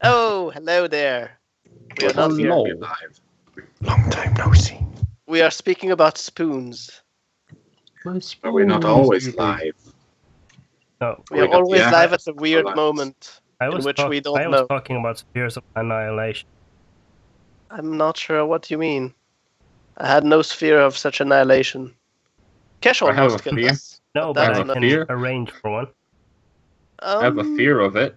Oh, hello there. We are not here. Hello. Live. Long time no see. We are speaking about spoons. Are we not always live? No, We are got always the live at ass a weird for moment I in was which talk- we don't I was know. talking about spheres of annihilation. I'm not sure what you mean. I had no sphere of such annihilation. Kesh I have almost a killed fear. us. No, But but I I have a can fear. arrange for one. I have a fear of it.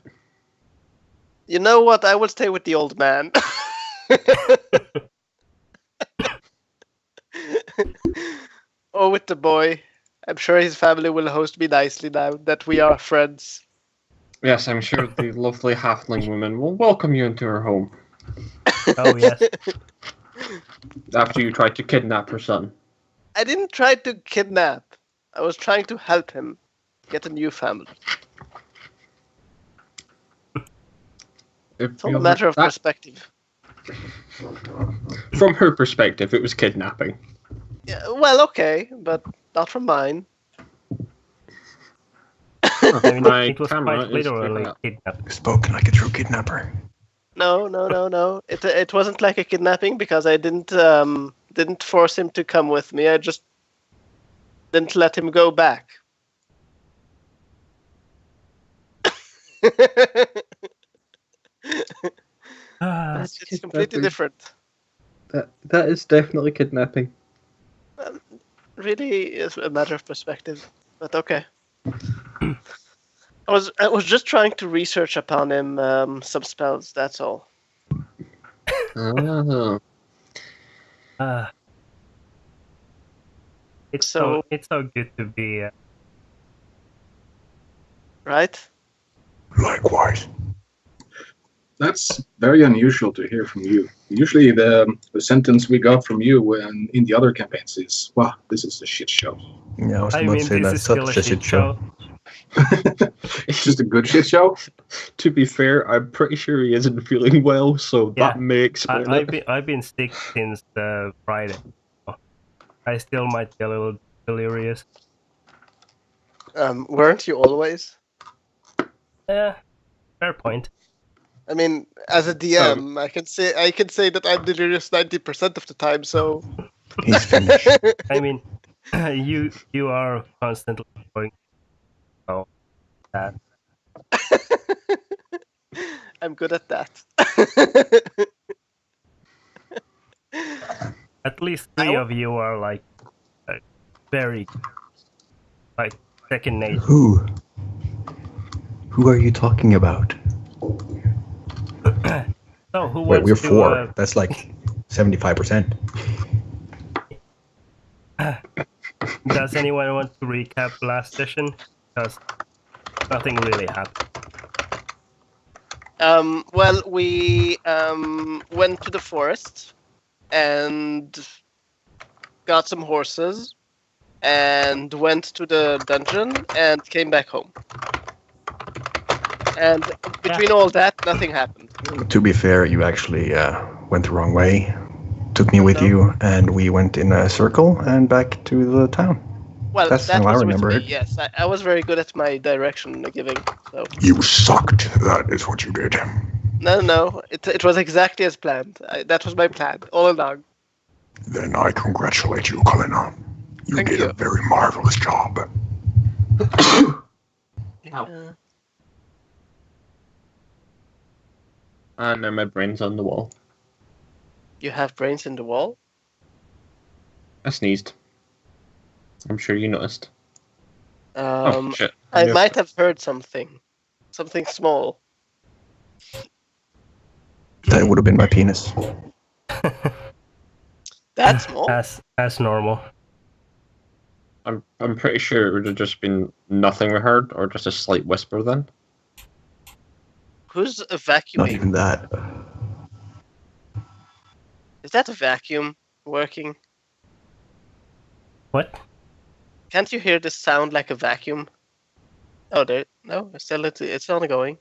You know what? I will stay with the old man. Or with the boy. I'm sure his family will host me nicely now that we are friends. Yes, I'm sure the lovely halfling woman will welcome you into her home Oh yes. after you tried to kidnap her son. I didn't try to kidnap. I was trying to help him get a new family. It's all a matter of perspective. From her perspective, it was kidnapping. Yeah, well, okay, but not from mine. I mean, My it was camera quite is literally up. kidnapping. Spoken like a true kidnapper. No. It wasn't like a kidnapping because I didn't force him to come with me. I just didn't let him go back. It's completely different. That is definitely kidnapping. Really is a matter of perspective, but okay. I was just trying to research upon him some spells. That's all. Oh. It's so good to be. Right? Likewise. That's very unusual to hear from you. Usually the sentence we got from you when in the other campaigns is, wow, this is a shit show. Yeah, I was I about mean, to say this that's is still such a shit show. It's just a good shit show. To be fair, I'm pretty sure he isn't feeling well, so Yeah, that may explain it. I've been sick since Friday. I still might be a little delirious. Weren't you always? Yeah, fair point. I mean, as a DM, I can say that I'm delirious 90% of the time. So He's finished. I mean, you are constantly going. So that I'm good at that. at least three of you are like very like second nature. Who? Who are you talking about? So who Wait, wants we're to? four. That's like 75%. Does anyone want to recap last session? Because nothing really happened. Well, we went to the forest and got some horses and went to the dungeon and came back home. And between all that, nothing happened. To be fair, you actually went the wrong way. Took me with you, and we went in a circle and back to the town. Well, That's that how I was remember with it. me, yes. I was very good at my direction giving. So. You sucked. That is what you did. No. It was exactly as planned. That was my plan all along. Then I congratulate you, Kalina. You did a very marvelous job. And now my brain's on the wall. You have brains in the wall? I sneezed. I'm sure you noticed. Shit. I might have heard something. Something small. That would have been my penis. That's small? As normal. I'm pretty sure it would have just been nothing we heard, or just a slight whisper then. Who's vacuuming? Not even that. Is that a vacuum working? What? Can't you hear this sound like a vacuum? Oh, no, it's only going.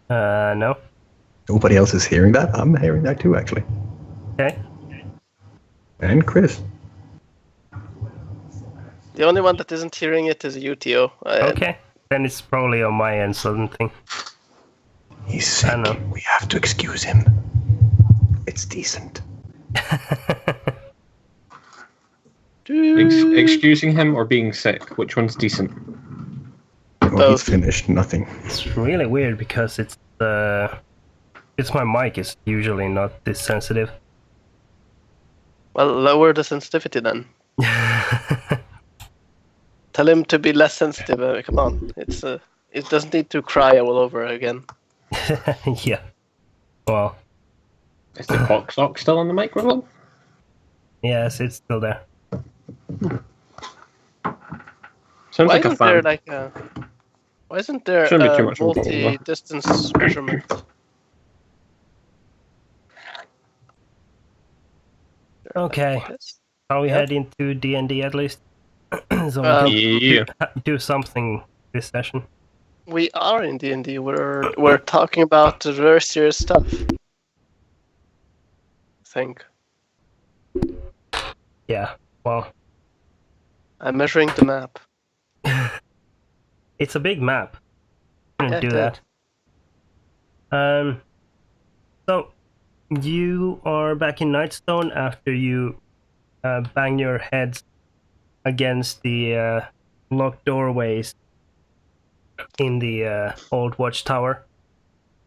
No. Nobody else is hearing that? I'm hearing that too, actually. Okay. And Chris. The only one that isn't hearing it is UTO. Okay. Then it's probably on my end, something. He's sick. I know. We have to excuse him. It's decent. Excusing him or being sick? Which one's decent? Well, Both. he's finished. Nothing. It's really weird because it's my mic is usually not this sensitive. Well, lower the sensitivity then. Tell him to be less sensitive. Come on, it doesn't need to cry all over again. Yeah. Well, Is the cock sock still on the microphone? yes, it's still there. Sounds Why like a isn't there fan. like a? Why isn't there Shouldn't be too a much of a problem, though. multi-distance measurement? Okay, Yes. shall we Yep. head into D&D at least? So Um, we Yeah. can do something this session. We are in D&D. We're talking about very serious stuff. I think Yeah. Well, I'm measuring the map. it's a big map. Couldn't Yeah, do good. that. So you are back in Nightstone after you bang your heads against the locked doorways in the old watchtower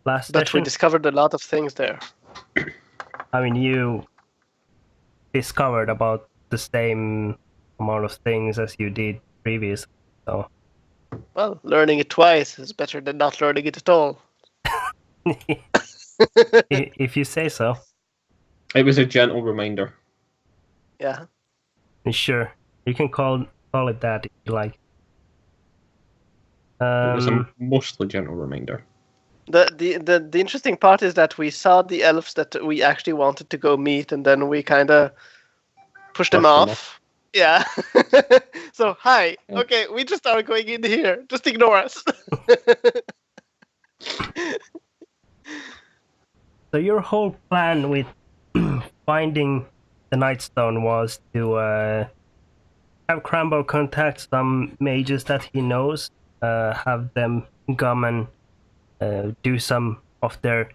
last But we session. discovered a lot of things there. I mean, you discovered about the same amount of things as you did previously. So Well, learning it twice is better than not learning it at all. if you say so, It was a gentle reminder. Yeah. sure, you can call it that if you like. It was a mostly gentle reminder. The interesting part is that we saw the elves that we actually wanted to go meet, and then we kind of pushed them Brushed them off. Yeah. So, hi. Yeah. Okay, we just are going in here. Just ignore us. So your whole plan with finding the Nightstone was to have Crambo contact some mages that he knows, have them come and do some of their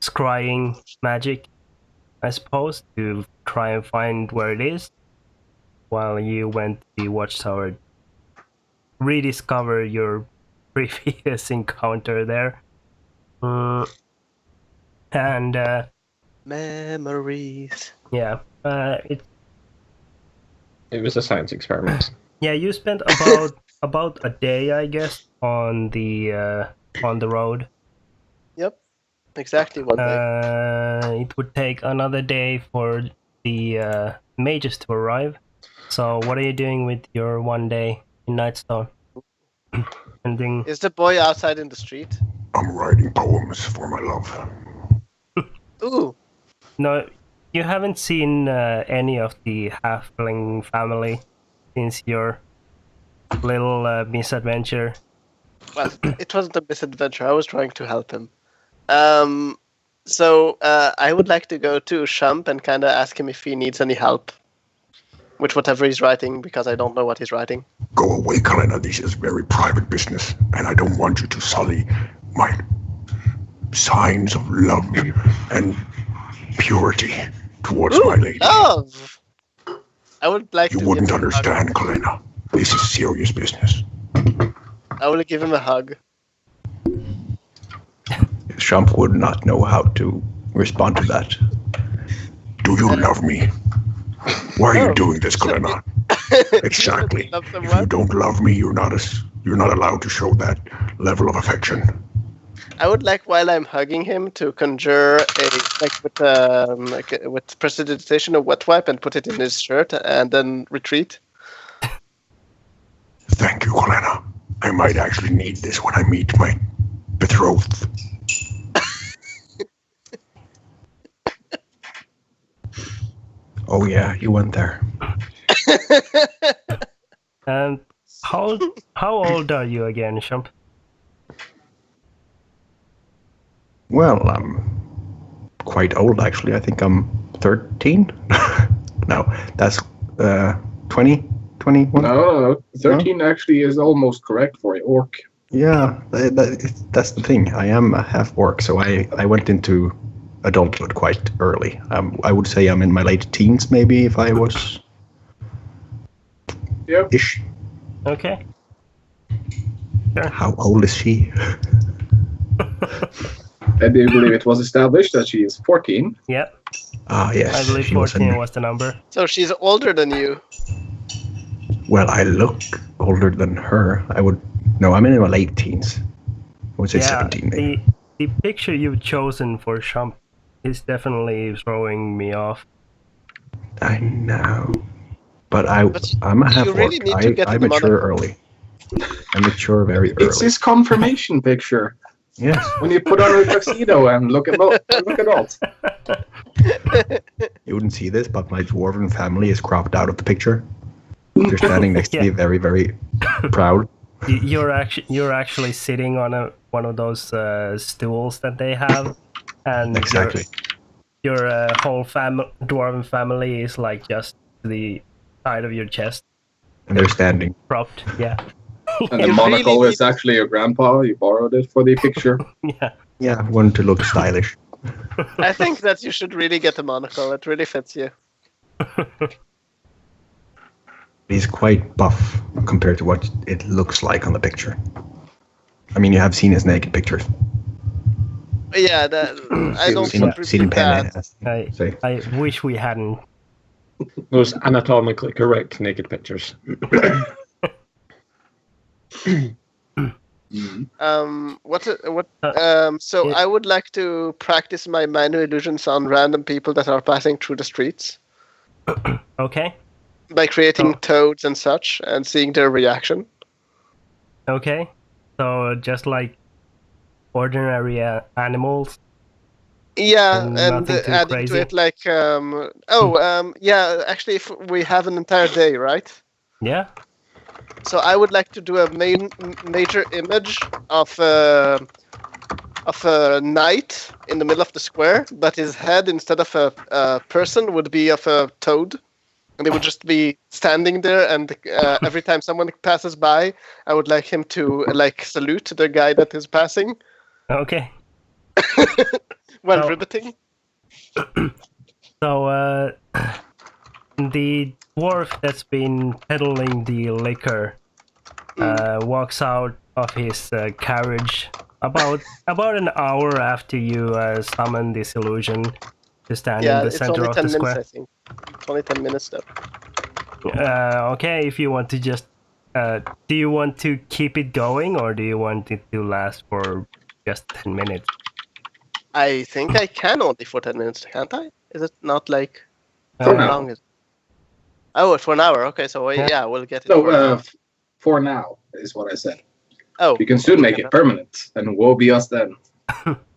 scrying magic, I suppose, to try and find where it is, while you went to the watchtower, rediscover your previous encounter there. And Memories. yeah, It was a science experiment. yeah, you spent about a day, I guess, on the road. Yep. Exactly one day. It would take another day for the mages to arrive. So, what are you doing with your one day in Nightstone? Anything? Is the boy outside in the street? I'm writing poems for my love. Ooh. No, you haven't seen any of the halfling family since your little misadventure. Well, it wasn't a misadventure. I was trying to help him. So I would like to go to Shump and kind of ask him if he needs any help with whatever he's writing, because I don't know what he's writing. Go away, Kalena. This is very private business, and I don't want you to sully my signs of love and purity towards my lady. Love! I would like You to wouldn't give him a hug. understand, Kalena. This is serious business. I will give him a hug. Shump would not know how to respond to that. Do you love me? Why are No. you doing this, Kalena? Exactly. Love If someone. you don't love me, you're not allowed to show that level of affection. I would like, while I'm hugging him, to conjure with prestidigitation a wet wipe and put it in his shirt and then retreat. Thank you, Kalena. I might actually need this when I meet my betrothed. Oh yeah, you went there. And how old are you again, Shump? Well, I'm quite old actually. I think I'm 13. No, that's 20, 21. No. 13 actually is almost correct for an orc. Yeah, that's the thing. I am a half orc, so I went into adulthood quite early. I would say I'm in my late teens, maybe, if I was. Yep. Ish. Okay. How old is she? I do believe it was established that she is 14. Yep. Ah, yes. I believe she was 14 was the number. So she's older than you. Well, I look older than her. No, I'm in my late teens. I would say 17, maybe. The picture you've chosen for Shump is definitely throwing me off. I know. But But I'm a half you really orc. need to get I the mature monocle. early. I mature very early. It's his confirmation picture. Yes. When you put on a tuxedo and look at that. You wouldn't see this, but my dwarven family is cropped out of the picture. They're standing next to me, very, very proud. You're actually sitting on one of those stools that they have, and Exactly. your whole dwarven family is like just to the side of your chest, And they're standing. propped. Yeah. And the You monocle really is actually your grandpa. You borrowed it for the picture. Yeah. Yeah, I wanted to look stylish. I think that you should really get a monocle. It really fits you. He's quite buff compared to what it looks like on the picture. I mean, you have seen his naked pictures. Yeah, I don't Seen want to repeat that. I wish we hadn't. Those anatomically correct naked pictures. So I would like to practice my minor illusions on random people that are passing through the streets Okay. by creating toads and such and seeing their reaction. Okay. So just like ordinary animals. Yeah, And and nothing too adding crazy? to it like, yeah, actually, if we have an entire day, right? Yeah. So I would like to do a major image of a knight in the middle of the square, but his head, instead of a person, would be of a toad. And it would just be standing there, and every time someone passes by, I would like him to like salute the guy that is passing Okay. while Oh. riveting. So the dwarf that's been peddling the liquor walks out of his carriage about an hour after you summon this illusion to stand Yeah, in the it's center only of 10 the minutes, square. I think. It's only 10 minutes, though. Okay, if you want to just do you want to keep it going, or do you want it to last for just 10 minutes? I think I can only for 10 minutes, can't I? Is it not like... For How now. long is it? Oh, for an hour. Okay, so yeah, we'll get it So, for an hour. for now, is what I said. Oh, We can soon make it permanent, and woe be us then.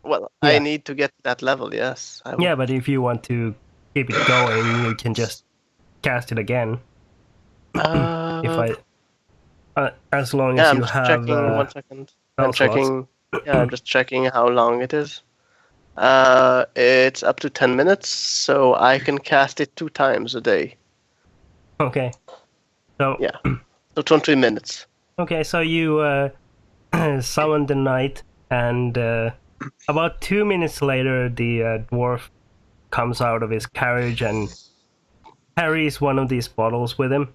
well, Yeah. I need to get to that level, yes. I will. Yeah, but if you want to keep it going, you can just cast it again. If as long as Yeah, I'm you just have checking. 1 second. spell I'm slots. checking. Yeah, I'm just checking how long it is. It's up to 10 minutes, so I can cast it 2 times a day. Okay. So Yeah. So 20 minutes. okay, so you summon the knight, and about 2 minutes later, the dwarf comes out of his carriage and carries one of these bottles with him.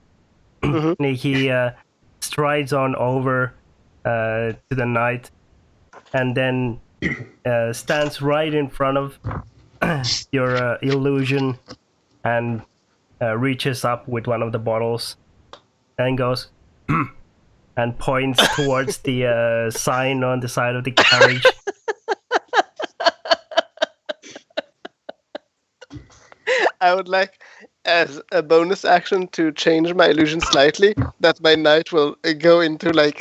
Mhm. And he strides on over to the knight, and then stands right in front of your illusion, and reaches up with one of the bottles, and goes and points towards the sign on the side of the carriage. I would like, as a bonus action, to change my illusion slightly, that my knight will go into like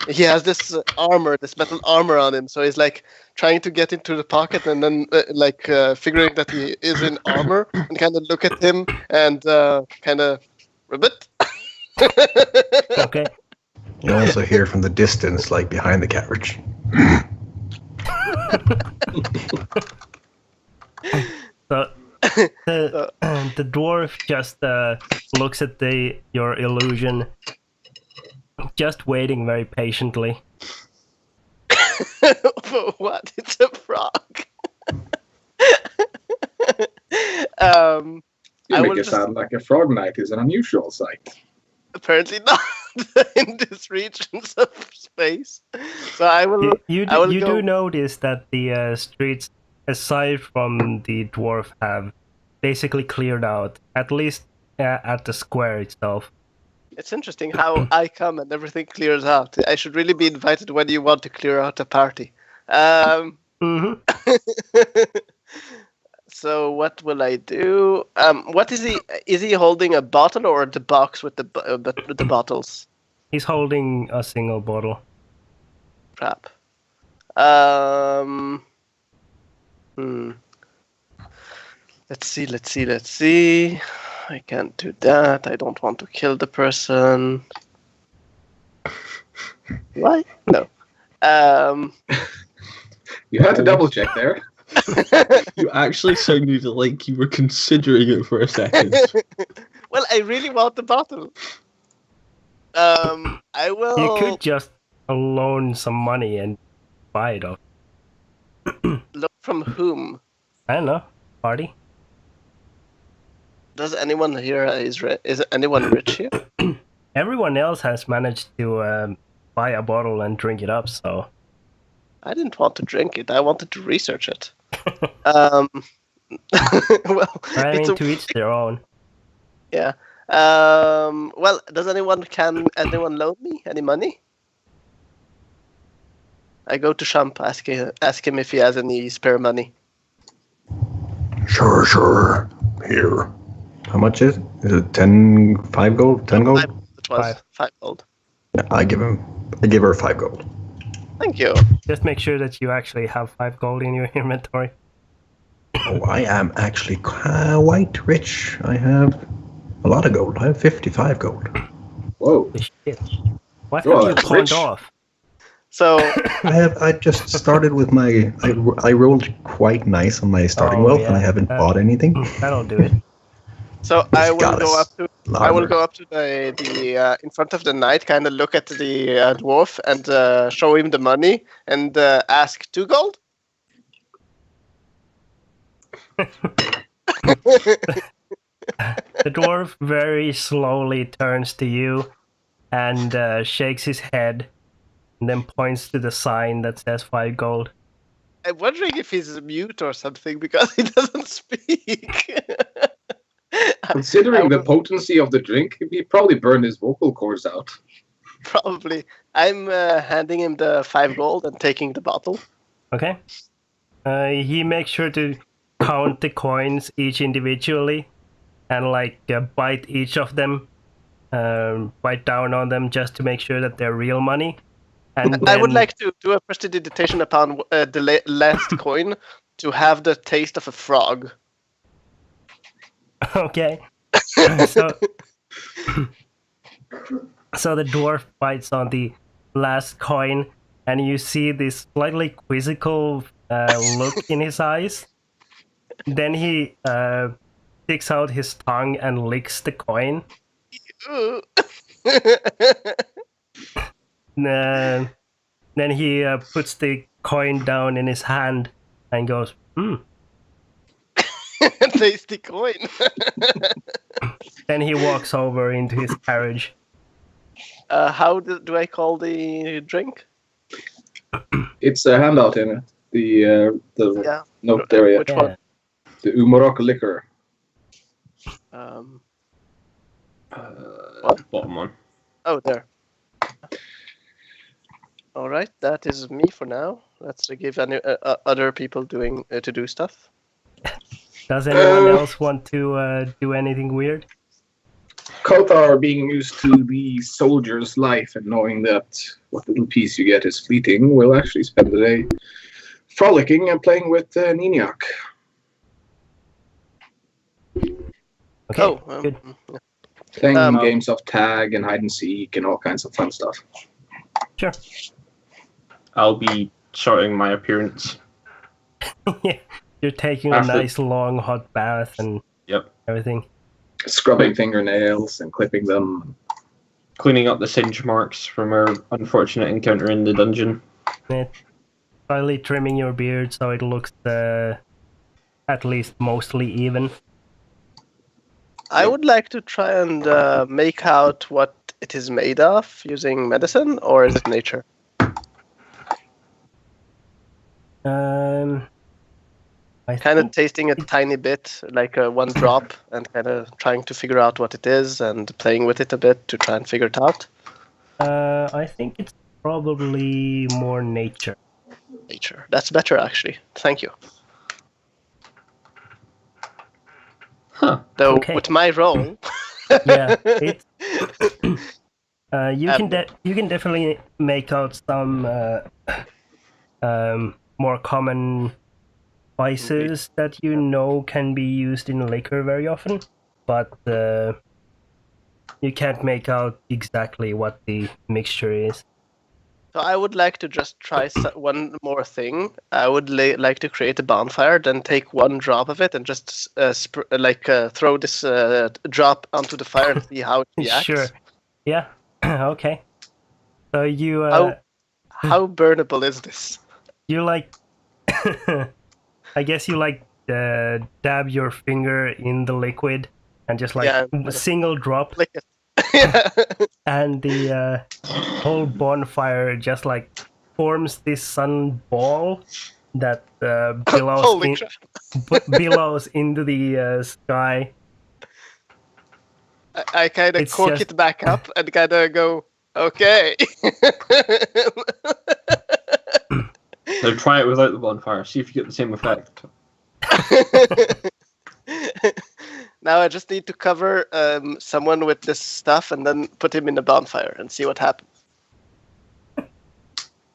he has this armor, this metal armor on him, so he's like trying to get into the pocket, and then figuring that he is in armor, and kind of look at him and kind of ribbit. Okay. You also hear from the distance, like behind the carriage. So the dwarf just looks at your illusion, just waiting very patiently. For what? It's a frog. You I make will it just sound like a frog knight is an unusual sight. apparently not in this regions of space. So I will. You I will do go. notice that the streets, aside from the dwarf, have basically cleared out, at least at the square itself. It's interesting how I come and everything clears out. I should really be invited when you want to clear out a party. Hmm. So what will I do? What is he? Is he holding a bottle or the box with the bottles? He's holding a single bottle. Crap. Let's see. I can't do that. I don't want to kill the person. Why? No. You had to double check there. You actually sounded like you were considering it for a second. Well, I really want the bottle. I will. You could just loan some money and buy it off. Look from whom? I don't know. Party? Does anyone here is anyone rich here? Everyone else has managed to buy a bottle and drink it up, so... I didn't want to drink it. I wanted to research it. Well, I it's mean, to each their own. yeah. Well, can anyone loan me any money? I go to Shump, ask him if he has any spare money. Sure. Here. How much is it? Is it 5 gold? 10 gold? It was 5 gold. Yeah, I give her 5 gold. Thank you. Just make sure that you actually have 5 gold in your inventory. Oh, I am actually quite rich. I have a lot of gold. I have 55 gold. Whoa. Holy shit. What Oh, have you that's pawned rich. off? So I just started with my... I rolled quite nice on my starting wealth, and I haven't bought anything. That'll do it. So I will Goddess. go up to the in front of the knight, kind of look at the dwarf and show him the money and ask 2 gold. The dwarf very slowly turns to you and shakes his head and then points to the sign that says 5 gold. I'm wondering if he's mute or something because he doesn't speak. Considering the potency of the drink, he probably burned his vocal cords out. Probably. I'm handing him the 5 gold and taking the bottle. Okay. He makes sure to count the coins each individually and bite each of them, bite down on them just to make sure that they're real money. And I would like to do a prestidigitation upon the last coin to have the taste of a frog. Okay. So the dwarf bites on the last coin, and you see this slightly quizzical look in his eyes. Then he sticks out his tongue and licks the coin. Then he puts the coin down in his hand and goes, Tasty coin. Then he walks over into his carriage. How do I call the drink? It's a handout in it. The note there, yeah. Which one? The Umarok liquor. Bottom one. Oh, there. All right, that is me for now. Let's give any other people to do stuff. Does anyone else want to do anything weird? Kothar, being used to the soldier's life and knowing that what little peace you get is fleeting, will actually spend the day frolicking and playing with Niniak. Okay, good. Playing games of tag and hide and seek and all kinds of fun stuff. Sure. I'll be sorting my appearance. Yeah, you're taking After- a nice long hot bath and Yep. everything. Scrubbing fingernails and clipping them. Cleaning up the singe marks from our unfortunate encounter in the dungeon. Eh, slightly trimming your beard so it looks at least mostly even. I would like to try and make out what it is made of using medicine, or is it nature? I Kind of think tasting a tiny bit, like one drop, and kind of trying to figure out what it is and playing with it a bit to try and figure it out. I think it's probably more nature. Nature. That's better, actually. Thank you. Huh. Though Okay. with my role, Yeah, it's you can definitely make out some more common spices that you know can be used in liquor very often, but you can't make out exactly what the mixture is. so I would like to just try one more thing. I would like to create a bonfire, then take one drop of it and just throw this drop onto the fire and see how it reacts. Sure. Yeah. Okay. So you How burnable is this? you like I guess you like dab your finger in the liquid and just like a single drop, Flick it. Yeah. and the whole bonfire just like forms this sun ball that Holy crap. billows into the sky. I kind of It's cork just- it back up and kind of go, okay. So try it without the bonfire. See if you get the same effect. Now I just need to cover someone with this stuff and then put him in the bonfire and see what happens.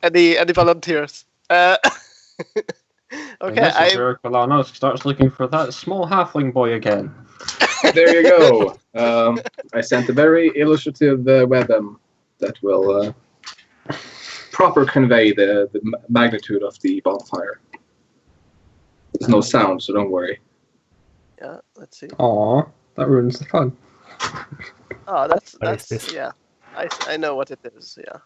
Any volunteers? Okay, And Mr. Calanos starts looking for that small halfling boy again. There you go. I sent a very illustrative webm that will proper convey the magnitude of the bonfire. There's no sound, so don't worry. Yeah, let's see. Aw, that ruins the fun. Oh, What is that's this? yeah. I know what it is. Yeah.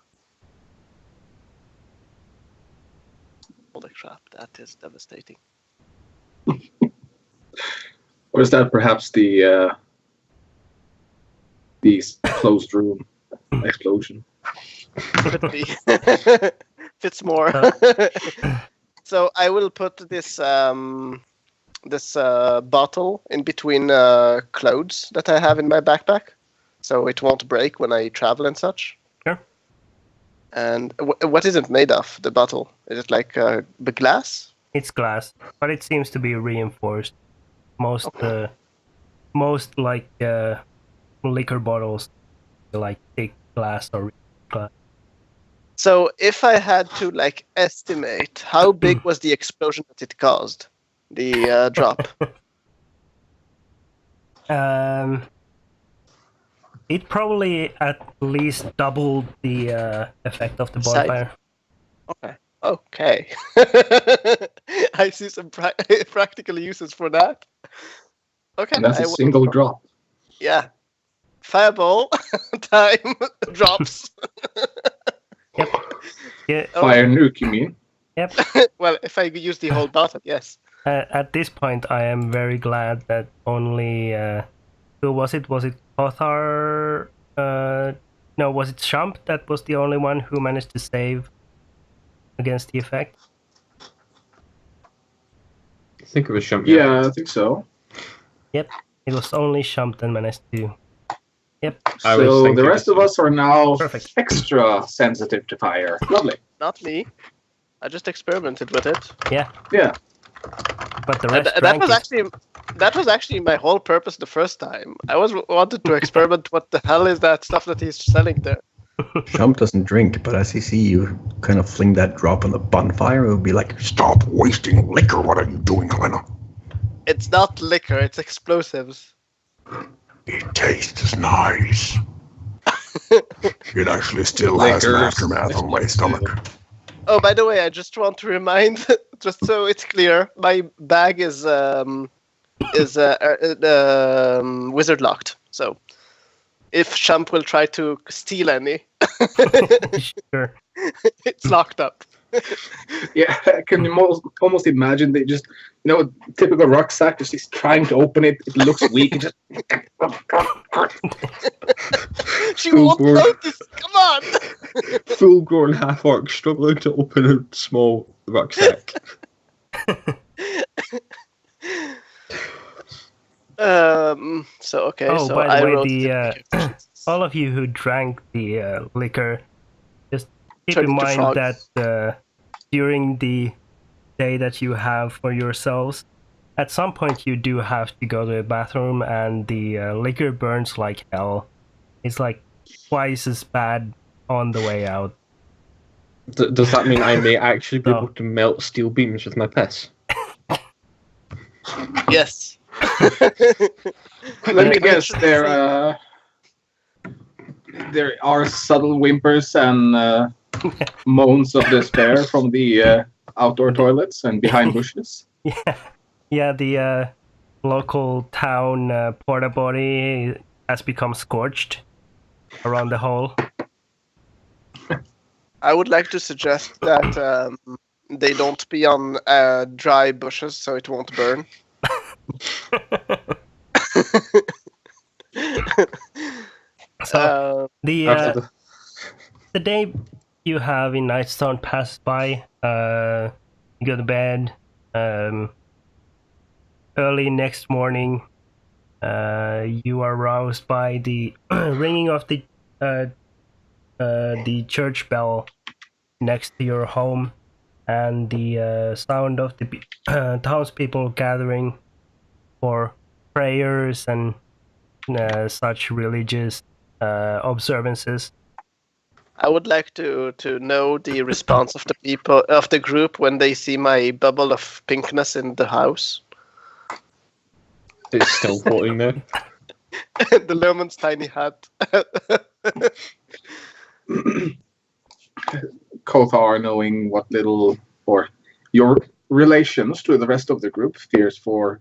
Holy crap! That is devastating. Or is that perhaps the closed room explosion? Could be. Fits more. So I will put this this bottle in between clothes that I have in my backpack, so it won't break when I travel and such. Sure. And what is it made of? The bottle? Is it like the glass? It's glass, but it seems to be reinforced. Most like liquor bottles, like thick glass or glass. So if I had to like estimate, how big was the explosion that it caused? The drop. It probably at least doubled the effect of the Size. bonfire. Okay. I see some practical uses for that. Okay. And that's a single drop. Yeah. Fireball time drops. Yep. Yeah. Oh. Fire nuke, you mean? Yep. Well, if I use the whole bottle, yes. At this point, I am very glad that only who was it? Was it Kothar? No, was it Shump that was the only one who managed to save against the effect? I think it was Shump. Yeah, I think so. Yep. It was only Shump that managed to. Yep. I was So thinking the rest of us are now Perfect. extra sensitive to fire. Lovely. Not me. I just experimented with it. Yeah. Yeah. But the And rest that was actually my whole purpose the first time. I wanted to experiment. What the hell is that stuff that he's selling there? Shump doesn't drink, but as he see you kind of fling that drop on the bonfire, it would be like, Stop wasting liquor. What are you doing, Helena? It's not liquor. It's explosives. It tastes nice. It actually still has an Liquor. aftermath on my stomach. Oh, by the way, I just want to remind, just so it's clear, my bag is wizard locked. So if Shump will try to steal any, sure. it's locked up. Yeah, I can almost imagine they just, typical rucksack, just he's trying to open it. It looks weak and just. She Full won't board. notice. Come on. Full-grown half-orc struggling to open a small rucksack. So okay. Oh, so by the I way, wrote the all of you who drank the liquor, just keep Turned in into mind frogs. that during the day that you have for yourselves, at some point you do have to go to the bathroom, and the liquor burns like hell. It's like twice as bad on the way out. Does that mean I may actually be No. able to melt steel beams with my piss? Yes. Let me guess. There are subtle whimpers and moans of despair from the outdoor toilets and behind bushes. Yeah, the local town porta potty has become scorched around the hole. I would like to suggest that they don't be on dry bushes so it won't burn. So After the day you have in Nightstone passed by. You go to bed. Early next morning, you are roused by the ringing of the church bell next to your home, and the sound of the townspeople gathering for prayers and such religious observances. I would like to know the response of the people of the group when they see my bubble of pinkness in the house. it's still floating there. The Lerman's tiny hat. Kothar, knowing what little or your relations to the rest of the group, fears for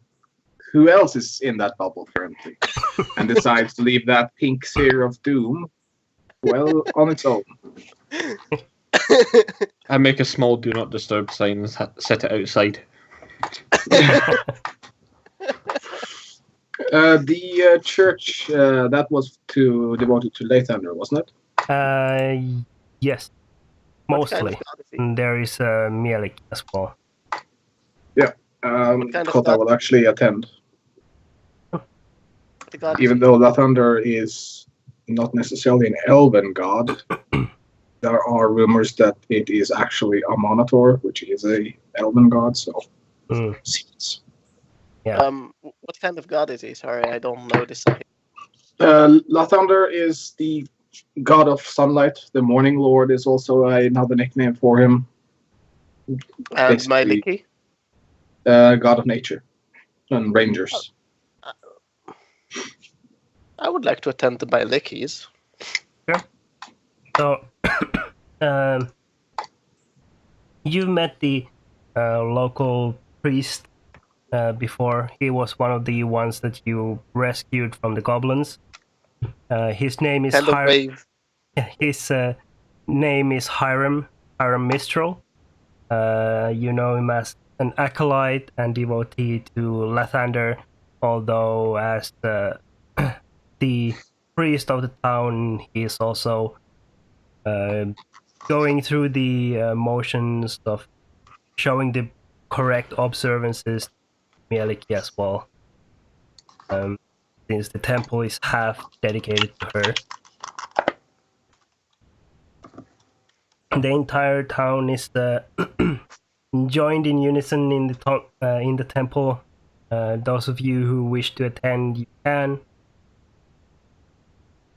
who else is in that bubble currently, and decides to leave that pink sphere of doom well on its own. I make a small "Do Not Disturb" sign and set it outside. The church that was devoted to Lathander, wasn't it? Yes, What kind mostly. of god is he? And there is a Mielik as well. What kind of Kothar god? will actually attend, The god even though Lathander is not necessarily an elven god. There are rumors that it is actually a Monitor, which is a elven god. So, seems. Yeah. What kind of god is he? Sorry, I don't know this. Lathander is the god of sunlight. The Morning Lord is also another nickname for him. And Basically, Myliki? God of nature and rangers. I would like to attend the Mylikis. So, you met the local priest before. He was one of the ones that you rescued from the goblins. His name is Kind of Hiram. wave. His name is Hiram Mistral. You know him as an acolyte and devotee to Lathander, although as the priest of the town, he is also going through the motions of showing the correct observances to Mieliki as well, since the temple is half dedicated to her. The entire town is joined in unison in the temple. Those of you who wish to attend, you can.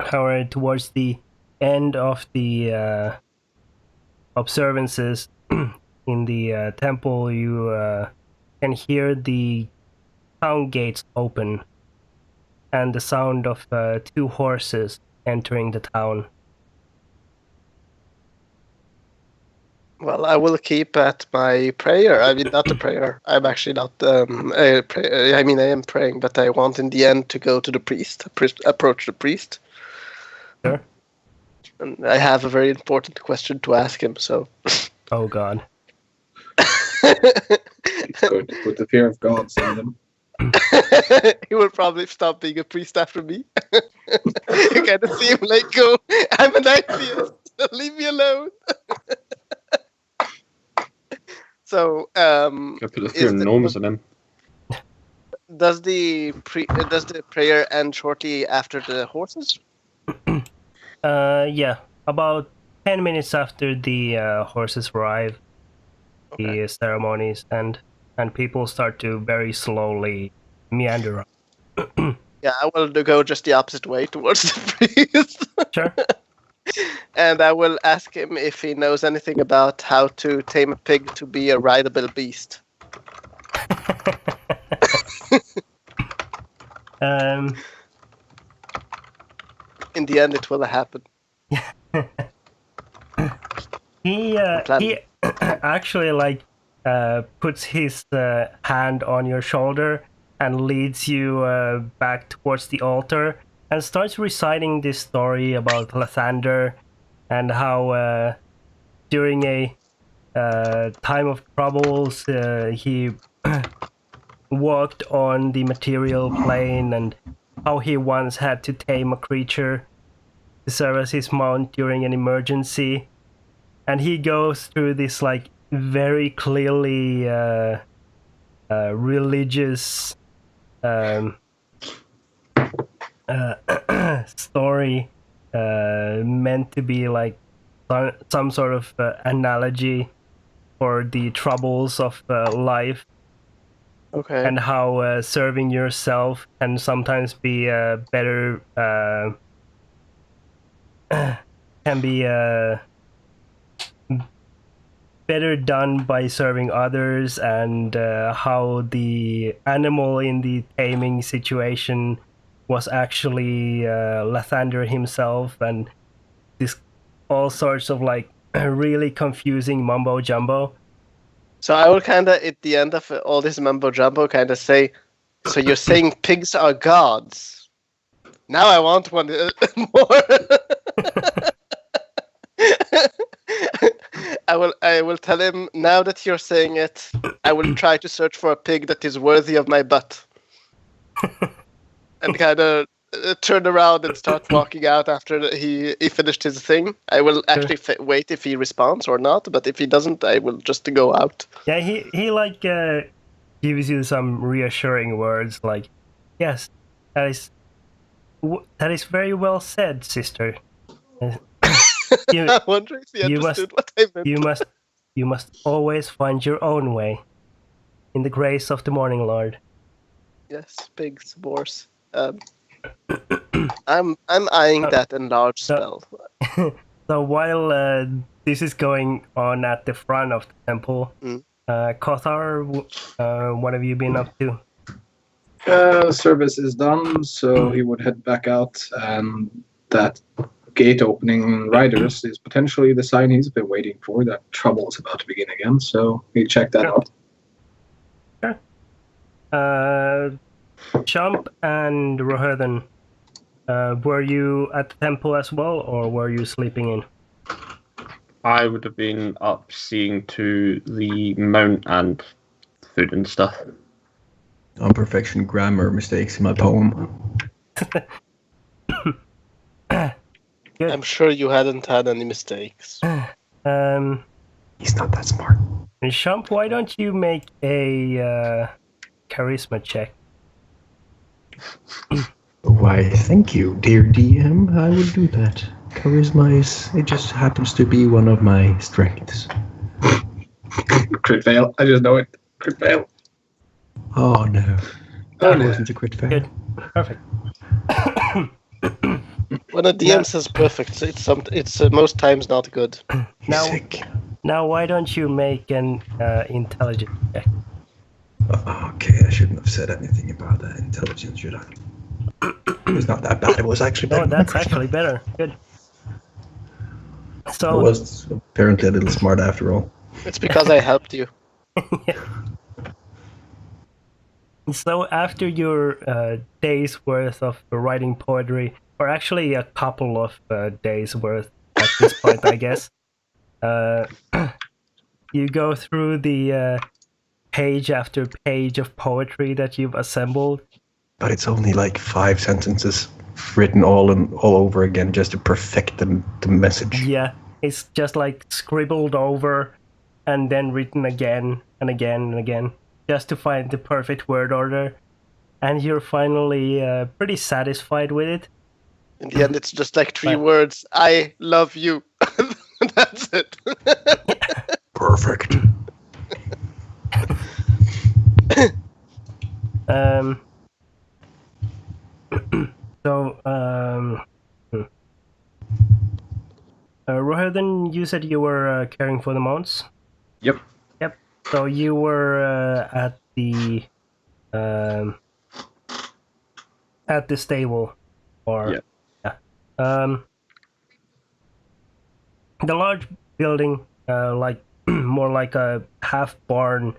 However, towards the end of the observances in the temple, you can hear the town gates open and the sound of 2 horses entering the town. Well, I will keep at my prayer. I mean, not a prayer. I'm actually not. I mean, I am praying, but I want in the end to go to the priest, approach the priest. Sure. And I have a very important question to ask him. So, Oh God. He's going to put the fear of gods in them. He will probably stop being a priest after me. You kind of see him like go. I'm an atheist. Leave me alone. So, Can I put the fear enormous in him? does the prayer end shortly after the horses? Yeah, about 10 minutes after the horses arrive, Okay. the ceremonies end, and people start to very slowly meander up. Yeah, I will go just the opposite way towards the priest. Sure. And I will ask him if he knows anything about how to tame a pig to be a rideable beast. um, In the end, it will happen. he actually like puts his hand on your shoulder and leads you back towards the altar and starts reciting this story about Lathander and how during a time of troubles he walked on the material plane and how he once had to tame a creature to serve as his mount during an emergency. And he goes through this like very clearly religious story meant to be like some sort of analogy for the troubles of life, Okay. and how serving yourself can sometimes be better can be better done by serving others, and how the animal in the taming situation was actually Lathander himself, and this all sorts of like really confusing mumbo jumbo. So I will kind of, at the end of all this mumbo jumbo, kind of say, so you're saying pigs are gods? Now I want one more. I will tell him, now that you're saying it, I will try to search for a pig that is worthy of my butt. And kind of turn around and start walking out after he finished his thing. I will actually wait if he responds or not, but if he doesn't, I will just go out. Yeah, he like gives you some reassuring words like, yes, that is very well said, sister. I wonder if he understood what I meant. You must always find your own way in the grace of the Morning Lord. Yes, pigs, boars. I'm eyeing that enlarged spell. So while this is going on at the front of the temple, Kothar, what have you been up to? Service is done, so he would head back out, and that gate opening riders is potentially the sign he's been waiting for, that trouble is about to begin again, so he checked that out. Sure. Shump and Rohirdan, were you at the temple as well, or were you sleeping in? I would have been up seeing to the mount and food and stuff. Unperfection grammar mistakes in my poem. Good. I'm sure you hadn't had any mistakes. He's not that smart. Shump, why don't you make a charisma check? Why, thank you, dear DM. I will do that. Charisma it just happens to be one of my strengths. Crit fail. I just know it. Crit fail. Oh no. That wasn't a crit fail. Good. Perfect. When a DM says perfect, it's most times not good. He's sick. Now, why don't you make an intelligence check? Okay, I shouldn't have said anything about that intelligence, should I? It's not that bad. It was actually better. No, that's actually better. Good. I So, was apparently a little smart after all. It's because I helped you. so after your day's worth of writing poetry, or actually a couple of days worth at this point, I guess, you go through the page after page of poetry that you've assembled. But it's only like 5 sentences written all over again just to perfect the message. Yeah, it's just like scribbled over and then written again and again and again just to find the perfect word order. And you're finally pretty satisfied with it. In the end, it's just like 3 words. I love you. That's it. Perfect. Rohirden, you said you were caring for the mounts? Yep. So you were at the stable, or Yeah. The large building, like more like a half barn,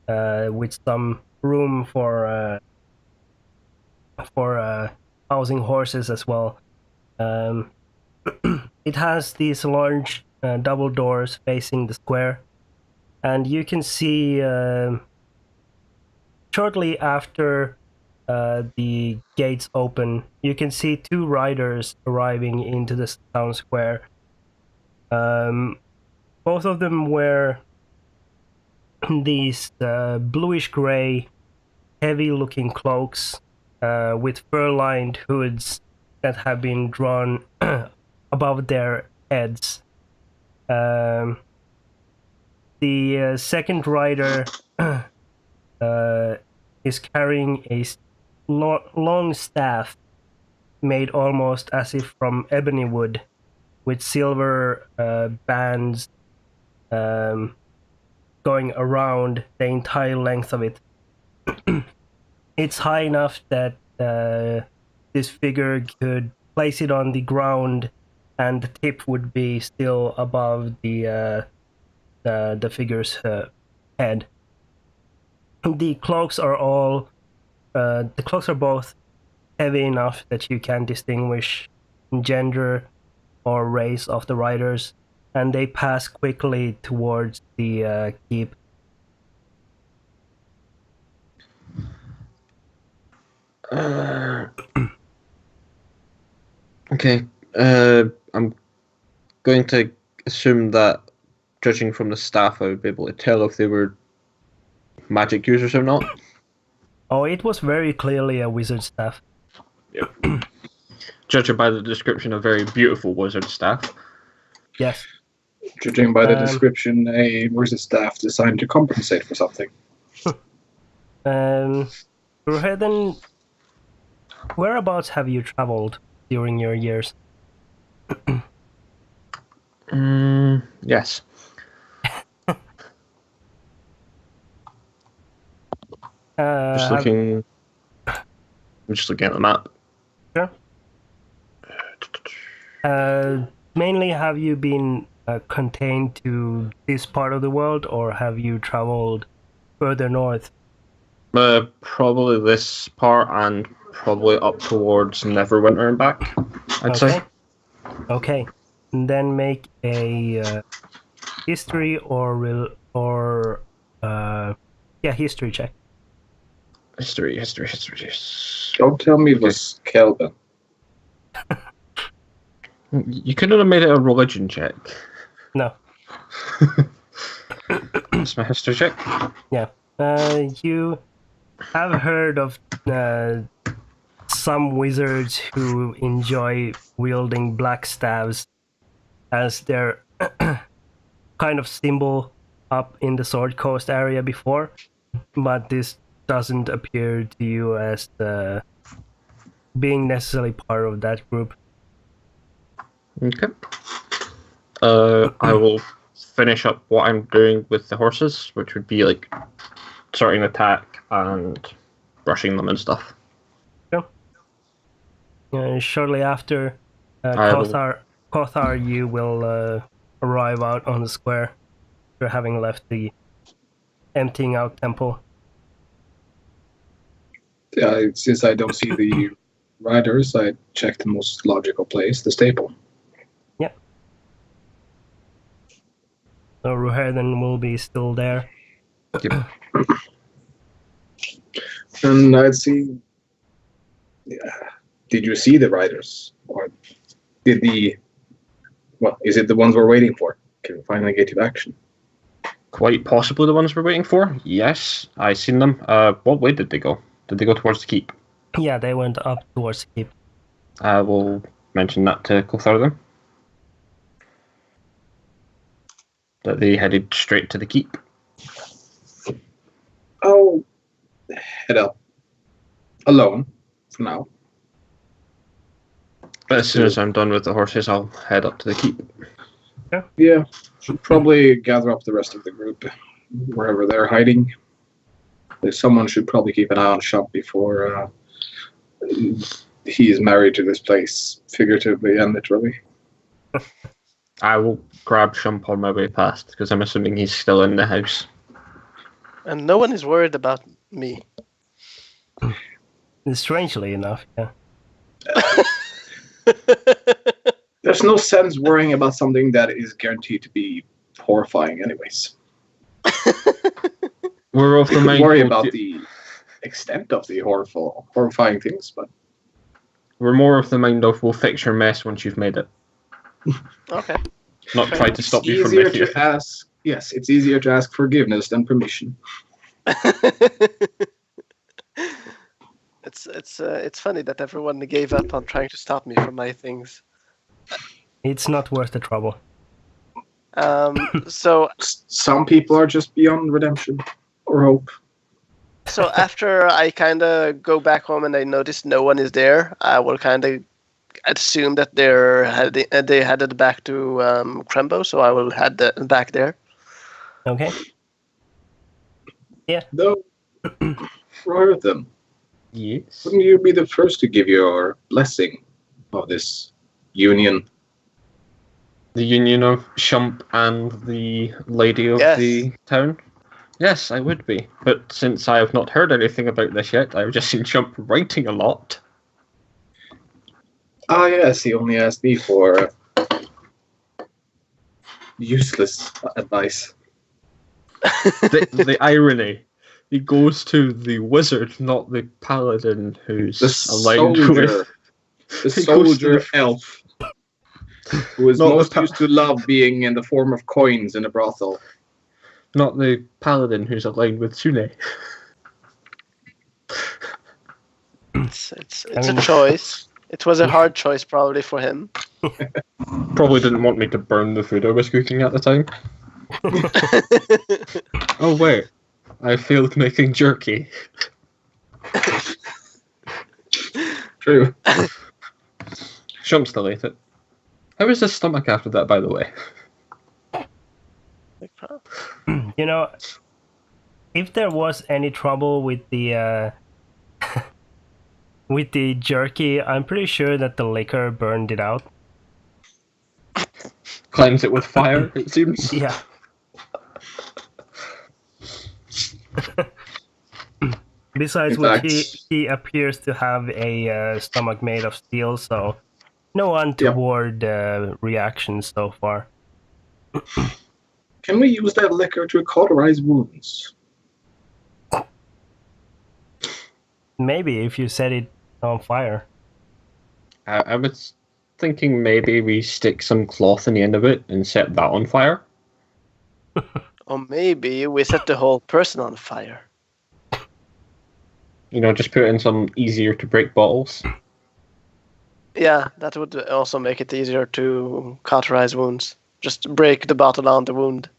with some room for housing horses as well. It has these large double doors facing the square, and you can see shortly after the gates open, you can see 2 riders arriving into the town square. Both of them wear these bluish gray, heavy-looking cloaks with fur-lined hoods that have been drawn above their heads. The second rider is carrying a long staff made almost as if from ebony wood, with silver bands going around the entire length of it. It's high enough that this figure could place it on the ground, and the tip would be still above the figure's head. The cloaks are both heavy enough that you can distinguish gender or race of the riders, and they pass quickly towards the keep. Okay. I'm going to assume that, judging from the staff, I would be able to tell if they were magic users or not. Oh, it was very clearly a wizard staff. Yep. Judging by the description, a very beautiful wizard staff. Yes. Judging by the description, a wizard staff designed to compensate for something. Rohirden, whereabouts have you traveled during your years? Yes. I'm just looking at the map. Sure. Mainly, have you been contained to this part of the world, or have you traveled further north? Probably this part, and probably up towards Neverwinter and back, I'd say. Okay. And then make a history history check. History. Don't tell me it was Kelvin. You couldn't have made it a religion check. No. That's my history check. Yeah. You have heard of some wizards who enjoy wielding black staves as their kind of symbol up in the Sword Coast area before, but this doesn't appear to you as being necessarily part of that group. Okay. I will finish up what I'm doing with the horses, which would be like starting attack and brushing them and stuff. Shortly after, Kothar, you will arrive out on the square after having left the emptying out temple. Since I don't see the riders, I check the most logical place, the stable. Yep. So Ruherden will be still there. Yep. And I'd see. Yeah. Did you see the riders, or did the? Well, is it the ones we're waiting for? Can we finally get to action? Quite possibly the ones we're waiting for. Yes, I seen them. What way did they go? Did they go towards the keep? Yeah, they went up towards the keep. I will mention that to Clothar then. That they headed straight to the keep. I'll head up alone for now. But as soon as I'm done with the horses, I'll head up to the keep. Yeah, should probably gather up the rest of the group wherever they're hiding. Someone should probably keep an eye on Shump before he is married to this place, figuratively and literally. I will grab Shump on my way past, because I'm assuming he's still in the house. And no one is worried about me. Strangely enough, yeah. There's no sense worrying about something that is guaranteed to be horrifying anyways. We're of We the could mind worry about the extent of the horrifying things, but We're more of the mind of we'll fix your mess once you've made it. Okay. Not try to stop it's you from easier making to it. ask. Yes, it's easier to ask forgiveness than permission. It's funny that everyone gave up on trying to stop me from my things. It's not worth the trouble. So Some people are just beyond redemption or hope. so after I kind of go back home and I notice no one is there, I will kind of assume that they headed back to Krembo, so I will head back there. Okay. Though, Rotherham, Yes. wouldn't you be the first to give your blessing of this union? The union of Shump and the lady of Yes. the town? Yes, I would be. But since I have not heard anything about this yet, I've just seen Shump writing a lot. Ah, yes, he only asked me for useless advice. The irony. He goes to the wizard, not the paladin who's The aligned soldier, with... the He goes to soldier the- elf, who is Not the most pa- used to love being in the form of coins in a brothel. Not the paladin who's aligned with Sune. It's I mean- a choice. It was a hard choice probably for him. Probably didn't want me to burn the food I was cooking at the time. Oh wait, I failed making jerky. True. Shump still ate it. How was his stomach after that, by the way? You know, if there was any trouble with the with the jerky, I'm pretty sure that the liquor burned it out. Cleanse it with fire, it seems. Yeah. Besides In which, fact- he appears to have a stomach made of steel, so no untoward reactions so far. Can we use that liquor to cauterize wounds? Maybe if you set it on fire. I was thinking maybe we stick some cloth in the end of it and set that on fire. Or maybe we set the whole person on fire. You know, just put in some easier to break bottles. Yeah, that would also make it easier to cauterize wounds. Just break the bottle on the wound.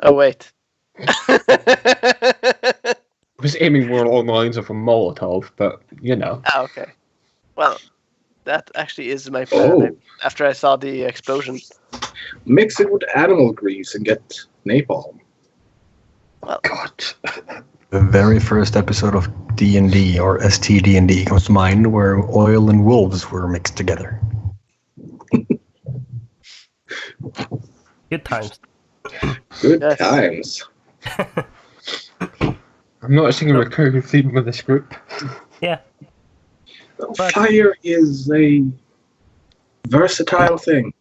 Oh, wait. I was aiming more along the lines of a Molotov, but you know. Okay. Well, that actually is my plan Oh. after I saw the explosion. Mix it with animal grease and get napalm. Well, God. The very first episode of D&D, or STD&D, comes to mind, where oil and wolves were mixed together. Good times. Good Yes. times. I'm noticing a recurring theme with this group. Yeah. But- Fire is a versatile thing.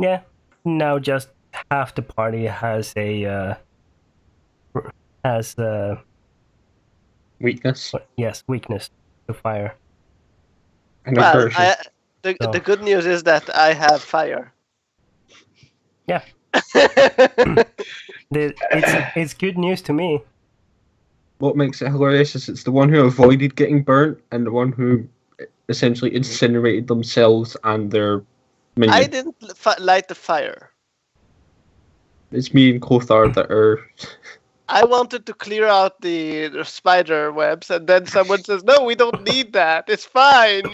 Yeah. Now just half the party has Weakness weakness to fire. and Well, aversion. the good news is that I have fire. Yeah. It's good news to me. What makes it hilarious is it's the one who avoided getting burnt and the one who essentially incinerated themselves and their minion. I didn't light the fire. It's me and Kothar that are. I wanted to clear out the spider webs, and then someone says, "No, we don't need that. It's fine."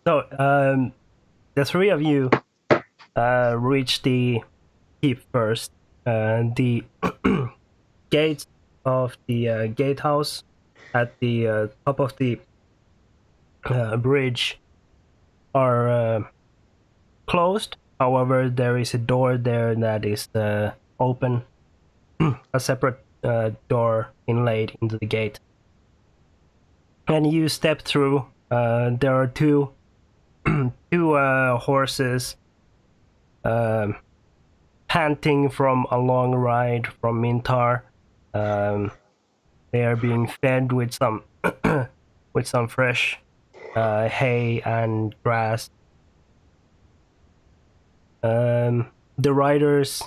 So, the three of you reach the keep first. The gates of the gatehouse at the top of the bridge are closed. However, there is a door there that is open, a separate door inlaid into the gate. And you step through. There are two horses panting from a long ride from Mintar. They are being fed with some fresh hay and grass. The riders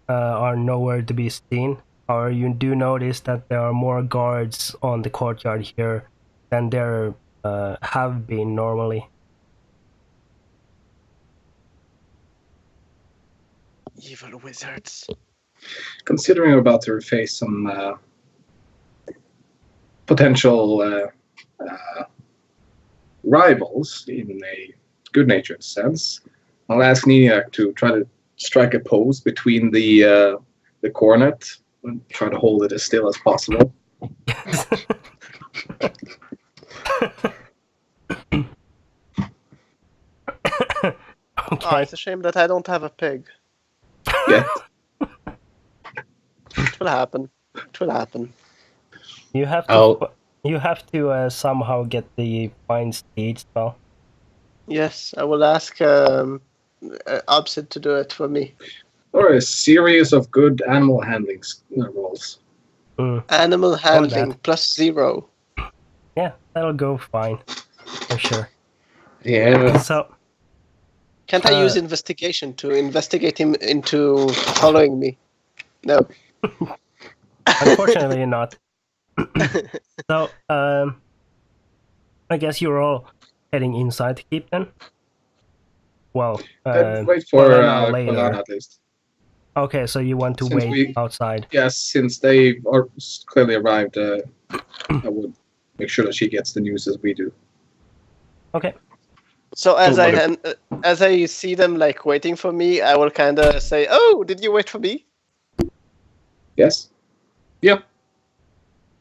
are nowhere to be seen. Or you do notice that there are more guards on the courtyard here than there have been normally. Evil wizards. Considering we're about to face some potential rivals in a good-natured sense, I'll ask Niak to try to strike a pose between the cornet and try to hold it as still as possible. Oh, it's a shame that I don't have a pig. Yeah. It will happen. It will happen. You have to somehow get the fine steed spell. Yes, I will ask Absid to do it for me. Or a series of good animal handling rolls. Animal handling +0. Yeah, that'll go fine, for sure. Yeah. So, Can't I use investigation to investigate him into following me? No. unfortunately not. So, I guess you're all heading inside to keep then? Well, I'd wait for later. Kolan at least. Okay, so you want to wait outside. Yes, since they are clearly arrived, I would make sure that she gets the news as we do. Okay. So as I see them like waiting for me, I will kind of say, "Oh, did you wait for me?" Yes? Yeah.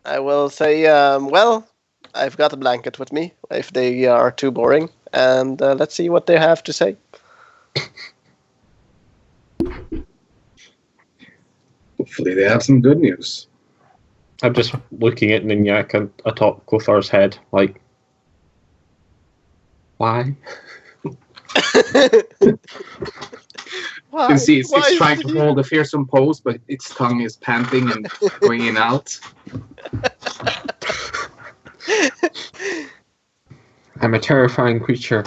I will say, "Well, I've got a blanket with me if they are too boring, and let's see what they have to say." Hopefully they have some good news. I'm just looking at Ninyak atop Kothar's head, like, why? You can see it's trying to hold a fearsome pose, but its tongue is panting and going in and out. I'm a terrifying creature.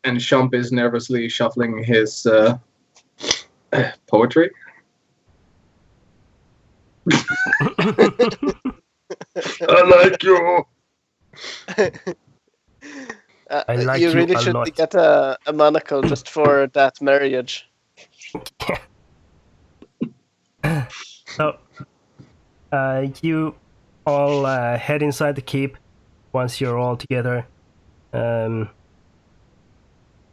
And Shump is nervously shuffling his poetry. I like you. I like you you really a should lot. get a monocle just for that marriage. So, you all head inside the keep once you're all together.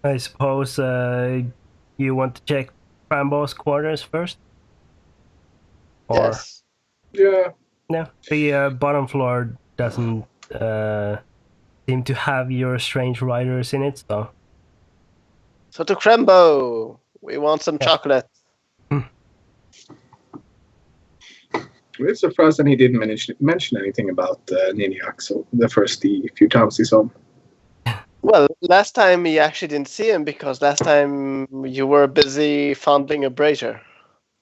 I suppose you want to check Frambo's quarters first? Or, Yes. Yeah. no, the bottom floor doesn't seem to have your strange riders in it, so... So to Crembo, we want some Yeah. chocolate. We're surprised that he didn't mention anything about Niniak, so the few times he saw him. Well, last time you actually didn't see him because last time you were busy fondling a brazier.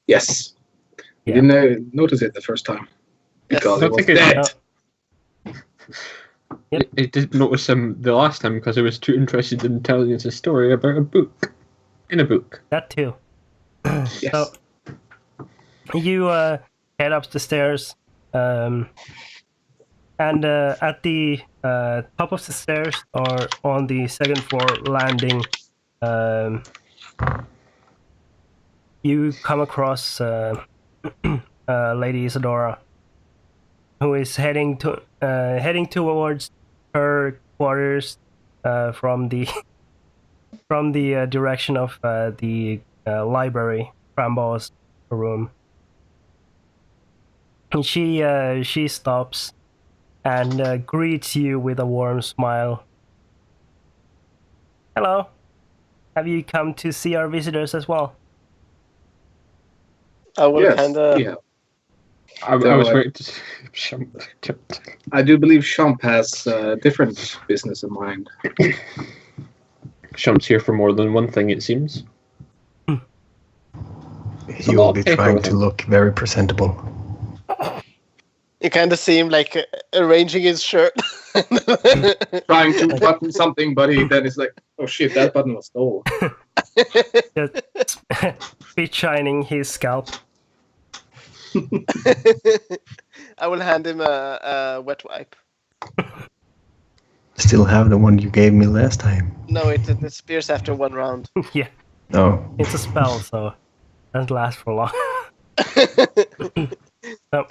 Yes. We Yeah. didn't notice it the first time. Because I it was think it- dead. Yep. I didn't notice him the last time because I was too interested in telling us a story about a book. In a book. That too. Yes. So you head up the stairs, and at the top of the stairs or on the second floor landing, you come across Lady Isadora, who is heading towards her quarters from the direction of the library, Crambo's room. And she stops and greets you with a warm smile. Hello. Have you come to see our visitors as well? I will Yes, kind of. yeah. I So, was waiting to... I do believe Shump has different business in mind. Shump's here for more than one thing, it seems. You will be trying to look very presentable. You kind of see him like arranging his shirt. Trying to button something, but then it's like, oh shit, that button was stolen. Just spit shining his scalp. I will hand him a wet wipe. Still have the one you gave me last time. No, it disappears after one round. Yeah, Oh, it's a spell, so it doesn't last for long.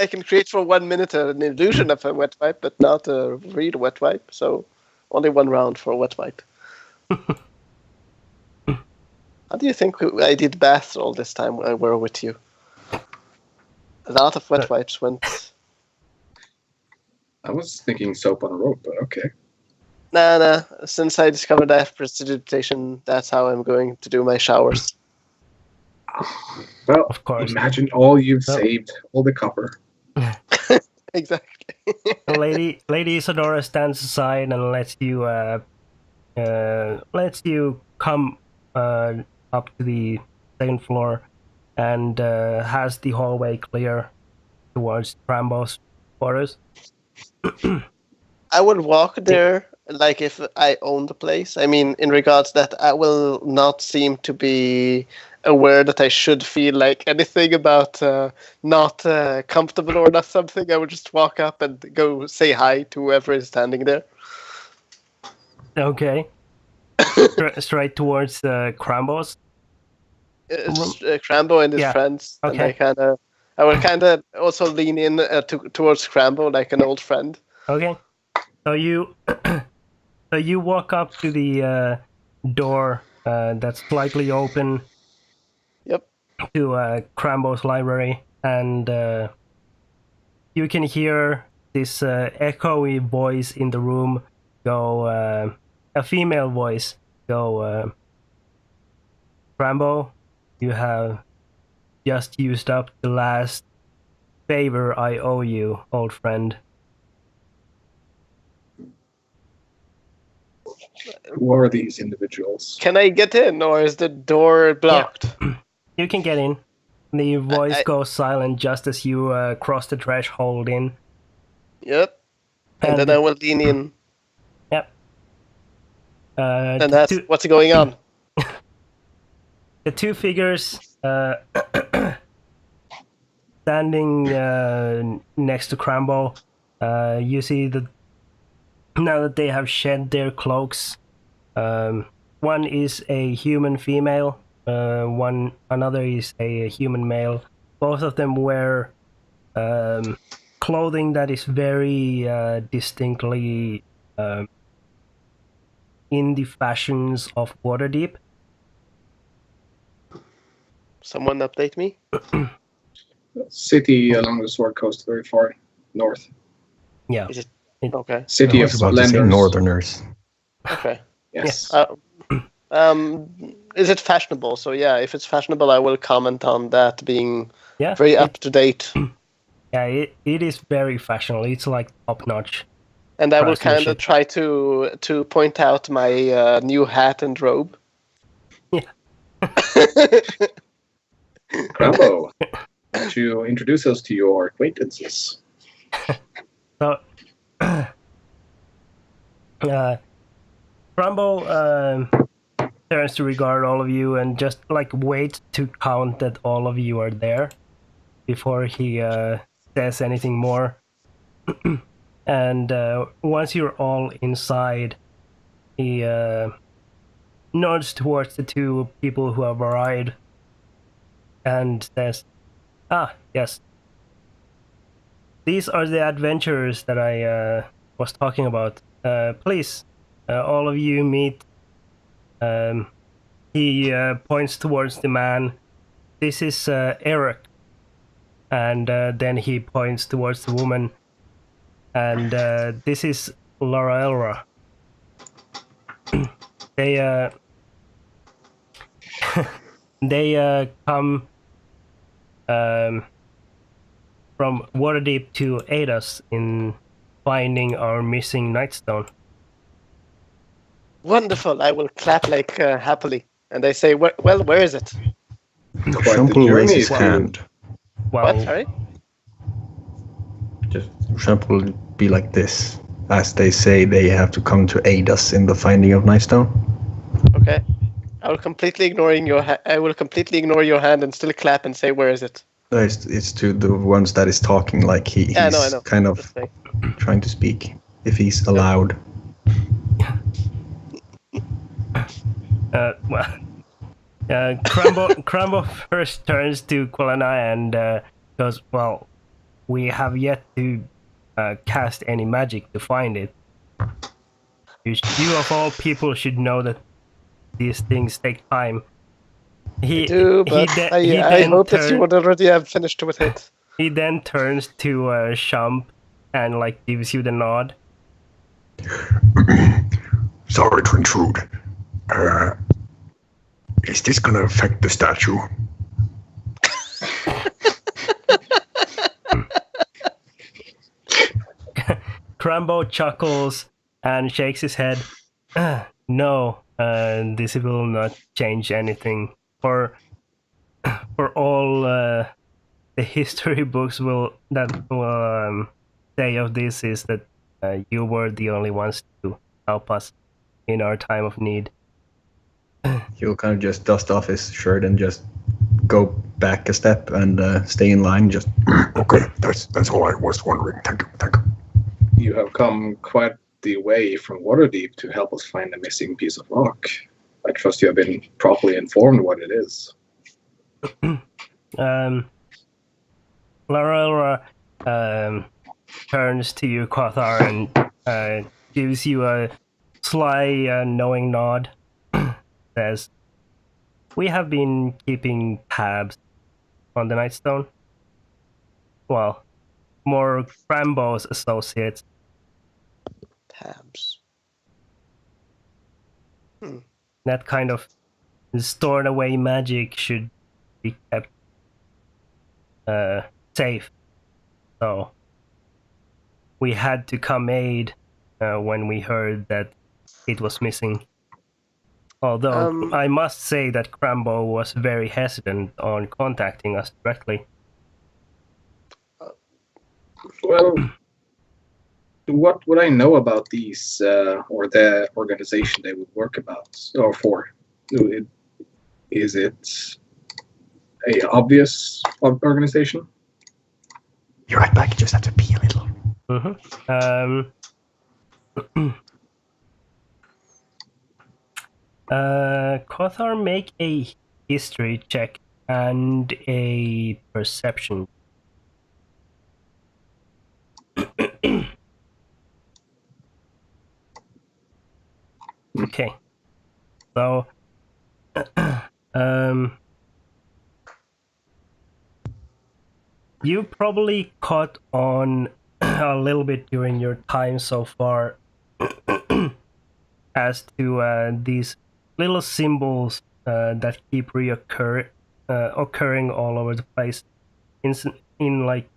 I can create for 1 minute an illusion of a wet wipe, but not a real wet wipe. So only 1 round for a wet wipe. How do you think I did baths all this time when I were with you? A lot of wet wipes went. I was thinking soap on a rope, but okay. Nah. Since I discovered I have prestidigitation, that's how I'm going to do my showers. Well, Of course. imagine all you've Well- saved, all the copper. Exactly. Lady Isadora stands aside and lets you come up to the second floor, and has the hallway clear towards Crambo's quarters. I would walk there like if I own the place. I mean, in regards that I will not seem to be aware that I should feel like anything about not comfortable or not something. I would just walk up and go say hi to whoever is standing there. Okay. Straight towards Crambo's. It's Crambo and his Yeah, friends. okay. And I will kind of also lean in towards Crambo like an old friend. Okay. So you walk up to the door that's slightly open. Yep. To Crambo's library, and you can hear this echoey voice in the room go, a female voice go, Crambo, you have just used up the last favor I owe you, old friend. Who are these individuals? Can I get in, or is the door blocked? You can get in. The voice I- goes silent just as you cross the threshold in. Yep. And then I will lean in. Yep. And that's what's going on. The two figures standing next to Crambo, you see that now that they have shed their cloaks, one is a human female, another is a human male. Both of them wear clothing that is very distinctly in the fashions of Waterdeep. Someone update me? City along the Sword Coast, very far north. Yeah. Is it? Okay. City I of was about to say Splendors. Northerners. Okay. Yes. Is it fashionable? So yeah, if it's fashionable, I will comment on that being Yeah. very up to date. Yeah, it is very fashionable. It's like top notch. And I will kind of Craftsmanship. try to point out my new hat and robe. Yeah. Crambo, would you introduce us to your acquaintances? So, Crumbo turns to regard all of you and just like waits to count that all of you are there before he says anything more. And once you're all inside, he nods towards the two people who have arrived and says, "Ah, yes. These are the adventurers that I was talking about. Please, all of you meet." He points towards the man. "This is Eric." And then he points towards the woman. "And this is Laura Elra." They they come from Waterdeep to aid us in finding our missing Nightstone. Wonderful! I will clap like happily, and I say, "Well, where is it?" Quite Shump the will raise journey his to- hand. Well, What? Sorry. Just Shump will be like this, as they say they have to come to aid us in the finding of Nightstone. Okay. I will completely ignoring your. I will completely ignore your hand and still clap and say, "Where is it?" It's to the ones that is talking, like he's Yeah, I know. kind Just of saying. trying to speak, if he's allowed. well, Crumbo first turns to Kulanai and goes, "Well, we have yet to cast any magic to find it. You of all people should know that these things take time." I do, but I hope that you would already have finished with it. He then turns to Shump and like gives you the nod. Sorry to intrude. Is this gonna affect the statue? Crambo chuckles and shakes his head. No, this will not change anything. For all the history books will say of this is that you were the only ones to help us in our time of need. He'll kind of just dust off his shirt and just go back a step and stay in line. Just Okay, that's all I was wondering. Thank you. You have come quite the way from Waterdeep to help us find the missing piece of rock. I trust you have been properly informed what it is. Laura turns to you, Kothar, and gives you a sly, knowing nod. Says, "We have been keeping tabs on the Nightstone. Well, more Crambo's associates. Tabs. That kind of stored away magic should be kept safe. So we had to come aid when we heard that it was missing. Although I must say that Crambo was very hesitant on contacting us directly." Well, what would I know about these or the organization they would work about or for? Is it a obvious organization? you're right back. You just have to pee a little. Kothar, make a history check and a perception. Okay. So, you probably caught on a little bit during your time so far as to these little symbols that keep occurring all over the place in like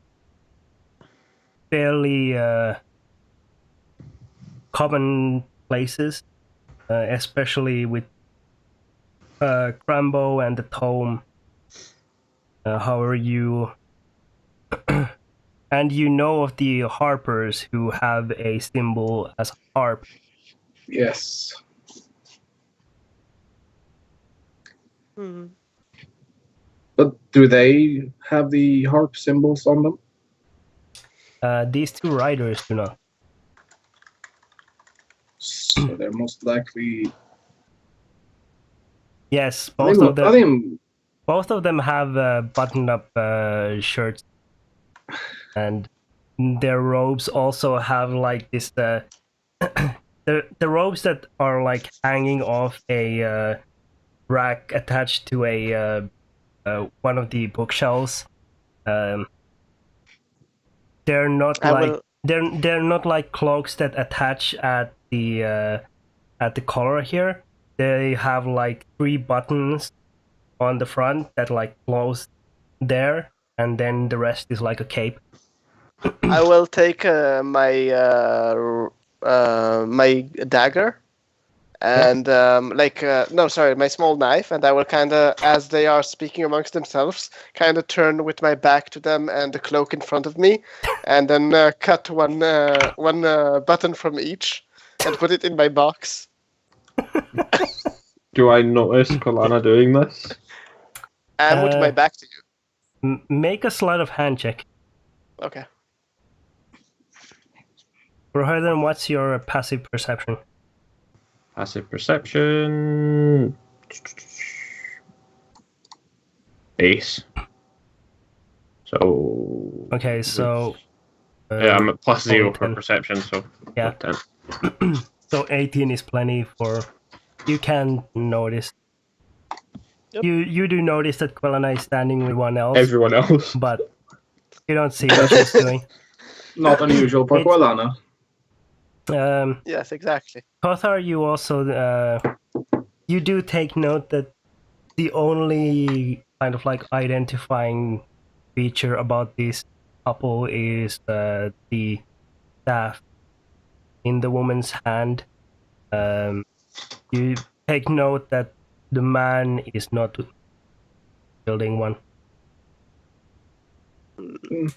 fairly common places, especially with Crambo and the Tome. However, you and you know of the harpers who have a symbol as a harp. Yes. Hmm. But do they have the harp symbols on them? These two riders do not. So they're most likely. Yes, I think both of them have buttoned-up shirts, and their robes also have like this. The robes that are like hanging off a rack attached to a one of the bookshelves. They're not I like will. they're not like cloaks that attach at the collar here. They have like 3 buttons on the front that like close there, and then the rest is like a cape. I will take my my dagger and no, sorry, my small knife, and I will kind of, as they are speaking amongst themselves, kind of turn with my back to them and the cloak in front of me, and then cut one button from each and put it in my box. Do I notice Kolana doing this? And with my back to you. Make a sleight of hand check. Okay. Rohirrim, what's your passive perception? Passive perception. Base. So. Okay, so Yeah, I'm at +0 only for 10. perception, so. Yeah. 10. So 18 is plenty for. You can notice. Yep. You do notice that Quelana is standing with one else, Everyone else. but you don't see what she's doing. Not unusual for It's- Quelana. Yes, exactly. Kothar, you also you do take note that the only kind of like identifying feature about this couple is the staff in the woman's hand. You take note that the man is not wielding one.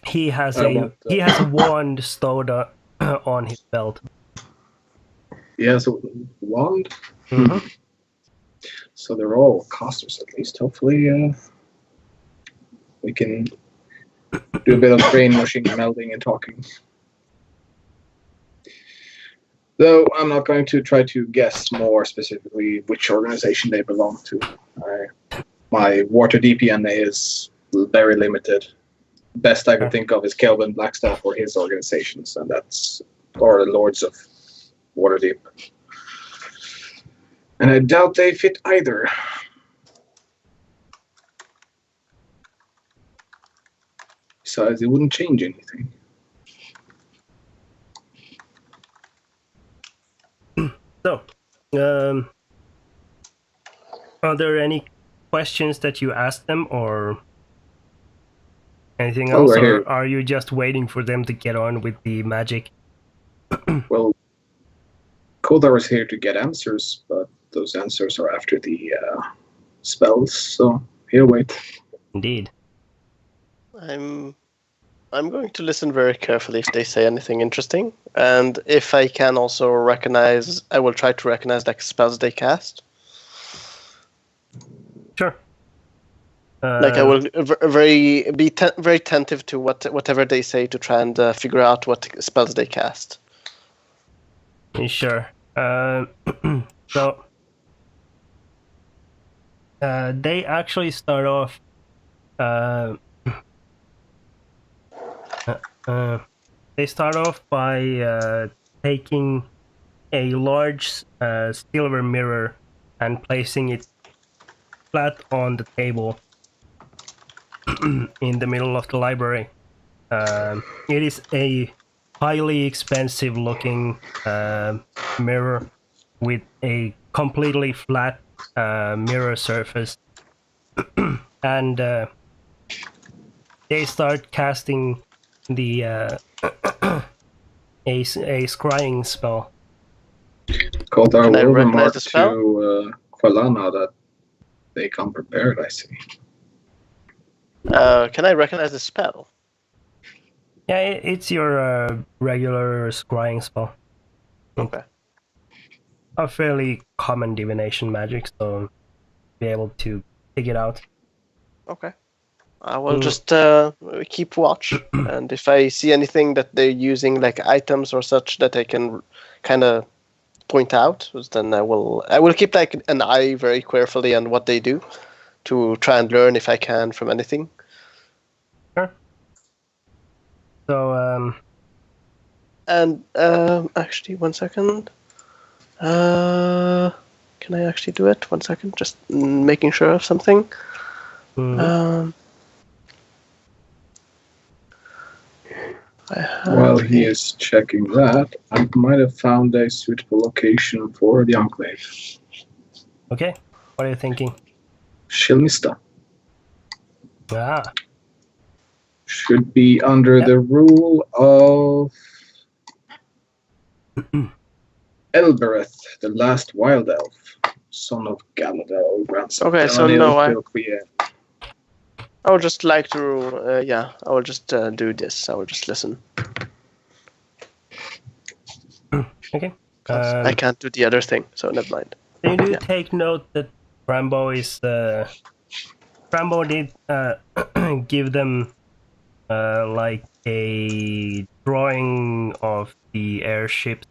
He has he has a wand stowed on his belt. Yeah, so wand. Mm-hmm. So they're all casters at least. Hopefully, we can do a bit of brainwashing, melding, and talking. Though I'm not going to try to guess more specifically which organization they belong to. My water DPNA is very limited. Best I could think of is Kelvin Blackstaff or his organizations, and that's or the Lords of Waterdeep. And I doubt they fit either. Besides, it wouldn't change anything. So, are there any questions that you asked them or anything else, or are you just waiting for them to get on with the magic? Well, Kodar is here to get answers, but those answers are after the spells, so he'll wait. Indeed. I'm going to listen very carefully if they say anything interesting, and if I can also recognize, I will try to recognize like spells they cast. Sure. Like I will very attentive to whatever they say to try and figure out what spells they cast. Sure. So they actually start off. They start off by taking a large silver mirror and placing it flat on the table in the middle of the library. It is a highly expensive looking mirror with a completely flat mirror surface. And they start casting the a scrying spell. Koldar Can I will recognize remark the spell? to Qualana that they come prepared, I see. Can I recognize the spell? Yeah, it's your regular scrying spell. Okay. A fairly common divination magic, so be able to pick it out. Okay. I will just keep watch, and if I see anything that they're using, like items or such, that I can kind of point out, then I will keep like an eye very carefully on what they do, to try and learn if I can from anything. Sure. So And actually, 1 second. Can I actually do it? 1 second, just making sure of something. mhm. I have While he is checking that, I might have found a suitable location for the Enclave. Okay, what are you thinking? Shilmista Ah, should be under Yep. the rule of Elbereth, the last wild elf, son of Galadel, grandson of Okay, so Galadel, no, Filquien. I would just like to, I will just do this. I will just listen. okay. 'Cause I can't do the other thing, so never mind. You do Yeah. take note that Rambo did give them like a drawing of the airship,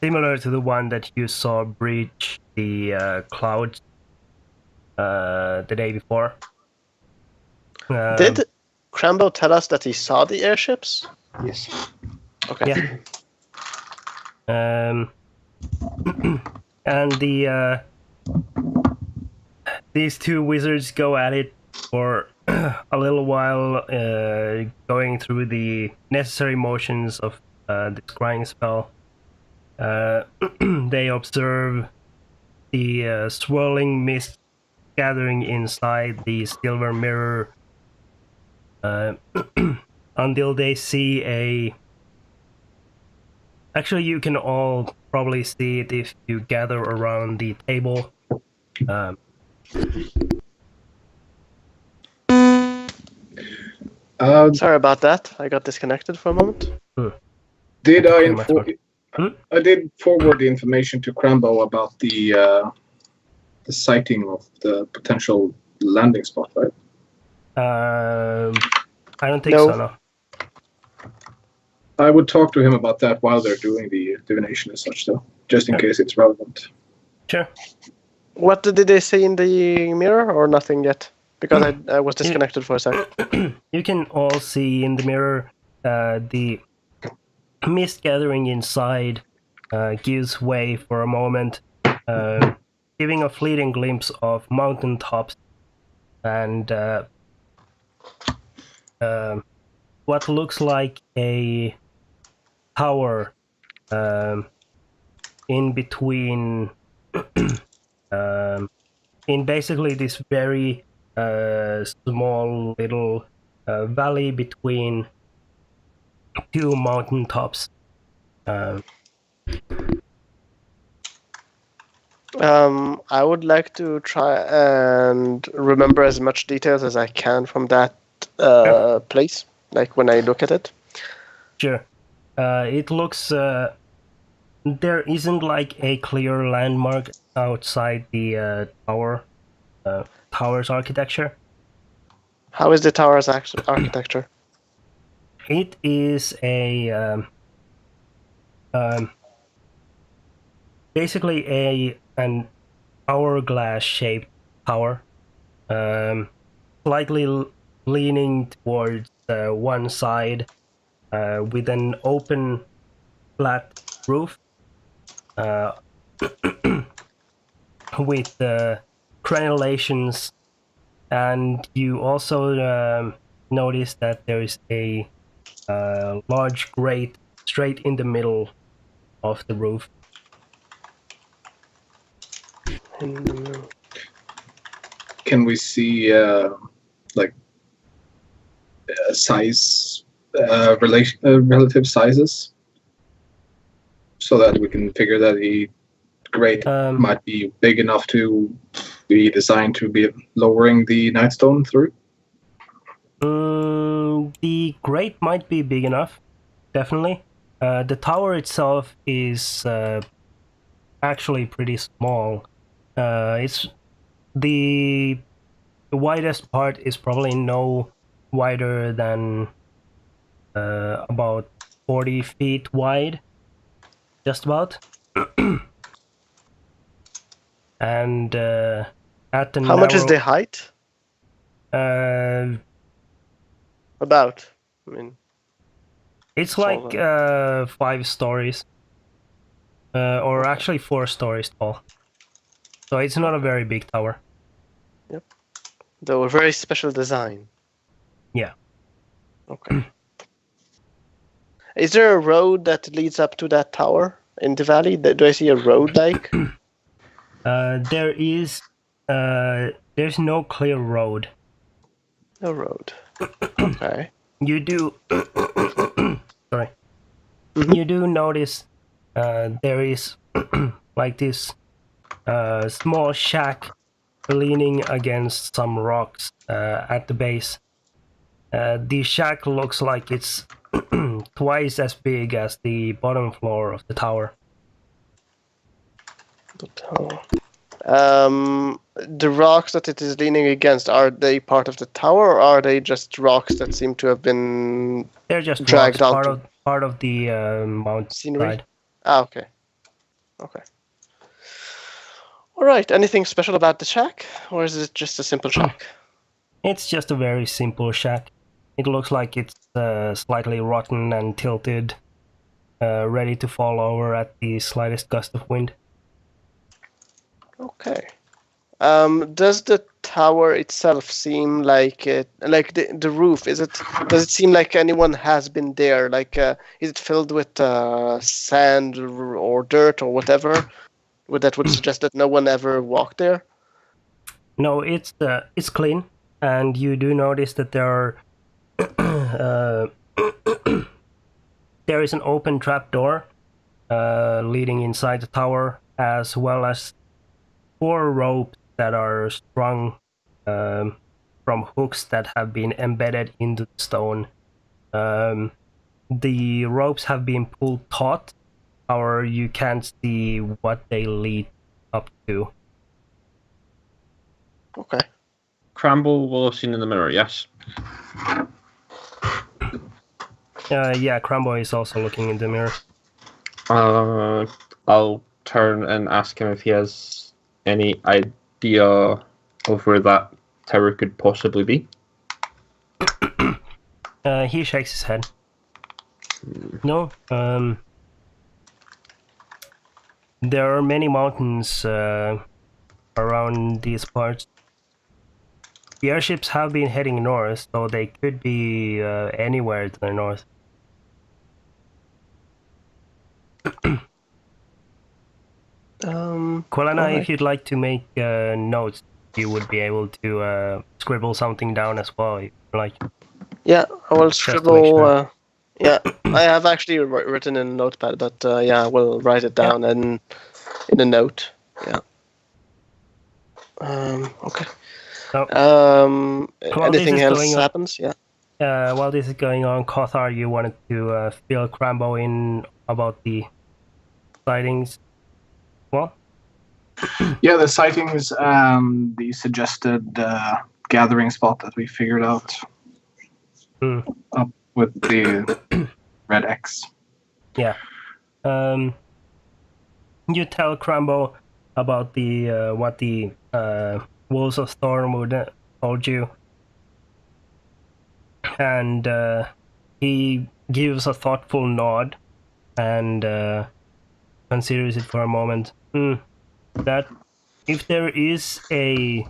similar to the one that you saw breach the clouds the day before. Did Crambo tell us that he saw the airships? Yes. Okay. Yeah. And these two wizards go at it for a little while, going through the necessary motions of the scrying spell. They observe the swirling mist gathering inside the silver mirror until they see a. Actually, you can all probably see it if you gather around the table. Sorry about that. I got disconnected for a moment. Did I Pretty much inform? I did forward the information to Crambo about the sighting of the potential landing spot, right? I don't think No. so, no. I would talk to him about that while they're doing the divination as such, though, just in Yeah. case it's relevant. Sure. What did they say in the mirror, or nothing yet? Because I was disconnected for a sec. You can all see in the mirror the mist gathering inside gives way for a moment, giving a fleeting glimpse of mountaintops and what looks like a tower in between, in basically this very small little valley between two mountaintops. I would like to try and remember as much details as I can from that place, like when I look at it. Sure. It looks. There isn't like a clear landmark outside the tower's architecture. How is the tower's architecture? It is a basically an hourglass shaped tower, slightly leaning towards one side, with an open flat roof, with crenellations, and you also notice that there is a large grate straight in the middle of the roof. Can we see, like, relative sizes, so that we can figure that the grate might be big enough to be designed to be lowering the Nightstone through? The grate might be big enough, definitely. The tower itself is actually pretty small. It's the widest part is probably no wider than about 40 feet wide, just about. And at the How much is the height? About. I mean, it's So, like 5 stories, or actually 4 stories tall. So it's not a very big tower. they were very special design. Yeah. Okay. Is there a road that leads up to that tower in the valley? Do I see a road like? There is. There's no clear road. No road. Okay. You do. Sorry. Mhm. You do notice there is like this small shack leaning against some rocks at the base. The shack looks like it's twice as big as the bottom floor of the tower. The tower. The rocks that it is leaning against, are they part of the tower, or are they just rocks that seem to have been They're just dragged rocks, out part of the mountain scenery? side. Ah, okay. Okay. All right. Anything special about the shack, or is it just a simple shack? It's just a very simple shack. It looks like it's slightly rotten and tilted, ready to fall over at the slightest gust of wind. Okay. Does the tower itself seem like it, like the roof? Does it seem like anyone has been there? Like, is it filled with sand or dirt or whatever? That would suggest that no one ever walked there. No, it's clean, and you do notice that there are there is an open trapdoor leading inside the tower, as well as 4 ropes that are strung from hooks that have been embedded into the stone. The ropes have been pulled taut, or you can't see what they lead up to. Okay. Cramble will have seen in the mirror, yes. Yeah, Crambo is also looking in the mirror. I'll turn and ask him if he has any idea of where that tower could possibly be. He shakes his head. No, there are many mountains around these parts. The airships have been heading north, so they could be anywhere to the north. Quelana, alright. if you'd like to make notes, you would be able to scribble something down as well, if you like. Yeah, I will Just to make scribble. sure. Yeah, I have actually written in a notepad, but yeah, I will write it down and in a note. Yeah. Okay. So, while Anything this is else going on- happens? Yeah. While this is going on, Kothar, you wanted to fill Crambo in about the sightings. Well, Yeah, the sightings, the suggested gathering spot that we figured out up with the red X. yeah. You tell Crambo about the what the Wolves of Stormwood told you, and he gives a thoughtful nod and considers it for a moment. That if there is a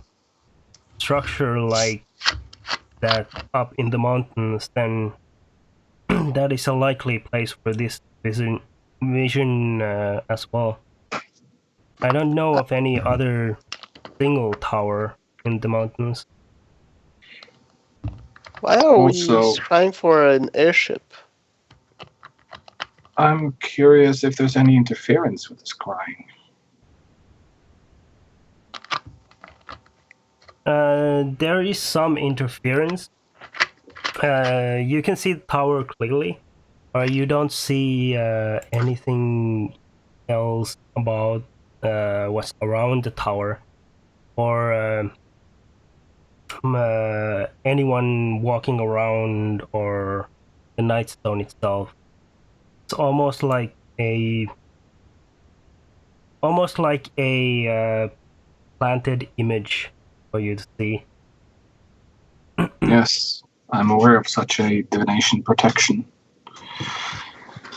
structure like that up in the mountains, then that is a likely place for this vision as well. I don't know of any other single tower in the mountains. Why are we Also- spying for an airship? I'm curious if there's any interference with the scrying. There is some interference. You can see the tower clearly, or you don't see anything else about what's around the tower, or anyone walking around, or the Nightstone itself. It's almost like a planted image for you to see. Yes, I'm aware of such a divination protection.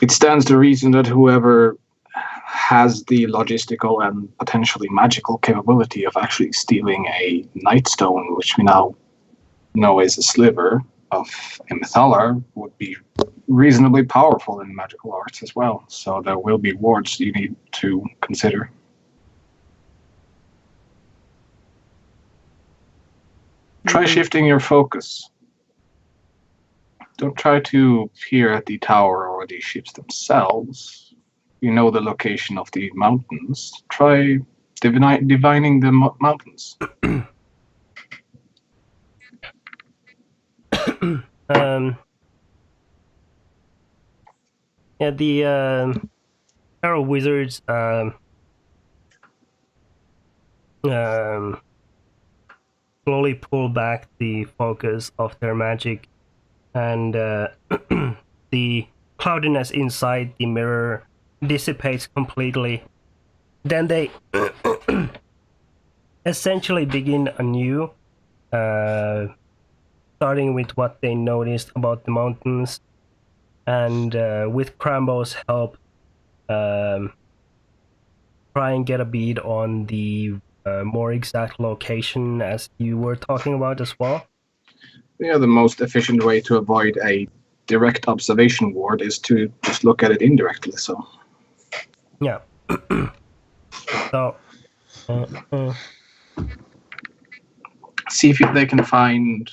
It stands to reason that whoever has the logistical and potentially magical capability of actually stealing a Nightstone, which we now know is a sliver of a Mythalar, would be reasonably powerful in magical arts as well. So there will be wards you need to consider. Try shifting your focus. Don't try to peer at the tower or the ships themselves. You know the location of the mountains. Try divining the mountains. Yeah, the Arrow Wizards slowly pull back the focus of their magic, and the cloudiness inside the mirror dissipates completely. Then they essentially begin anew, starting with what they noticed about the mountains, and with Crambo's help, try and get a bead on the more exact location as you were talking about as well. Yeah, the most efficient way to avoid a direct observation ward is to just look at it indirectly. So, yeah. So, see if they can find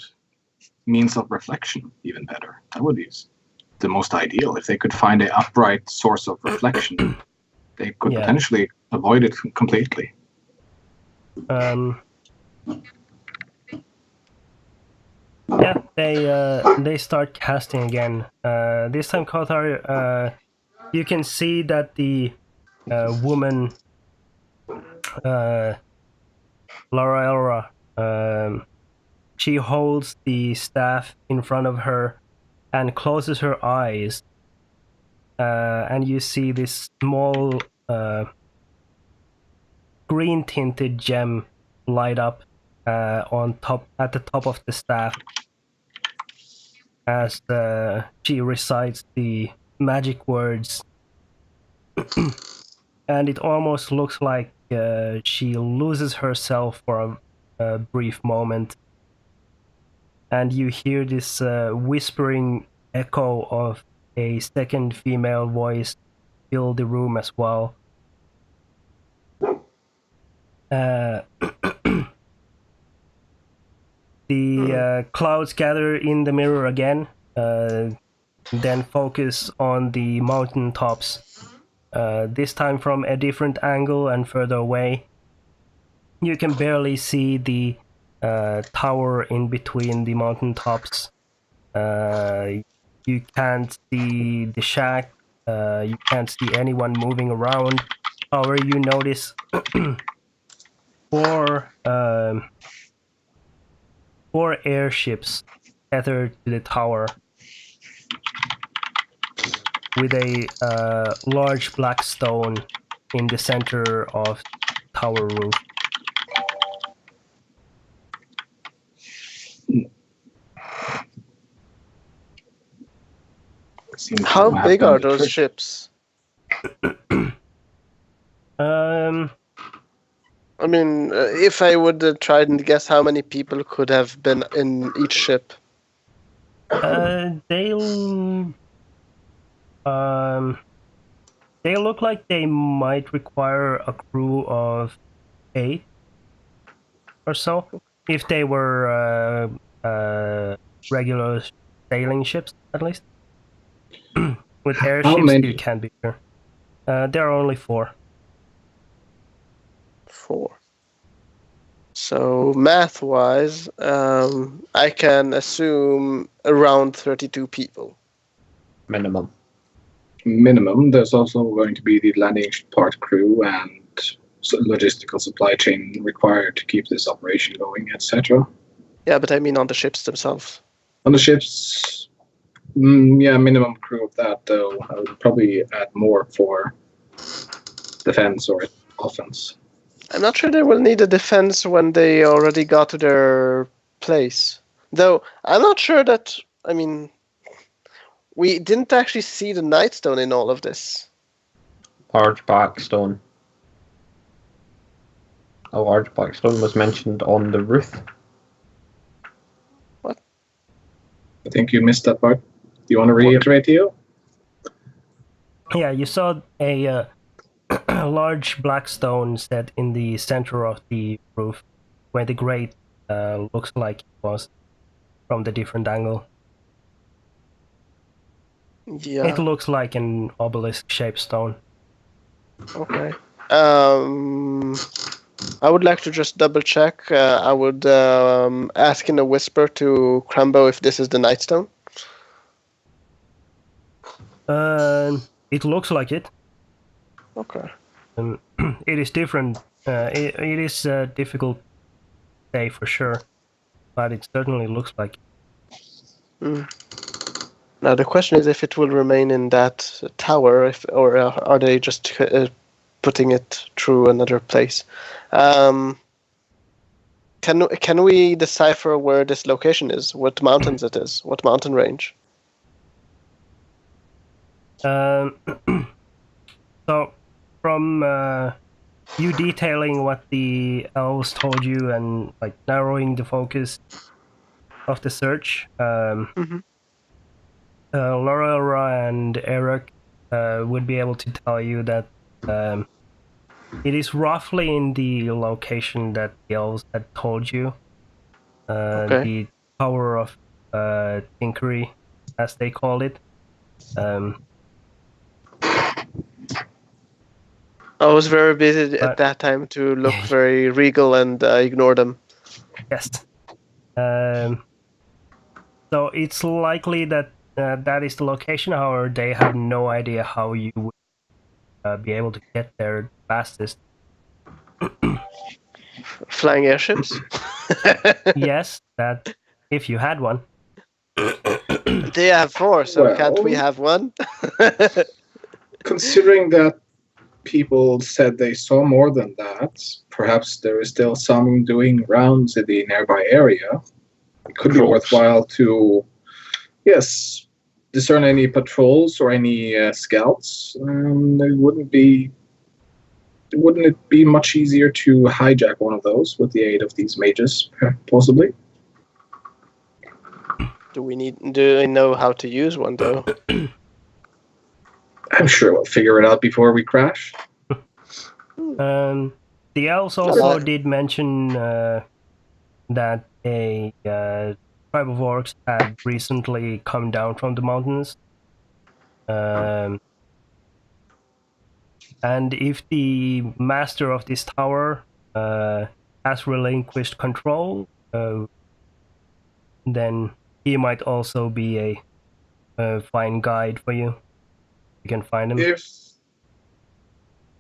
means of reflection even better. That would be the most ideal. If they could find an upright source of reflection, they could potentially avoid it completely. Yeah, they start casting again. This time, Kothar, you can see that the woman, Laura Elra, she holds the staff in front of her and closes her eyes, and you see this small green tinted gem light up on top at the top of the staff as she recites the magic words. And it almost looks like she loses herself for a brief moment, and you hear this whispering echo of a second female voice fill the room as well. The clouds gather in the mirror again, then focus on the mountain tops, this time from a different angle and further away. You can barely see the tower in between the mountain tops. You can't see the shack. You can't see anyone moving around. However, you notice four airships tethered to the tower, with a large black stone in the center of the tower roof. How big are those ships? I mean, if I would try and guess how many people could have been in each ship. They look like they might require a crew of 8 or so if they were regular sailing ships, at least. With How airships, many? you can be sure. There are only 4. 4. So math-wise, I can assume around 32 people. Minimum. Minimum. There's also going to be the landing part crew and logistical supply chain required to keep this operation going, etc. Yeah, but I mean on the ships themselves. On the ships, yeah, minimum crew of that, though. I would probably add more for defense or offense. I'm not sure they will need a defense when they already got to their place. Though, I'm not sure that, I mean, we didn't actually see the Nightstone in all of this. Large black stone. A large black stone was mentioned on the roof. I think you missed that part. Do you want to reiterate, Theo? Yeah, you saw a large black stone set in the center of the roof, where the grate looks like it was from the different angle. Yeah. It looks like an obelisk-shaped stone. Okay. I would like to just double check. I would ask in a whisper to Crumbo if this is the Nightstone. It looks like it. Okay. It is different. It is difficult to say for sure, but it certainly looks like it. Now the question is if it will remain in that tower, or are they just putting it through another place? Can we decipher where this location is? What mountains it is? What mountain range? So, from you detailing what the elves told you and like narrowing the focus of the search, Laura and Eric would be able to tell you that it is roughly in the location that the elves had told you. The Tower of Tinkery, as they called it. I was very busy at that time to look very regal and ignore them. Yes. So it's likely that that is the location. However, they have no idea how you would be able to get there fastest. Flying airships? Yes, that if you had one. They have 4, so can't we have one? Considering that people said they saw more than that, perhaps there is still some doing rounds in the nearby area. It could be worthwhile to, yes, discern any patrols or any scouts. Wouldn't it be much easier to hijack one of those with the aid of these mages, possibly? Do I know how to use one though? I'm sure we'll figure it out before we crash. The elves also did mention that a tribe of orcs had recently come down from the mountains. And if the master of this tower has relinquished control, then he might also be a fine guide for you. You can find him. If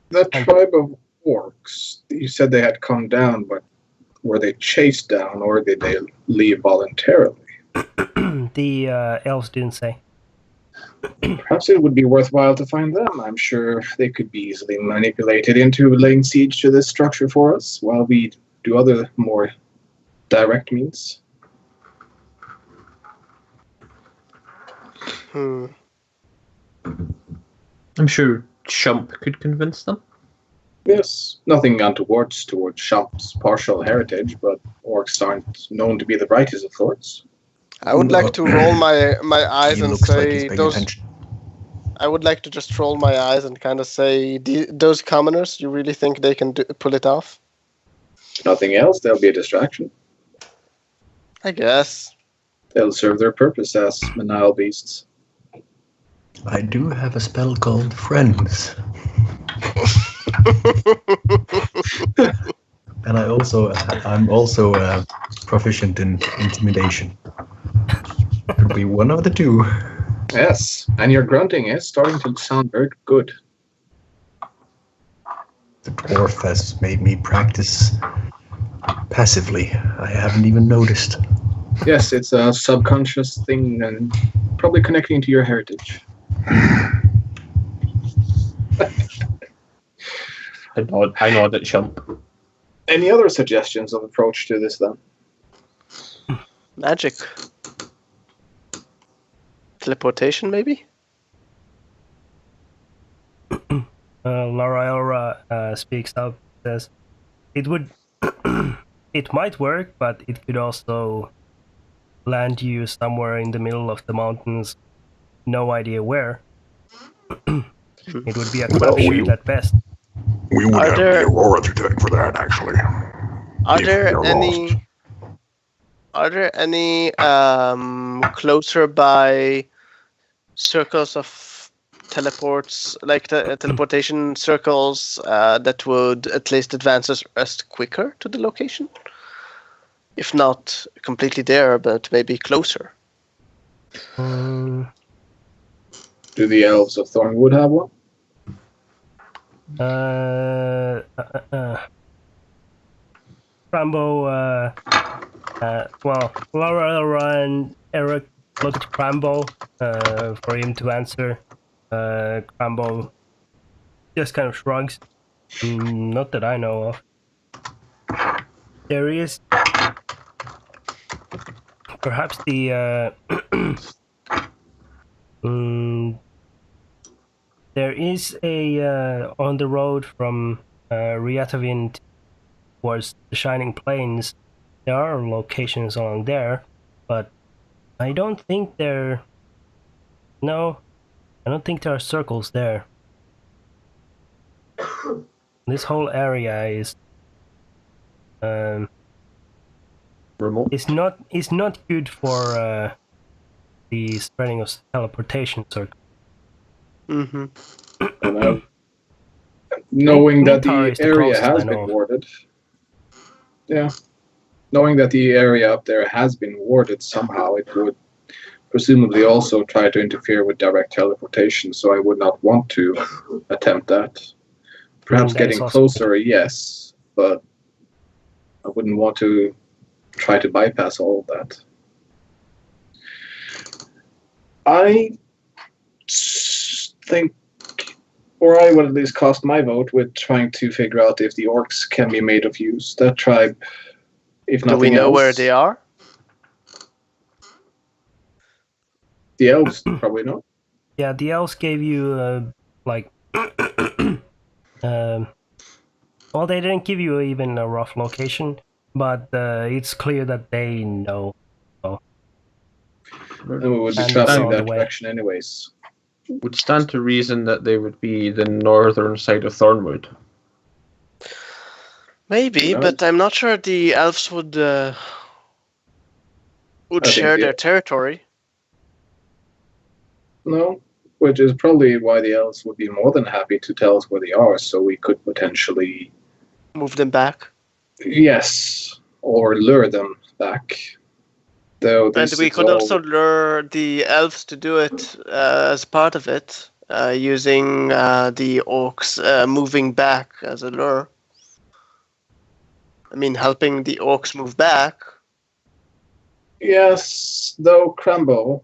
that tribe of orcs, you said they had come down, but were they chased down or did they leave voluntarily? The elves didn't say. Perhaps it would be worthwhile to find them. I'm sure they could be easily manipulated into laying siege to this structure for us while we do other more direct means. I'm sure Shump could convince them. Yes, nothing untoward towards Shump's partial heritage, but orcs aren't known to be the brightest of thoughts. I would like to roll my eyes and say those. Attention. I would like to just roll my eyes and kind of say, those commoners, you really think they can pull it off? Nothing else, there'll be a distraction. I guess. They'll serve their purpose as Manile beasts. I do have a spell called Friends. And I'm also proficient in intimidation. Could be one of the two. Yes, and your grunting is starting to sound very good. The dwarf has made me practice passively. I haven't even noticed. Yes, it's a subconscious thing and probably connecting to your heritage. I nod at Shump. Any other suggestions of approach to this then? Magic. Teleportation, maybe? Laura speaks up, says, it would, it might work, but it could also land you somewhere in the middle of the mountains, no idea where. It would be a crapshoot at best. We would Are have there- the Aurora to thank for that, actually. Are If there you're any? lost. Are there any closer by circles of teleports, like teleportation circles, that would at least advance us quicker to the location? If not completely there, but maybe closer. Um, Do the elves of Thornwood have one? Rambo, well, Laura and Eric look at Crambo for him to answer. Crambo just kind of shrugs. Not that I know of. There is perhaps the there is a on the road from Ryatavin towards the Shining Plains. There are locations along there, but I don't think there. No, I don't think there are circles there. This whole area is Remote. it's not good for the spreading of teleportation circles. Mm-hmm. Knowing that Mintar the is the area closest I has know been of. warded. Yeah. Knowing that the area up there has been warded somehow, it would presumably also try to interfere with direct teleportation, so I would not want to attempt that. Perhaps that is getting also- closer, yes, but I wouldn't want to try to bypass all of that. I think, or I would at least cast my vote with trying to figure out if the orcs can be made of use. That tribe, if Do nothing we know else, where they are? the elves probably know. Yeah, the elves gave you like well, they didn't give you even a rough location, but it's clear that they know. And we would be And traveling that's on that the way. direction anyways. Would stand to reason that they would be the northern side of Thornwood. Maybe, No. but I'm not sure the elves would I think share the- their territory. No, which is probably why the elves would be more than happy to tell us where they are, so we could potentially, Move them back. yes, or lure them back. Though And this we is could all- also lure the elves to do it as part of it, using the orcs moving back as a lure. I mean, helping the orcs move back. Yes, though Crambo,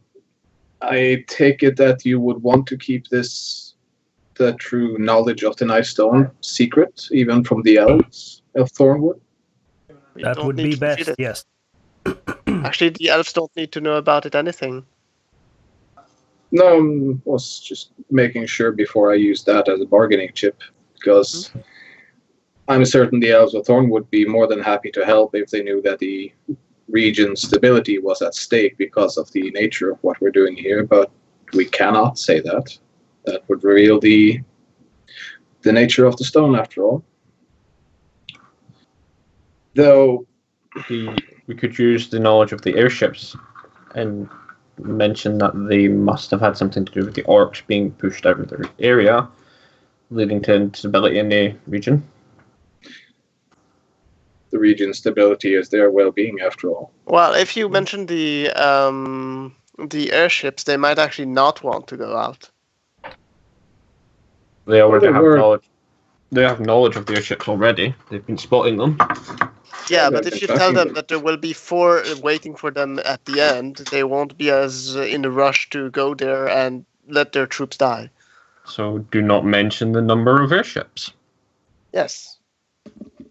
I take it that you would want to keep the true knowledge of the Nightstone secret, even from the elves of Thornwood. We That don't would need be to reveal best, it. yes. Actually, the elves don't need to know about it anything. No, I was just making sure before I used that as a bargaining chip, because I'm certain the elves of Thorn would be more than happy to help if they knew that the region's stability was at stake because of the nature of what we're doing here, but we cannot say that. That would reveal the nature of the stone, after all. Though, We could use the knowledge of the airships and mention that they must have had something to do with the orcs being pushed out of their area, leading to instability in the region. The region's stability is their well-being, after all. Well, if you mention the airships, they might actually not want to go out. They already Well, they have were- knowledge. They have knowledge of the airships already. They've been spotting them. Yeah, they've but been if you tell tracking them them. that there will be 4 waiting for them at the end, they won't be as in a rush to go there and let their troops die. So do not mention the number of airships. Yes.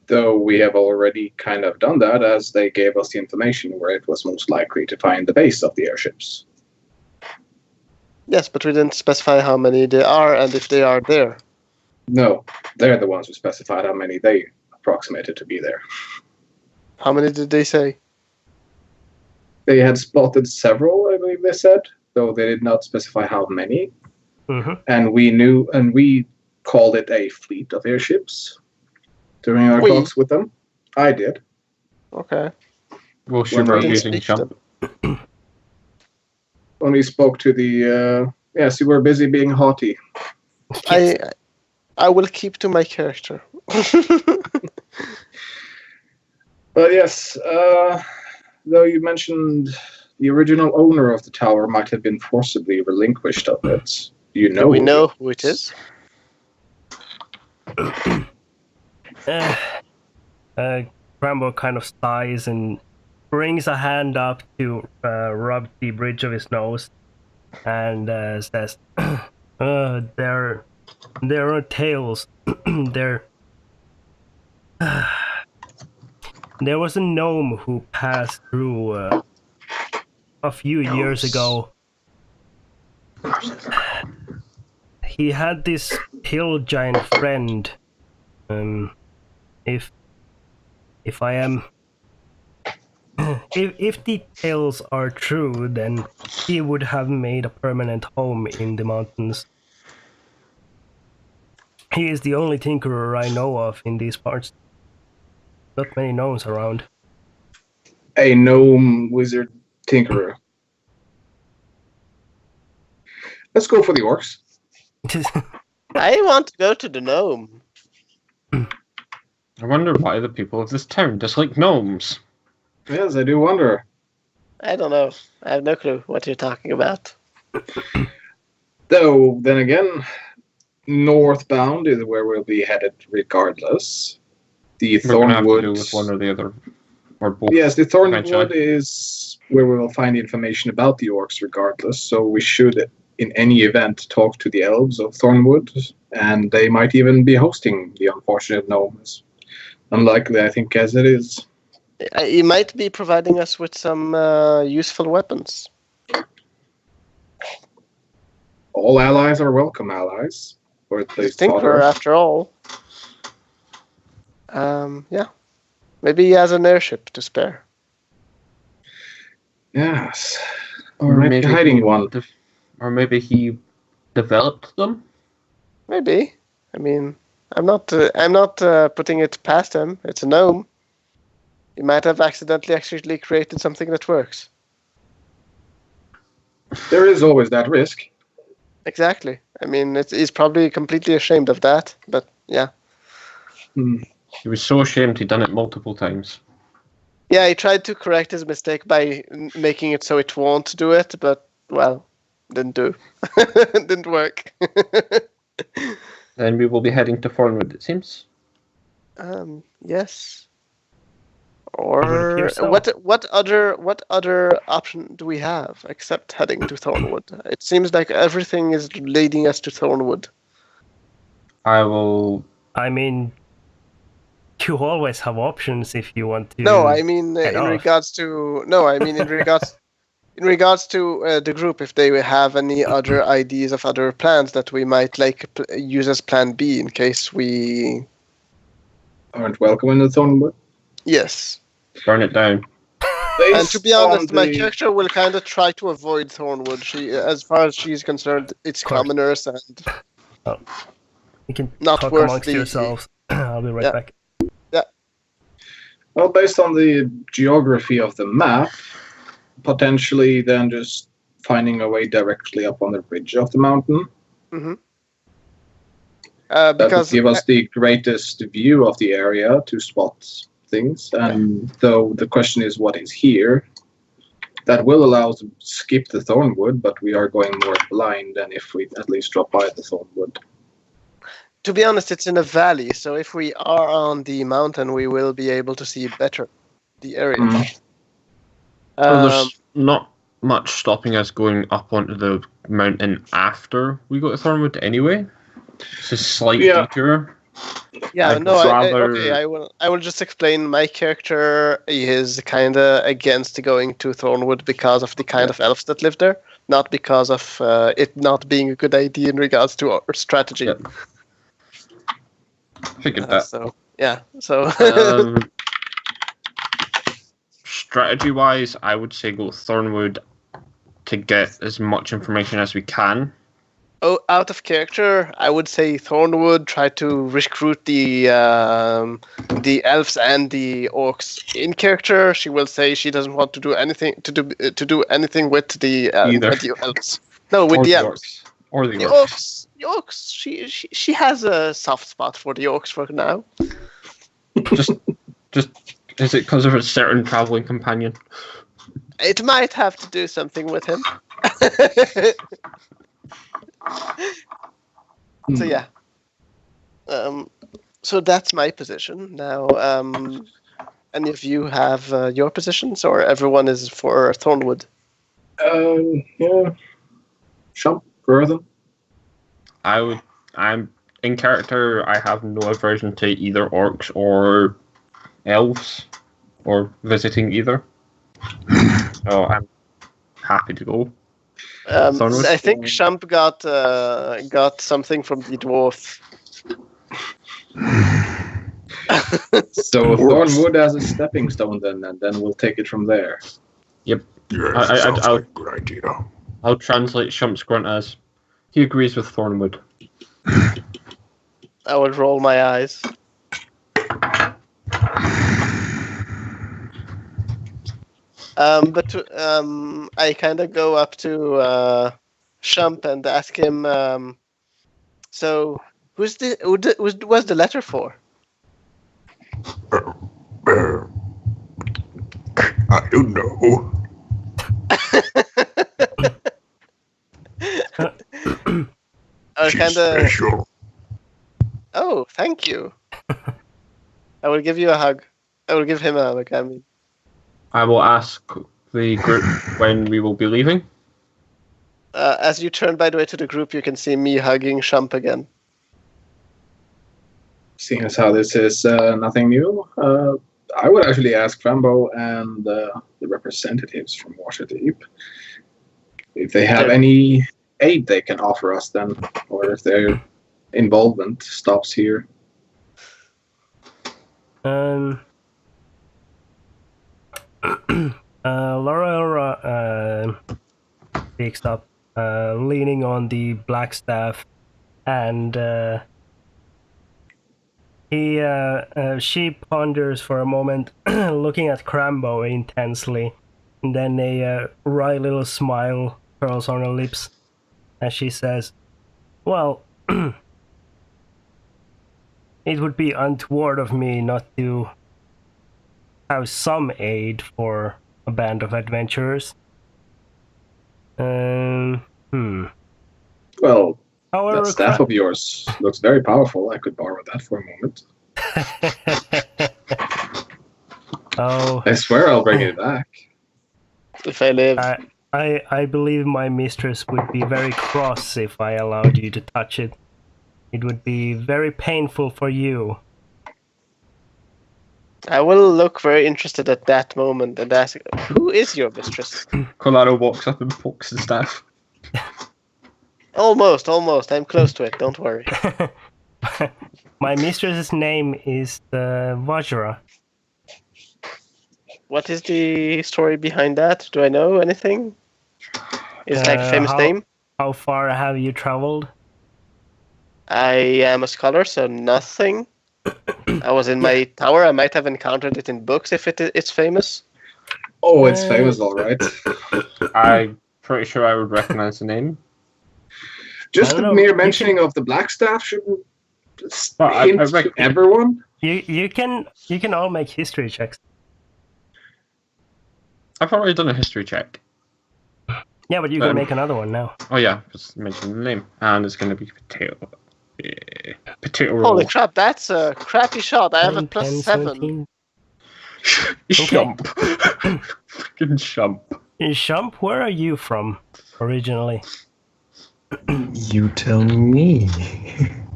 Though we have already kind of done that, as they gave us the information where it was most likely to find the base of the airships. Yes, but we didn't specify how many they are and if they are there. No, they're the ones who specified how many they approximated to be there. How many did they say? They had spotted several, I believe they said, though they did not specify how many. Mm-hmm. And we called it a fleet of airships during our We? talks with them. I did. Okay. Well, When Shump we using speak to Shump. When we spoke to the... yes, you were busy being haughty. I will keep to my character. But yes, though you mentioned the original owner of the tower might have been forcibly relinquished of it. Do you know? Do we know who it is? Rambo kind of sighs and brings a hand up to rub the bridge of his nose and says, there are tales. There was a gnome who passed through a few years ago. He had this hill giant friend. If I am, if the tales are true, then he would have made a permanent home in the mountains. He is the only tinkerer I know of in these parts. Not many gnomes around. A gnome wizard tinkerer. Let's go for the orcs. I want to go to the gnome. I wonder why the people of this town dislike gnomes. Yes, I do wonder. I don't know. I have no clue what you're talking about. Though, then again, northbound is where we'll be headed regardless. The We're going to have to Thornwood... do with one or the other, or both. Yes, the Thornwood eventually. is where we will find information about the orcs regardless, so we should, in any event, talk to the elves of Thornwood, and they might even be hosting the unfortunate gnomes. Unlikely, I think, as it is. He might be providing us with some useful weapons. All allies are welcome allies, or at least Tinkerer, Father. after all. Yeah. Maybe he has an airship to spare. Yes. Or Might be maybe hiding he one. Or maybe he developed them. Maybe. I mean, I'm not putting it past him. It's a gnome. He might have accidentally created something that works. There is always that risk. Exactly. I mean, he's probably completely ashamed of that. But yeah. He was so ashamed he'd done it multiple times. Yeah, he tried to correct his mistake by making it so it won't do it, but, well, didn't do. Didn't work. Then we will be heading to Thornwood, it seems. Yes. would Or appear so. what other option do we have except heading to Thornwood? It seems like everything is leading us to Thornwood. I will... I mean, you always have options if you want to. No, I mean head in off. regards to in regards to the group, if they have any other ideas of other plans that we might use as Plan B in case we. Aren't welcome in the Thornwood. Yes. burn it down. And to be honest, my character will kind of try to avoid Thornwood. As far as she's concerned, it's course. commoners and You can not talk worth amongst the- yourselves. I'll be right Yeah. back. Well, based on the geography of the map, potentially then just finding a way directly up on the ridge of the mountain. Mm-hmm. That would Because give us the greatest view of the area to spot things. And though the question is what is here, that will allow us to skip the Thornwood, but we are going more blind than if we at least drop by the Thornwood. to be honest, it's in a valley, so if we are on the mountain, we will be able to see better the area. Well, there's not much stopping us going up onto the mountain after we go to Thornwood anyway. It's a slight detour. Yeah, I'd no, rather- I will just explain. My character is kind of against going to Thornwood because of the kind of elves that live there, not because of it not being a good idea in regards to our strategy. Yeah. Figured that. So Strategy-wise, I would say go Thornwood to get as much information as we can. out of character, I would say Thornwood. Try to recruit the elves and the orcs. In character, she will say she doesn't want to do anything to do anything with the elves. No, with Or the the elves. orcs. Or the The orcs. orcs. She has a soft spot for the orcs for now. Just is it because of a certain traveling companion? It might have to do something with him. So yeah. So that's my position. Now, any of you have your positions, or everyone is for Thornwood? Yeah. Shump, Burthen. I'm in character. I have no aversion to either orcs or elves, or visiting either. So I'm happy to go. Thornwood? I think Shump got something from the dwarf. So Thornwood as a stepping stone then, and then we'll take it from there. Yep. Yes, sounds like a good idea. I'll translate Shump's grunt as he agrees with Thornwood. I will roll my eyes. But I kind of go up to Shump and ask him. So, who's was the letter for? I don't know. She's special. Oh, thank you. I will give you a hug. I will give him a hug. I mean, I will ask the group when we will be leaving. as you turn, by the way, to the group, you can see me hugging Shump again. Seeing as how this is nothing new, I would actually ask Frambo and the representatives from Waterdeep if they have any aid they can offer us then, or if their involvement stops here. Laura speaks up, leaning on the black staff, and she ponders for a moment, looking at Crambo intensely, and then a wry little smile curls on her lips as she says, "Well, it would be untoward of me not to have some aid for a band of adventurers. Well, However, that staff of yours looks very powerful. I could borrow that for a moment. Oh, I swear I'll bring it back. If I live, I believe my mistress would be very cross if I allowed you to touch it. It would be very painful for you. I will look very interested at that moment and ask, "Who is your mistress?" Colaro walks up and pokes the staff. Almost. I'm close to it. Don't worry. My mistress's name is Vajra. What is the story behind that? Do I know anything? Is it like a famous name? How far have you traveled? I am a scholar, so nothing. I was in my tower. I might have encountered it in books if it's famous. Oh, it's famous, all right. I'm pretty sure I would recognize the name. Just I the don't know, mere you mentioning of the black staff shouldn't But I hint to reckon- everyone. You can all make history checks. I've already done a history check. Yeah, but you can make another one now. Oh yeah, just mention the name, and it's going to be potato. Yeah. Potato roll. Holy crap, that's a crappy shot. I have a 9, plus 10, 7. 17. Shump. Fucking Shump. Shump, where are you from originally? You tell me.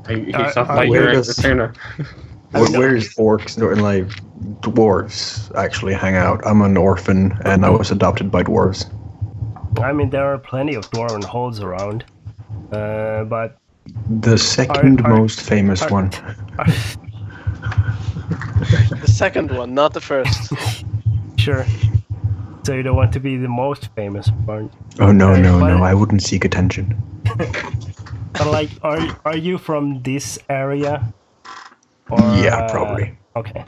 He's not Are like where your does- entertainer. Where's orcs and like dwarves actually hang out? I'm an orphan and I was adopted by dwarves. I mean, there are plenty of dwarven holds around, but The second Are- most famous are- one. The second one, not the first. sure. So you don't want to be the most famous one. Oh no, no, but- no! I wouldn't seek attention. But like, are you from this area? Or, Yeah, probably Okay.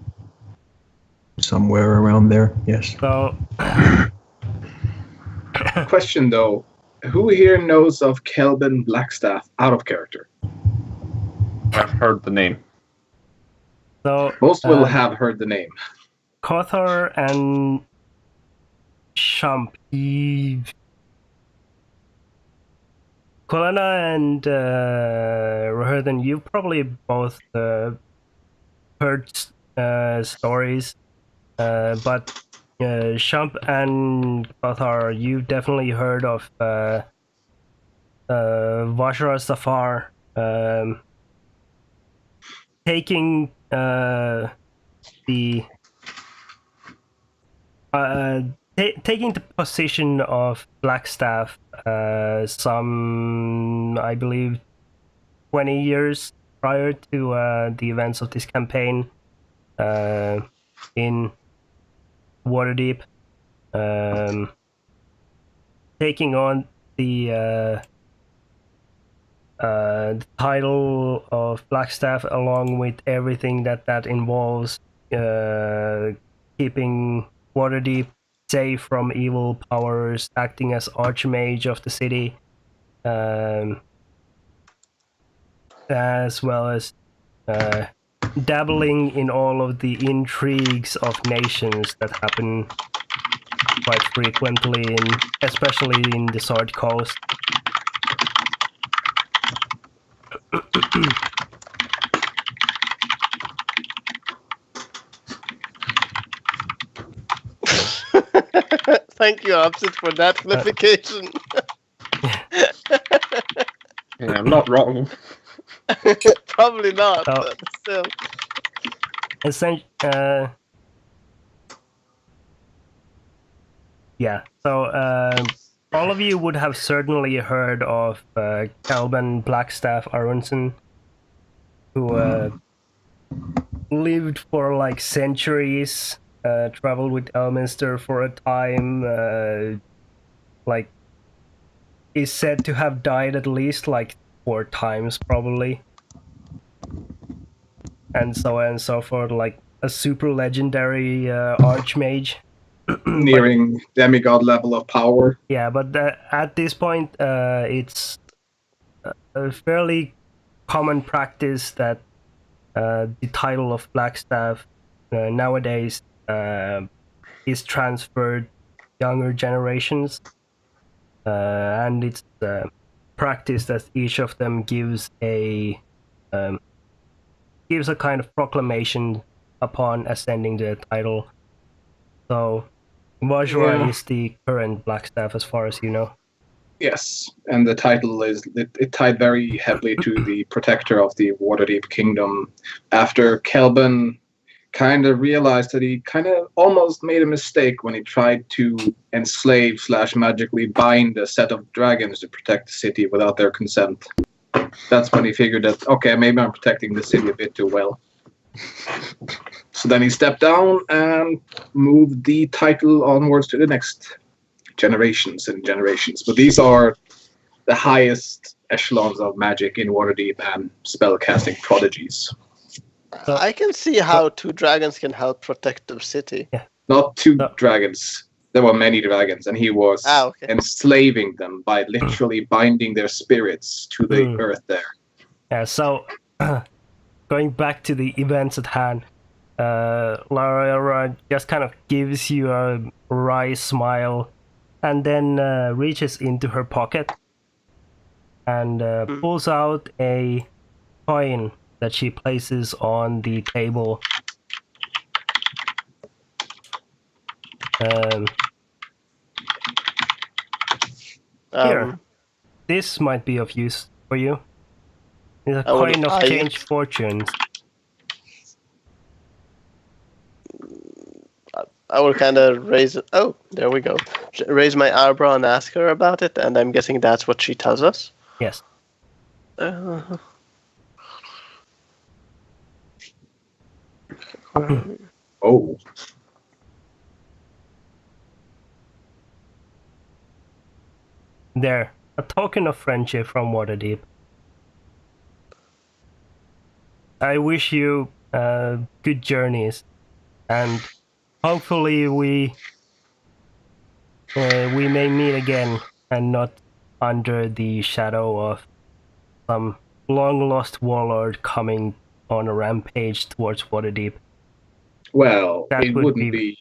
somewhere around there. Yes. So Question though, who here knows of Kelvin Blackstaff out of character? I've heard the name. Most will have heard the name. Kothar and Shump. Kolana and Roherden, you've probably both heard stories, but Shump and Kothar, you've definitely heard of Vashra Safar taking taking the position of Blackstaff some, I believe, 20 years prior to the events of this campaign in Waterdeep, taking on the title of Blackstaff along with everything that involves, keeping Waterdeep safe from evil powers, acting as Archmage of the city, as well as dabbling in all of the intrigues of nations that happen quite frequently, especially in the Sword Coast. Thank you, Opsit, for that clarification. Yeah, I'm not wrong. Probably not, Oh. but still. Yeah, so all of you would have certainly heard of Calban Blackstaff Aronson, who lived for like centuries, traveled with Elminster for a time, like is said to have died at least like 4 times probably, and so on and so forth, like a super legendary archmage. Nearing demigod level of power. Yeah, but at this point, it's a fairly common practice that the title of Blackstaff nowadays is transferred to younger generations, and it's practice that each of them gives a kind of proclamation upon ascending the title. So Vajra is the current Blackstaff, as far as you know. Yes, and the title is it tied very heavily to the protector of the Waterdeep Kingdom. After Kelvin kind of realized that he kind of almost made a mistake when he tried to enslave / magically bind a set of dragons to protect the city without their consent. That's when he figured that, okay, maybe I'm protecting the city a bit too well. So then he stepped down and moved the title onwards to the next generations and generations. But these are the highest echelons of magic in Waterdeep and spellcasting prodigies. I can see how 2 dragons can help protect the city. Not 2 No. dragons. There were many dragons, and he was okay. enslaving them by literally binding their spirits to the earth there. Yeah, so going back to the events at hand, Lara just kind of gives you a wry smile and then reaches into her pocket and pulls out a coin that she places on the table. Here, this might be of use for you. It's a coin of change fortunes. I will kind of raise it. Oh, there we go. Raise my eyebrow and ask her about it, and I'm guessing that's what she tells us. Yes. Oh. There, a token of friendship from Waterdeep. I wish you good journeys, and hopefully we may meet again, and not under the shadow of some long-lost warlord coming on a rampage towards Waterdeep. Well, it wouldn't be...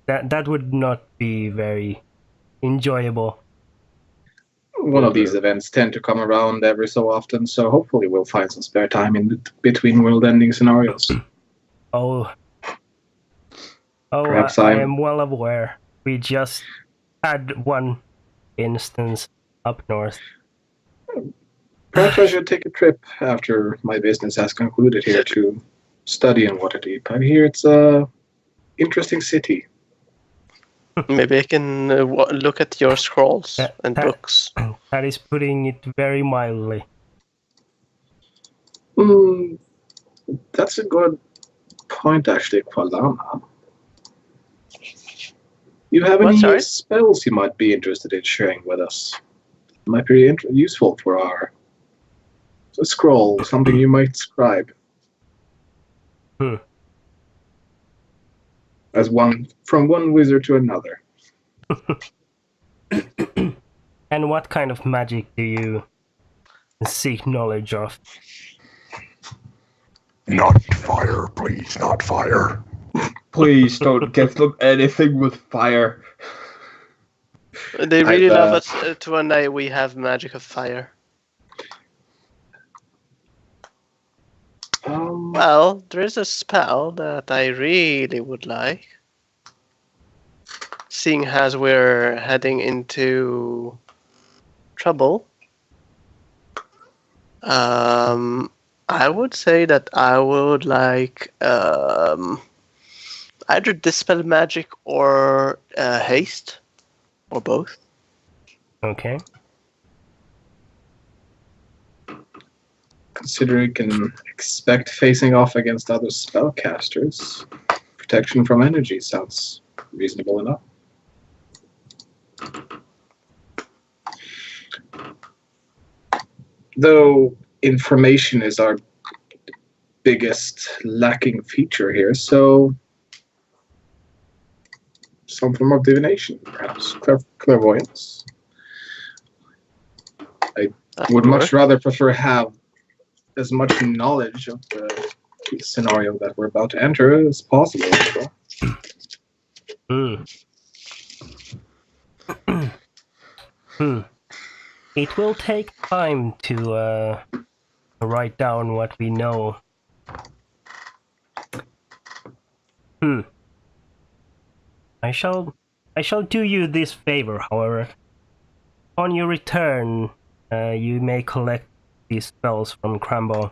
That would not be very enjoyable. One of these events tend to come around every so often, so hopefully we'll find some spare time in between world-ending scenarios. Perhaps I am well aware. We just had one instance up north. Perhaps I should take a trip after my business has concluded here to study in Waterdeep. I hear it's a interesting city. Maybe I can look at your scrolls and books. That is putting it very mildly. That's a good point, actually, Kwalama. You have any spells you might be interested in sharing with us? Might be useful for our scroll, something you might scribe. As from one wizard to another. And what kind of magic do you seek knowledge of? Not fire, please, not fire. Please don't give them anything with fire. They really love us to a night we have magic of fire. Well, there is a spell that I really would like. Seeing as we're heading into trouble, I would say that I would like either Dispel Magic or Haste, or both. Okay. Considering you can expect facing off against other spellcasters, protection from energy sounds reasonable enough. Though information is our biggest lacking feature here, so some form of divination, perhaps clairvoyance. I would much rather prefer have as much knowledge of the scenario that we're about to enter as possible. It will take time to write down what we know. I shall do you this favor, however. On your return, you may collect these spells from Crambo.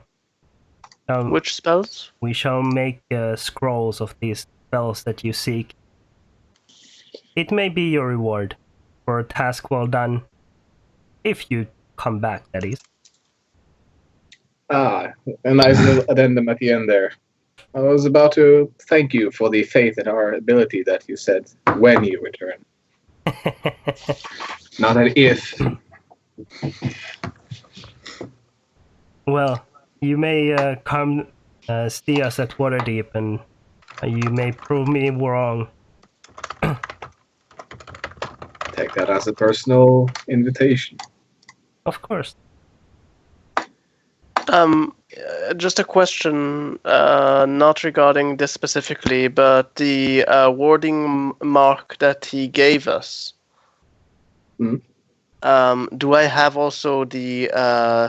Which spells? We shall make scrolls of these spells that you seek. It may be your reward for a task well done. If you come back, that is. A nice little addendum at the end there. I was about to thank you for the faith in our ability that you said when you return. Not an if. Well, you may come see us at Waterdeep, and you may prove me wrong. take that as a personal invitation. Of course. Just a question, not regarding this specifically, but the warding mark that he gave us. Hmm. Do I have also the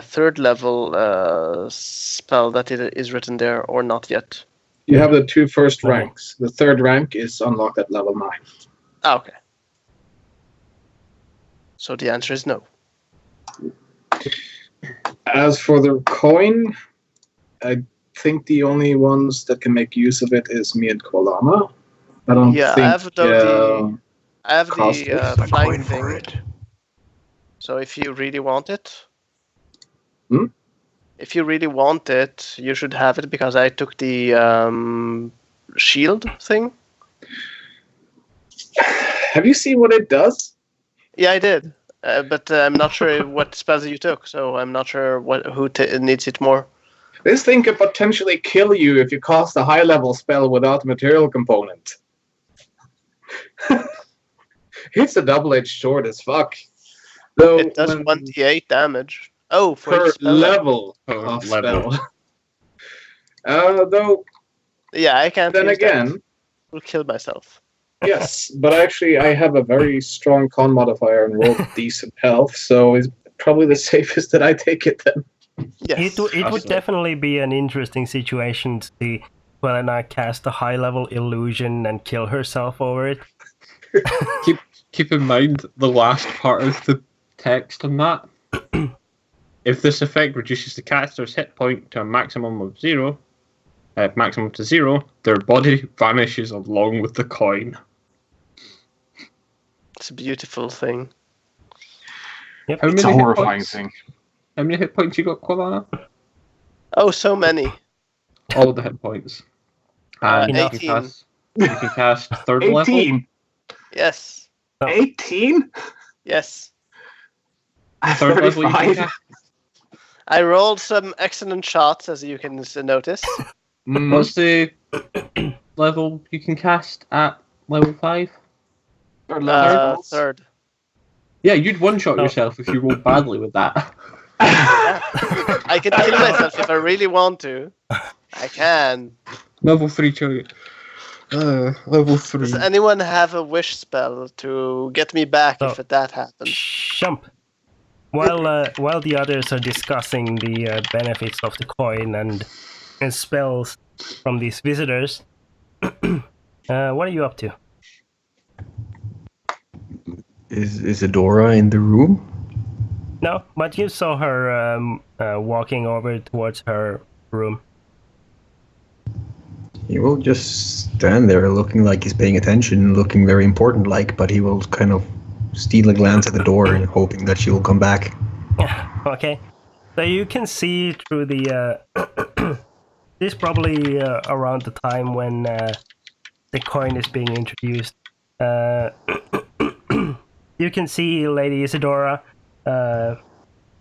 third level spell that is written there, or not yet? You have the 2 first Okay. ranks. The 3rd rank is unlocked at level 9. Ah, okay. So the answer is no. As for the coin, I think the only ones that can make use of it is me and Kolana. I don't Yeah, I think. have I have cost the is The flying coin for thing. it. So if you really want it, Hmm? if you really want it, you should have it because I took the shield thing. Have you seen what it does? Yeah, I did, but I'm not sure what spells you took, so I'm not sure who needs it more. This thing could potentially kill you if you cast a high-level spell without a material component. It's a double-edged sword as fuck. Though It does when 1d8 damage. Oh, for per each spell. level Per of level. spell. Though, Yeah, I can't. then use again, that. I'll kill myself. yes, but actually I have a very strong con modifier and roll decent health, so it's probably the safest that I take it then. Yes. It would Absolutely. definitely be an interesting situation to see Helena cast a high-level illusion and kill herself over it. Keep in mind the last part of the text on that. If this effect reduces the caster's hit point to a maximum of 0, maximum to 0, their body vanishes along with the coin. It's a beautiful thing. Yep. How It's a many hit horrifying points? thing. How many hit points you got, Kolana? Oh, so many. All of the hit points. And Enough. you can cast third level. 18. Yes. 18? Yes. Third level you can 35. cast. I rolled some excellent shots, as you can notice. Mm, What's the level you can cast at level 5? third level spells. Third. Yeah, you'd one-shot Oh. yourself if you rolled badly with that. Yeah. I can kill myself if I really want to. I can. Level 3 chariot. Level 3. Does anyone have a wish spell to get me back if Oh. that happens? Shump. While the others are discussing the benefits of the coin and spells from these visitors, what are you up to? Is Isadora in the room? No, but you saw her walking over towards her room. He will just stand there looking like he's paying attention, looking very important like, but he will kind of steal a glance at the door and hoping that she will come back. Okay, so you can see through the. This is probably around the time when the coin is being introduced. You can see Lady Isadora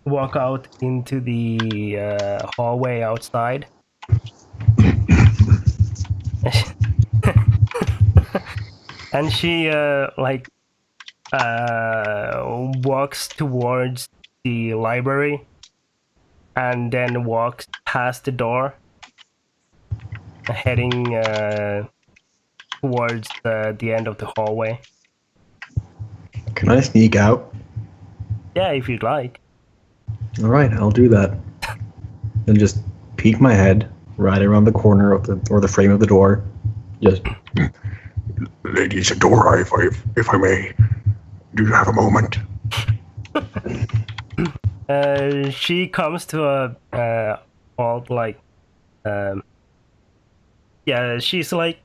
walk out into the hallway outside. And she walks towards the library and then walks past the door, heading towards the end of the hallway. Can I sneak out? Yeah, if you'd like. All right, I'll do that. Then just peek my head right around the corner of the frame of the door. Just Lady Isadora, if I may, do you have a moment? She comes to a halt, like, yeah, she's like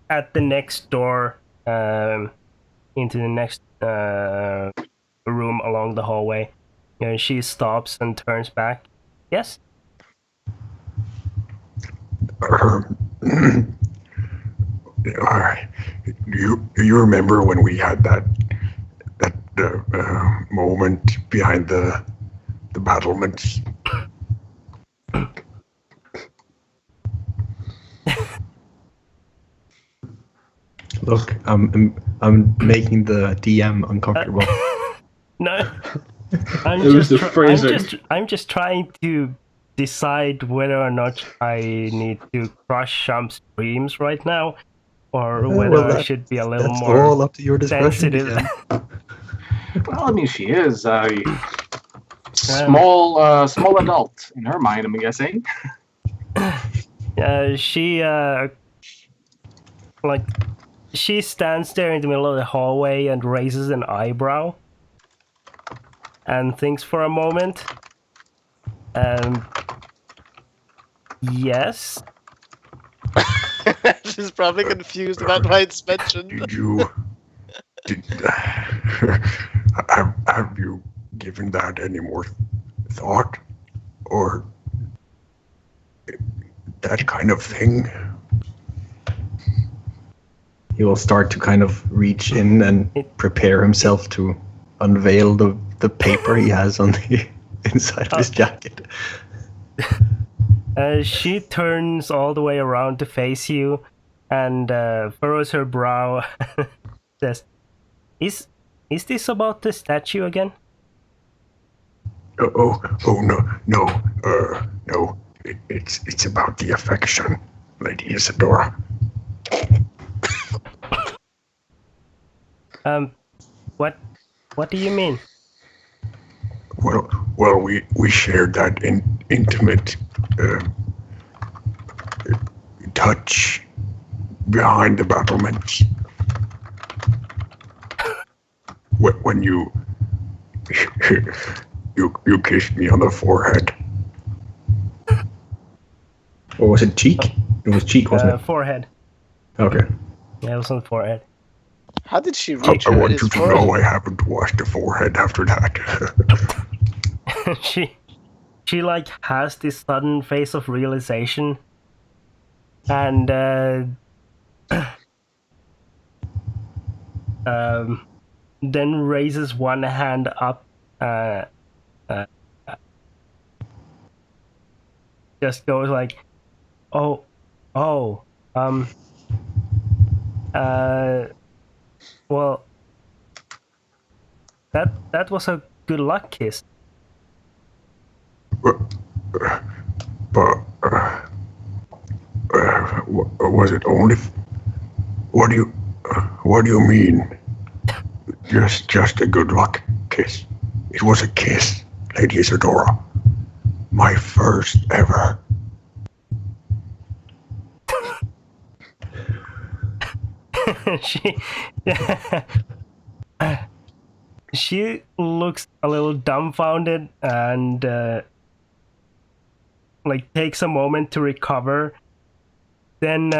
at the next door, into the next room along the hallway. She stops and turns back. Yes. Do you remember when we had that moment behind the battlements? Look, I'm making the DM uncomfortable. No, I'm just trying to decide whether or not I need to crush Shump's dreams right now, or whether I should be a little That's more all up to your discretion. sensitive. Well, I mean, she is a small adult in her mind, I'm guessing. She stands there in the middle of the hallway and raises an eyebrow and thinks for a moment. Yes. She's probably confused about why it's mentioned. Have you given that any more thought? Or that kind of thing? He will start to kind of reach in and prepare himself to unveil the paper he has on the inside of his jacket. She turns all the way around to face you and furrows her brow. Says, "Is this about the statue again?" No. It's about the affection, Lady Isadora. What do you mean? Well, we shared that intimate touch behind the battlements. When you kissed me on the forehead. Or was it cheek? It was cheek, wasn't it? Forehead. Okay. Yeah, it was on the forehead. How did she reach I her? want you to know I haven't washed the forehead after that. She like has this sudden phase of realization, and then raises one hand up, just goes like, well, that was a good luck kiss. But was it only? What do you mean? Just a good luck kiss. It was a kiss, Lady Isadora. My first ever. She looks a little dumbfounded and like takes a moment to recover. Then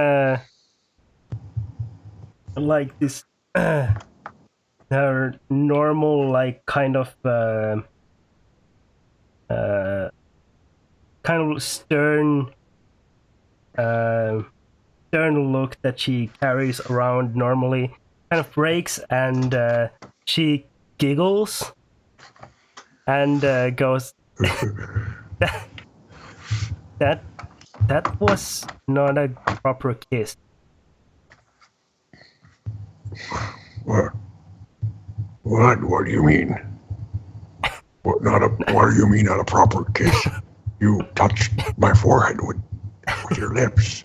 like this her normal like kind of stern look that she carries around normally kind of breaks, and she giggles and goes, that was not a proper kiss. What do you mean? What do you mean not a proper kiss? You touched my forehead with your lips.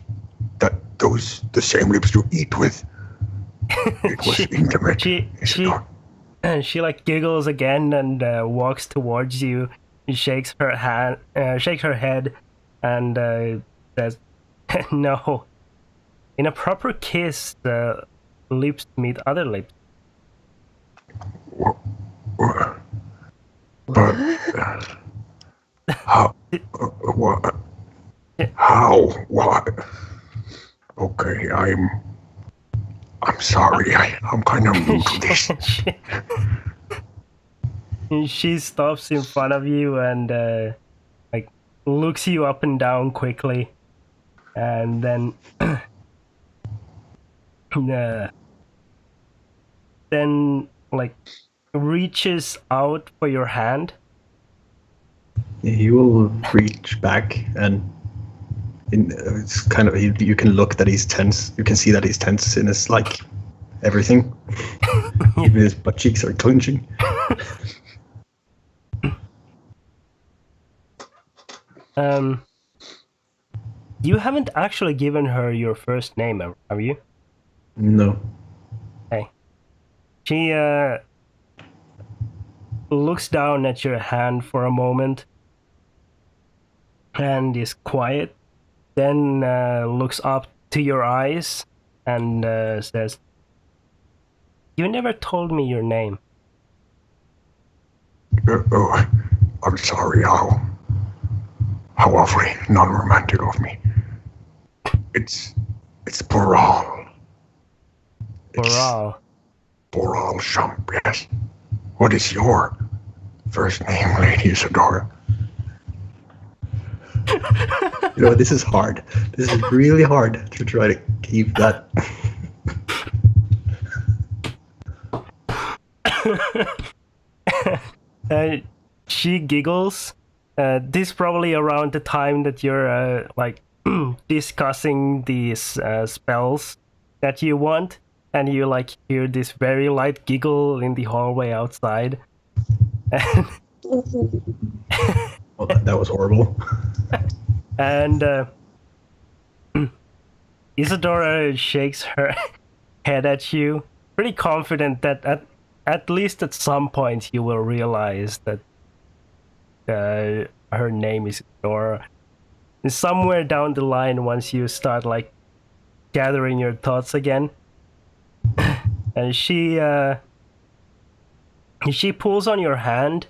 The same lips you eat with. It was intimate. She like giggles again and walks towards you. She shakes her head, and says, "No. In a proper kiss, the lips meet other lips." But how? What? How? What? Okay, I'm sorry. I'm kind of new to this. She stops in front of you and like looks you up and down quickly, and then then like reaches out for your hand. He will reach back, and it's kind of, you can look that he's tense. You can see that he's tense in his like everything. Even his butt cheeks are clenching. You haven't actually given her your first name, have you? No. Okay. She looks down at your hand for a moment and is quiet, then looks up to your eyes and says, "You never told me your name." Oh, I'm sorry. How awfully non-romantic of me. It's Boral. Boral. Boral Shump, yes. What is your first name, Lady Isadora? You know, this is hard. This is really hard to try to keep that. She giggles. This probably around the time that you're like discussing these spells that you want, and you like hear this very light giggle in the hallway outside. Oh, that was horrible. And Isadora shakes her head at you, pretty confident that at least at some point you will realize that her name is Isadora. Somewhere down the line, once you start like gathering your thoughts again, and she pulls on your hand,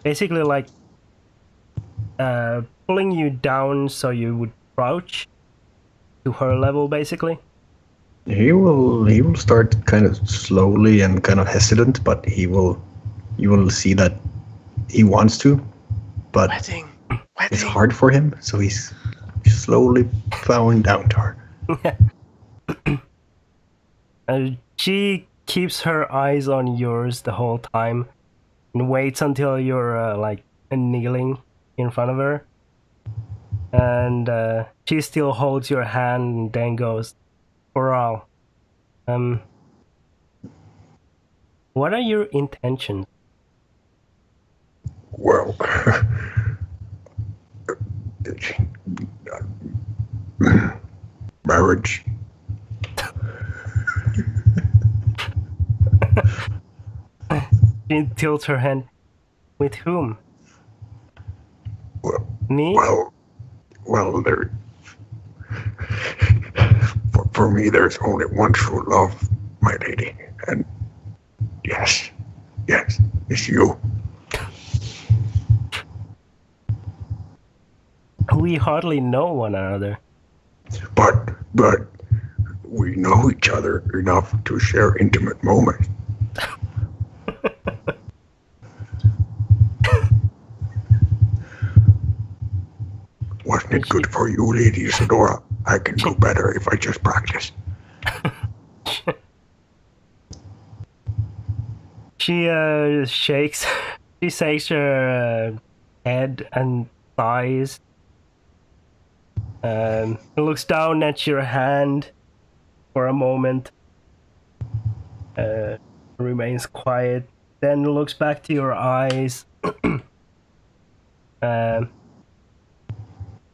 basically like pulling you down so you would crouch to her level, basically. He will start kind of slowly and kind of hesitant, but you will see that he wants to, but it's hard for him, so he's slowly bowing down to her. She keeps her eyes on yours the whole time and waits until you're like kneeling in front of her, and she still holds your hand and then goes, "Boral, what are your intentions?" Well, marriage. She tilts her hand. With whom? Well, Me? well, there. For me, there's only one true love, my lady, and yes, it's you. We hardly know one another. But we know each other enough to share intimate moments. Wasn't it good for you, Lady Isadora? I can do better if I just practice. She shakes her head and sighs. Looks down at your hand for a moment. Remains quiet. Then looks back to your eyes.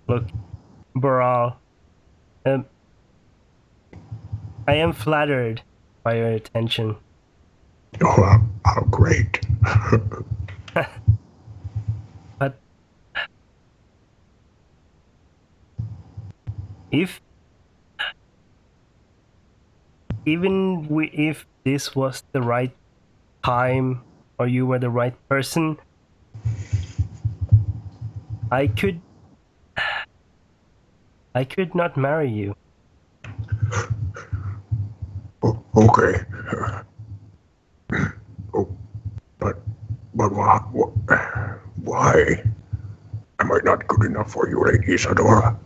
Look, Boral. I am flattered by your attention. Oh, how great. But if this was the right time or you were the right person, I could not marry you. Okay. Oh, but why am I not good enough for you, Lady Isadora?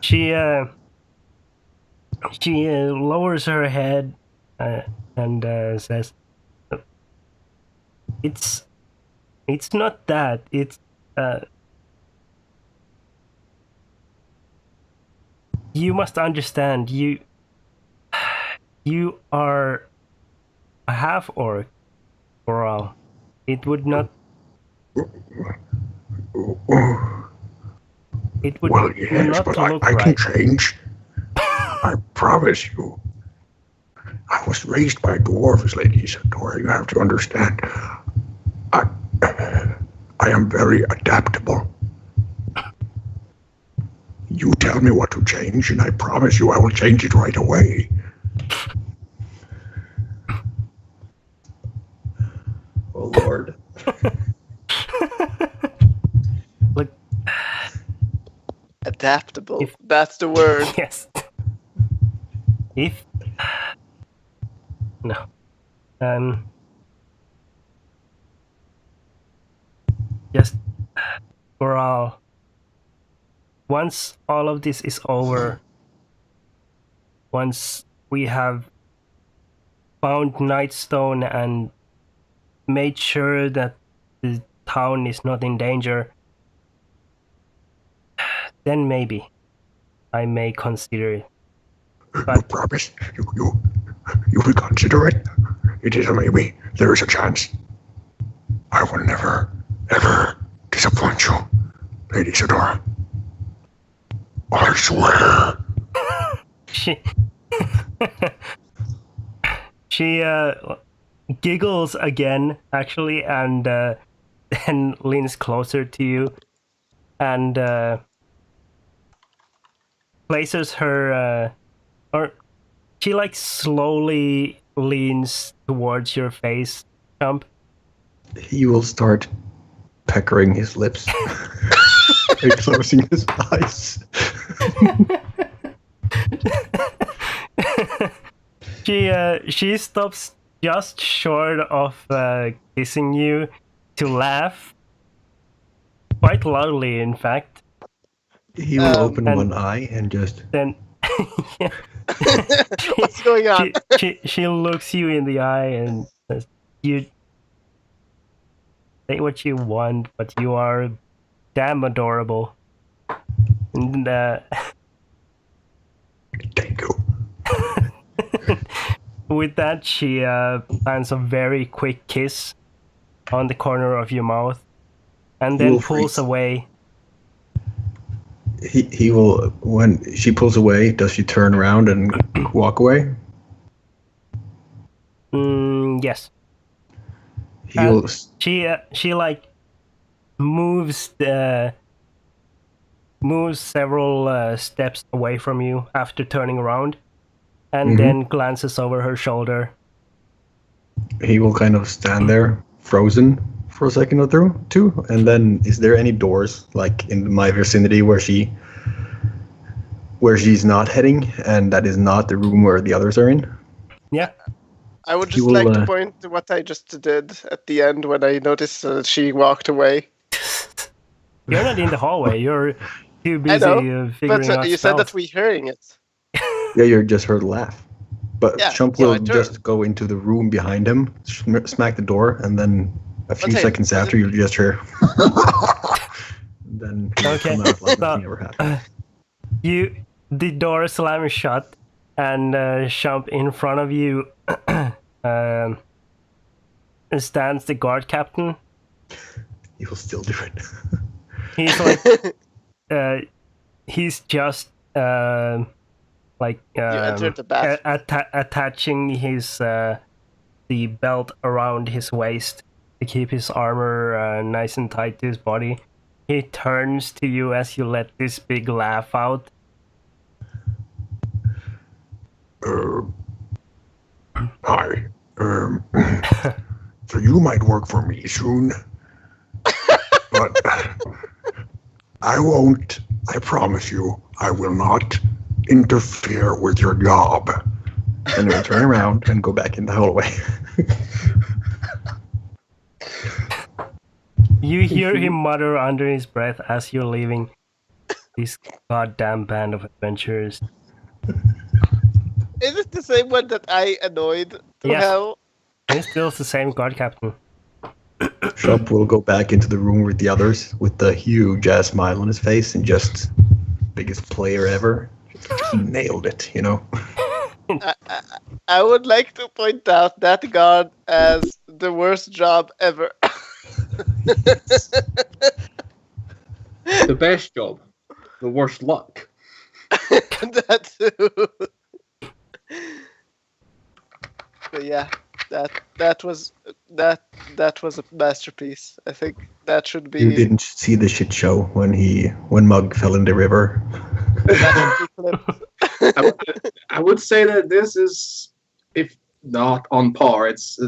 She lowers her head and says, "It's not that. It's you must understand. You are a half orc, Coral. It would not. It would Well, yes, not but look I can right." change. I promise you. I was raised by dwarves, Lady Isadora. You have to understand. I am very adaptable. You tell me what to change, and I promise you I will change it right away. Oh Lord. Look, Adaptable. If- That's the word. yes. If no, just Coral. Once all of this is over, once we have found Nightstone and made sure that the town is not in danger, then maybe I may consider it. You But- promise? You will consider it? It is a maybe. There is a chance. I will never, ever disappoint you, Lady Isadora. I swear. She she giggles again, actually, and then leans closer to you and places her or she like slowly leans towards your face, Shump. He will start peckering his lips and closing his eyes. She stops just short of kissing you to laugh, quite loudly, in fact. He will open and- one eye and just Then What's going on? she looks you in the eye and says, "You say what you want, but you are damn adorable." And Thank you. with that, she plants a very quick kiss on the corner of your mouth, and then will pulls freeze. away. he will, when she pulls away, does she turn around and walk away? Yes, He will she like moves several steps away from you after turning around, and then glances over her shoulder. he will kind of stand there, frozen, for a second or two, and then is there any doors like in my vicinity where she's not heading, and that is not the room where the others are in? Yeah, I would He just will, like to point to what I just did at the end when I noticed that she walked away. you're not in the hallway. You're too busy know, figuring But out you said that spells. we hearing it. Yeah, you just heard a laugh. But Yeah, Shump so will I turn. just go into the room behind him, smack the door, and then a few Okay, seconds was after it- you'll just hear. Then he'll Okay, come out like so- nothing ever happened. The door slams shut, and Shump, in front of you stands the guard captain. He will still do it. He's like, he's just like You entered the bath. attaching his the belt around his waist to keep his armor nice and tight to his body. He turns to you as you let this big laugh out. Hi. So you might work for me soon. But I won't. I promise you, I will not interfere with your job. And he'll turn around and go back in the hallway. You hear him mutter under his breath as you're leaving. This goddamn band of adventurers. Is it the same one that I annoyed to Yes. hell? It's still the same guard captain. Shump will go back into the room with the others with the huge ass smile on his face and just biggest player ever. Just nailed it, you know. I would like to point out that guard as the worst job ever. The best job, the worst luck. That too. But yeah, that was a masterpiece. I think that should be. You didn't see the shit show when Mug fell in the river. that should be clipped. I would say that this is, if not on par, it's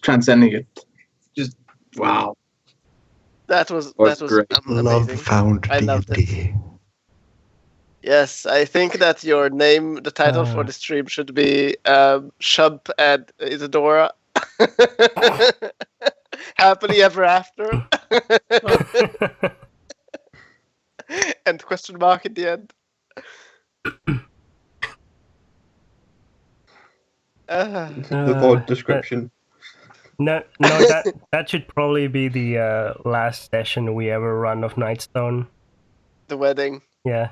transcending it. Just wow. That was great. Love amazing. found I loved it. D&D. Yes, I think that your name, the title for the stream should be Shump and Isadora. Happily ever after. And question mark at the end. The odd description. No, that should probably be the last session we ever run of Nightstone. The wedding. Yeah.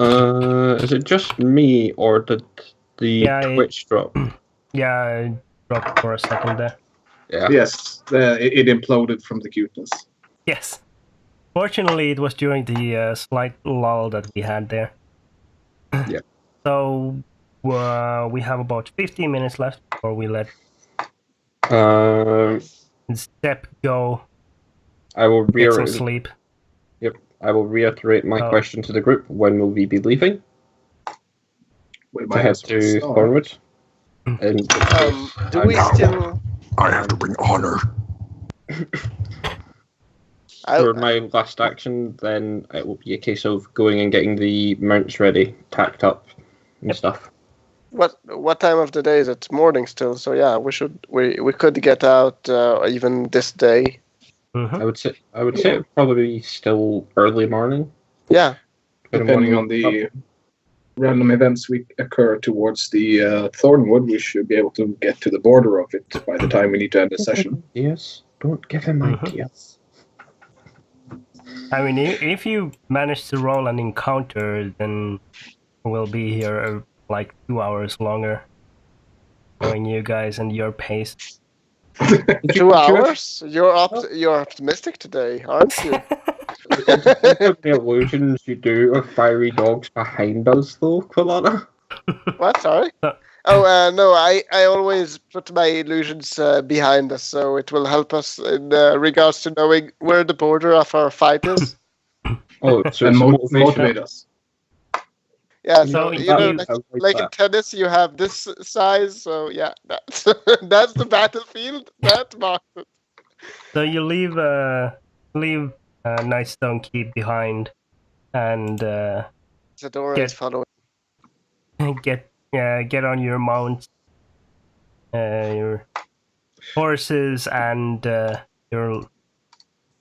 Is it just me, or did the Twitch drop? Yeah, I dropped for a second there. Yeah. Yes, it imploded from the cuteness. Yes. Fortunately, it was during the slight lull that we had there. Yeah. So we have about 15 minutes left before we let Step go. I will Get some sleep. Yep. I will reiterate my question to the group. When will we be leaving? To head to Thornwood. And do we still? I have to bring honor. For my last action, then it will be a case of going and getting the mounts ready, tacked up, and stuff. What time of the day is it? Morning still. So yeah, we could get out even this day. Mm-hmm. I would say probably still early morning. Yeah. Depending on the random events we occur towards the Thornwood, we should be able to get to the border of it by the time we need to end the session. Yes. Don't give him ideas. I mean, if you manage to roll an encounter, then we'll be here like 2 hours longer, knowing you guys and your pace. 2 hours? You're optimistic today, aren't you? The illusions you do of fiery dogs behind us, though, Quilana. What? Sorry? No, I always put my illusions behind us, so it will help us in regards to knowing where the border of our fight is. Oh, so and it's motivate us. Yeah, So so you know, like in that. tennis, you have this size. So yeah, that's the battlefield. That marks it. So you leave Nightstone Keep behind, and Isadora is following. get on your mounts, your horses, and your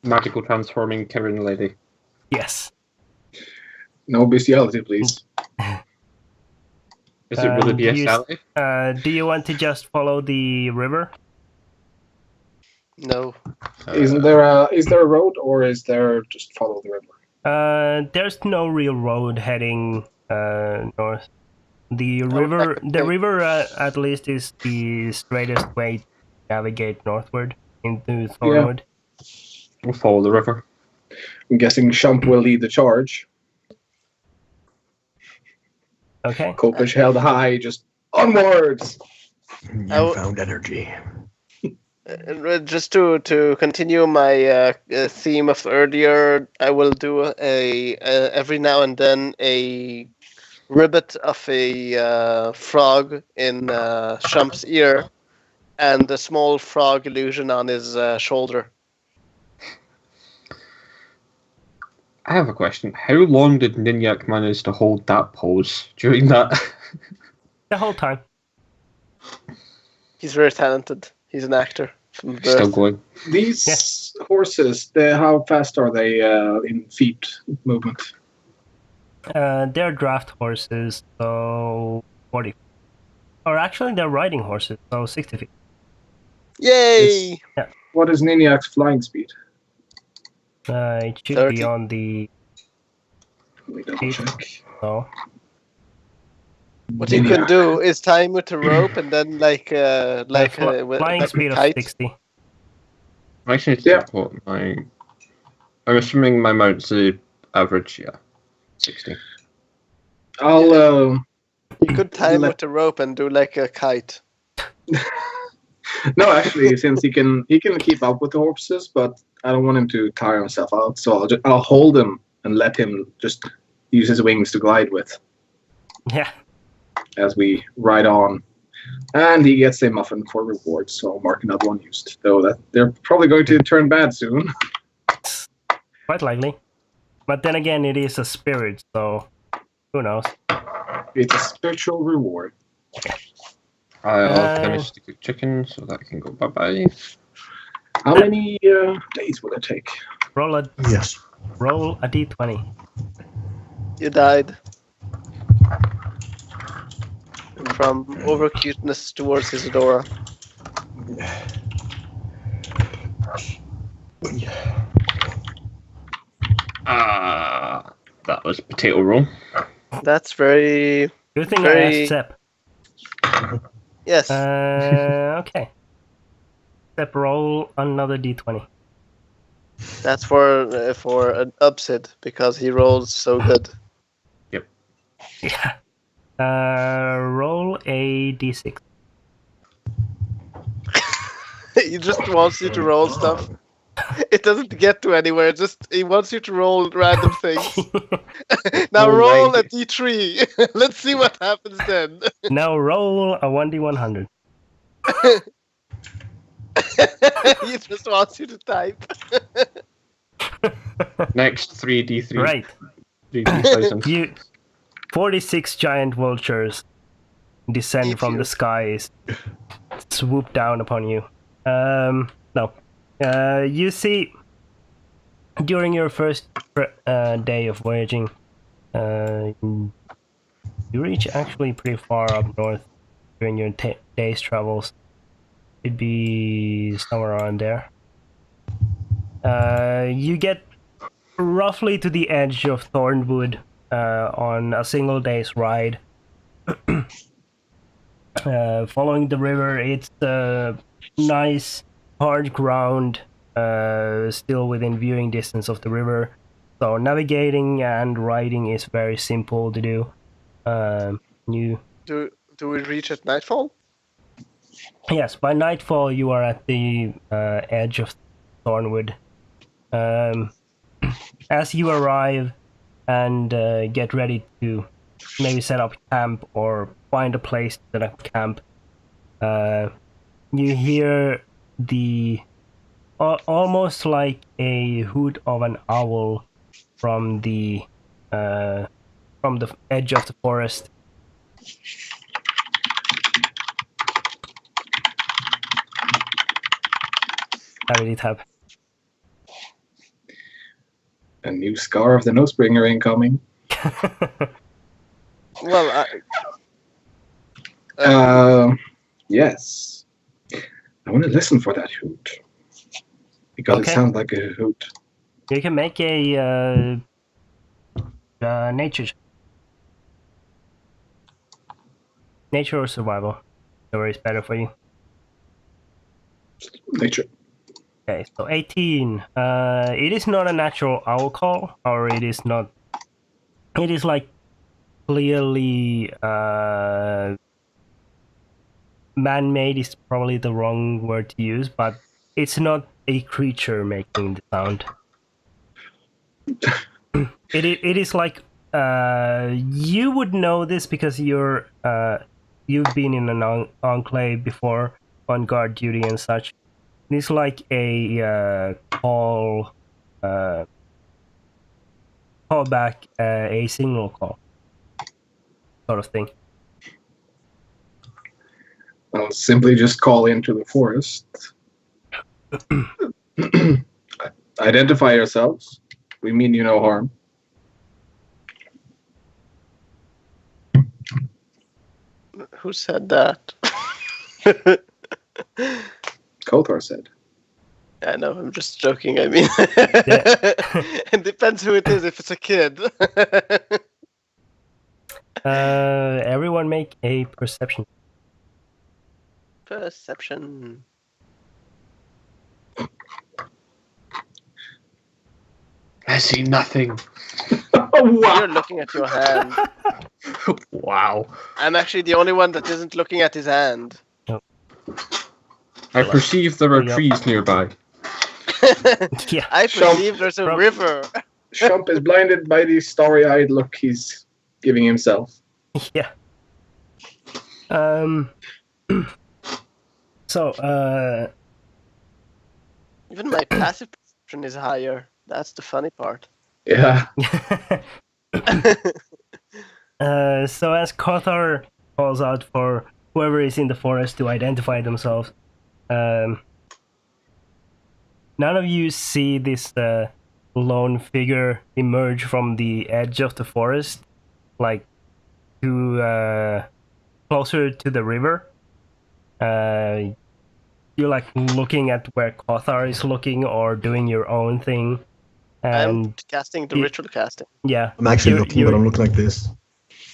Magical transforming Karen lady. yes. No bestiality, please. Is it really do BSL? do you want to just follow the river? No. Is there a road, or is there just follow the river? There's no real road heading north. The river at least is the straightest way to navigate northward into Thornwood. We'll follow the river. I'm guessing Shump will lead the charge. Okay. Kopish held high, just onwards. You found energy. Just to continue my theme of earlier, I will do every now and then a ribbit of a frog in Shump's ear, and a small frog illusion on his shoulder. I have a question. How long did Ninyak manage to hold that pose during that? The whole time. He's very talented. He's an actor from birth. Still going. These horses, how fast are they in feet movement? They're draft horses, so 40. Or actually, they're riding horses, so 60 feet. Yay! What is Ninjak's flying speed? It should 30. be on the Let me double check. so. What you could do is tie him with a rope and then Flying speed of kite. 60. I actually need to report my. I'm assuming my mount's the average, 60. I'll. You could tie him with a rope and do like a kite. No, actually, since he can keep up with the horses, but I don't want him to tire himself out, so I'll hold him and let him just use his wings to glide with. Yeah. As we ride on, and he gets a muffin for reward, so I'll mark another one used. Though that they're probably going to turn bad soon. Quite likely. But then again, it is a spirit, so who knows? It's a spiritual reward. I'll finish the cooked chicken so that can go bye-bye. How many days will it take? Roll a d20. You died. From over cuteness towards Isadora. That was potato roll. That's very... Good thing Very- I asked Sepp. Yes. Okay. Sepp, roll another d20. That's for an upset because he rolls so good. Yeah. Roll a d6. He just wants you to roll stuff. It doesn't get to anywhere. He wants you to roll random things. Now roll a d3. Let's see what happens then. Now roll a 1d100. He just wants you to type. Next 3d3. Right. 3d1000. You 46 giant vultures descend Eat from you. the skies, swoop down upon you. No. You see, during your first day of voyaging, you reach actually pretty far up north during your day's travels. It'd be somewhere around there. You get roughly to the edge of Thornwood on a single day's ride. Following the river, it's nice, hard ground, still within viewing distance of the river. So navigating and riding is very simple to do. You Do we reach at nightfall? Yes, by nightfall you are at the edge of Thornwood. As you arrive and get ready to maybe set up camp or find a place to set up camp, you hear the almost like a hoot of an owl from the edge of the forest. How did it happen? A new Scar of the Nosebringer incoming. Well, Yes. I want to listen for that hoot. Because Okay. it sounds like a hoot. You can make a nature or survival. Whatever is better for you. Nature. Okay, so 18. It is not a natural owl call, or it is not. It is like clearly man-made is probably the wrong word to use, but it's not a creature making the sound. It is like you would know this because you've been in an enclave before on guard duty and such. It's like a call back, a signal call sort of thing. I'll simply just call into the forest. Identify yourselves. We mean you no harm. Who said that? Kothar said. I know, I'm just joking. I mean, Yeah. it depends who it is. If it's a kid. Everyone make a perception. Perception. I see nothing. Wow. You're looking at your hand. Wow. I'm actually the only one that isn't looking at his hand. I perceive there are trees nearby. Yeah. I Shump. perceive there's a river. Shump is blinded by the starry-eyed look he's giving himself. Yeah. So, Even my passive perception is higher. That's the funny part. Yeah. so as Kothar calls out for whoever is in the forest to identify themselves, none of you see this lone figure emerge from the edge of the forest, like to closer to the river. You're like looking at where Kothar is looking or doing your own thing. I'm And casting the you- ritual casting. yeah, I'm actually You're- looking, but I'm looking like this.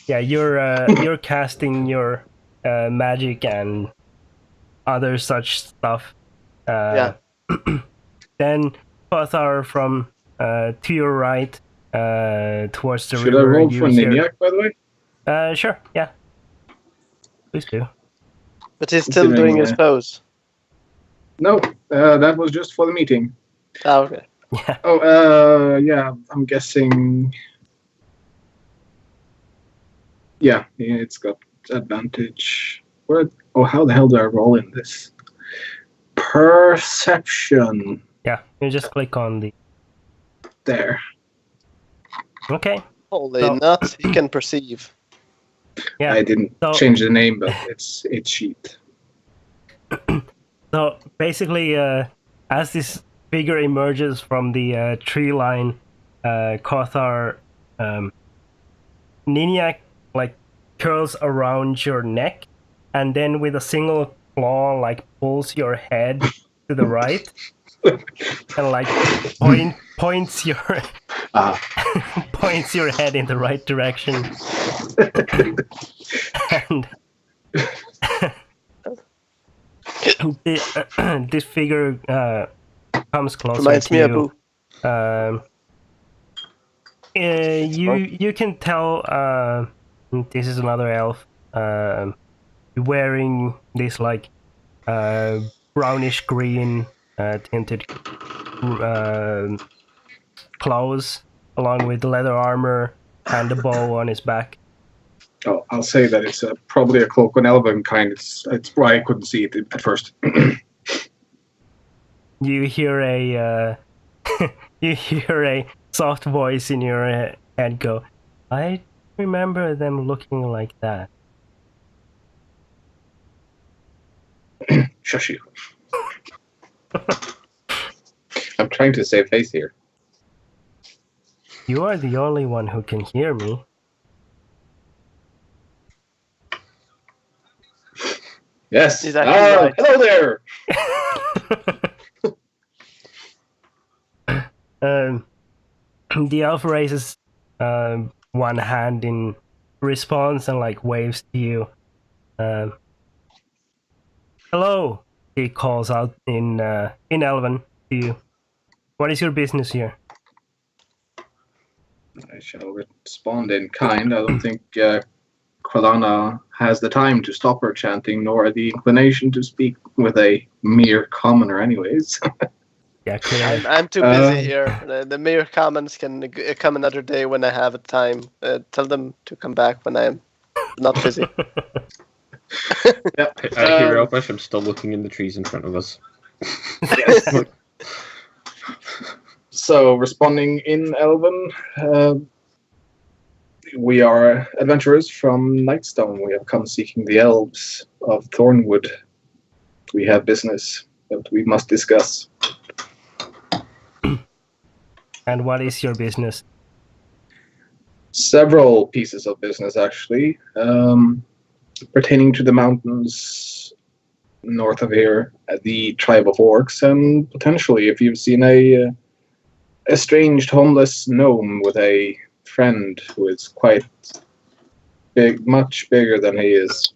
yeah, you're casting your magic and other such stuff. Yeah. Then Kothar from to your right, towards the Should I river. roll you for hear- Niniak, by the way? Sure, yeah. Please do. But he's still Considering, doing his pose. No, that was just for the meeting. Oh, okay. Yeah. Oh, yeah, I'm guessing... Yeah, it's got advantage. Where? Oh, how the hell do I roll in this? Perception. Yeah, you just click on the... There. Okay, Holy So- nuts, he can perceive. yeah. I didn't So- change the name, but it's sheet. So basically, as this figure emerges from the tree line, Kothar, Niniak like curls around your neck, and then with a single claw, like pulls your head to the right, and like points your points your head in the right direction, and this figure comes closer Reminds to me of you. Boo. You can tell this is another elf wearing this like brownish green tinted clothes along with leather armor and a bow on his back. Oh, I'll say that it's probably a cloak on elven kind. It's why I couldn't see it at first. You hear a you hear a soft voice in your head go, I remember them looking like that. Shush you. I'm trying to save face here. You are the only one who can hear me. Yes. He's actually right. Hello there. The elf raises one hand in response and like waves to you. Hello, he calls out in Elven to you. What is your business here? I shall respond in kind. I don't think Kralana has the time to stop her chanting, nor the inclination to speak with a mere commoner anyways. Yeah, clearly. I'm too busy here. The mere commons can come another day when I have a time. Tell them to come back when I'm not busy. Yep. I hear Elfish, I'm still looking in the trees in front of us. Yes. So, responding in Elven, we are adventurers from Nightstone. We have come seeking the elves of Thornwood. We have business that we must discuss. And what is your business? Several pieces of business, actually, pertaining to the mountains north of here, the tribe of orcs, and potentially if you've seen a estranged homeless gnome with a friend who is quite big, much bigger than he is.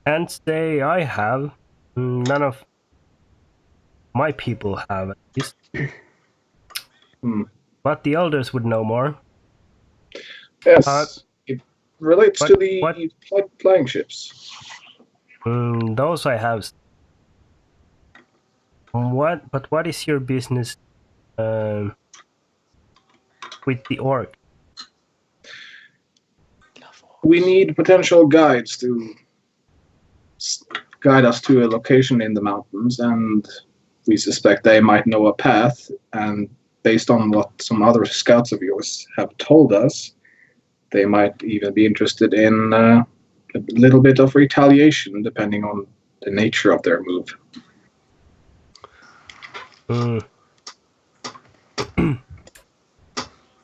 Can't say I have. None of my people have, at least. But the elders would know more. Yes, it relates to the what? flying ships. Those I have. But what is your business with the orc? We need potential guides to guide us to a location in the mountains, and we suspect they might know a path, and based on what some other scouts of yours have told us, they might even be interested in a little bit of retaliation depending on the nature of their move.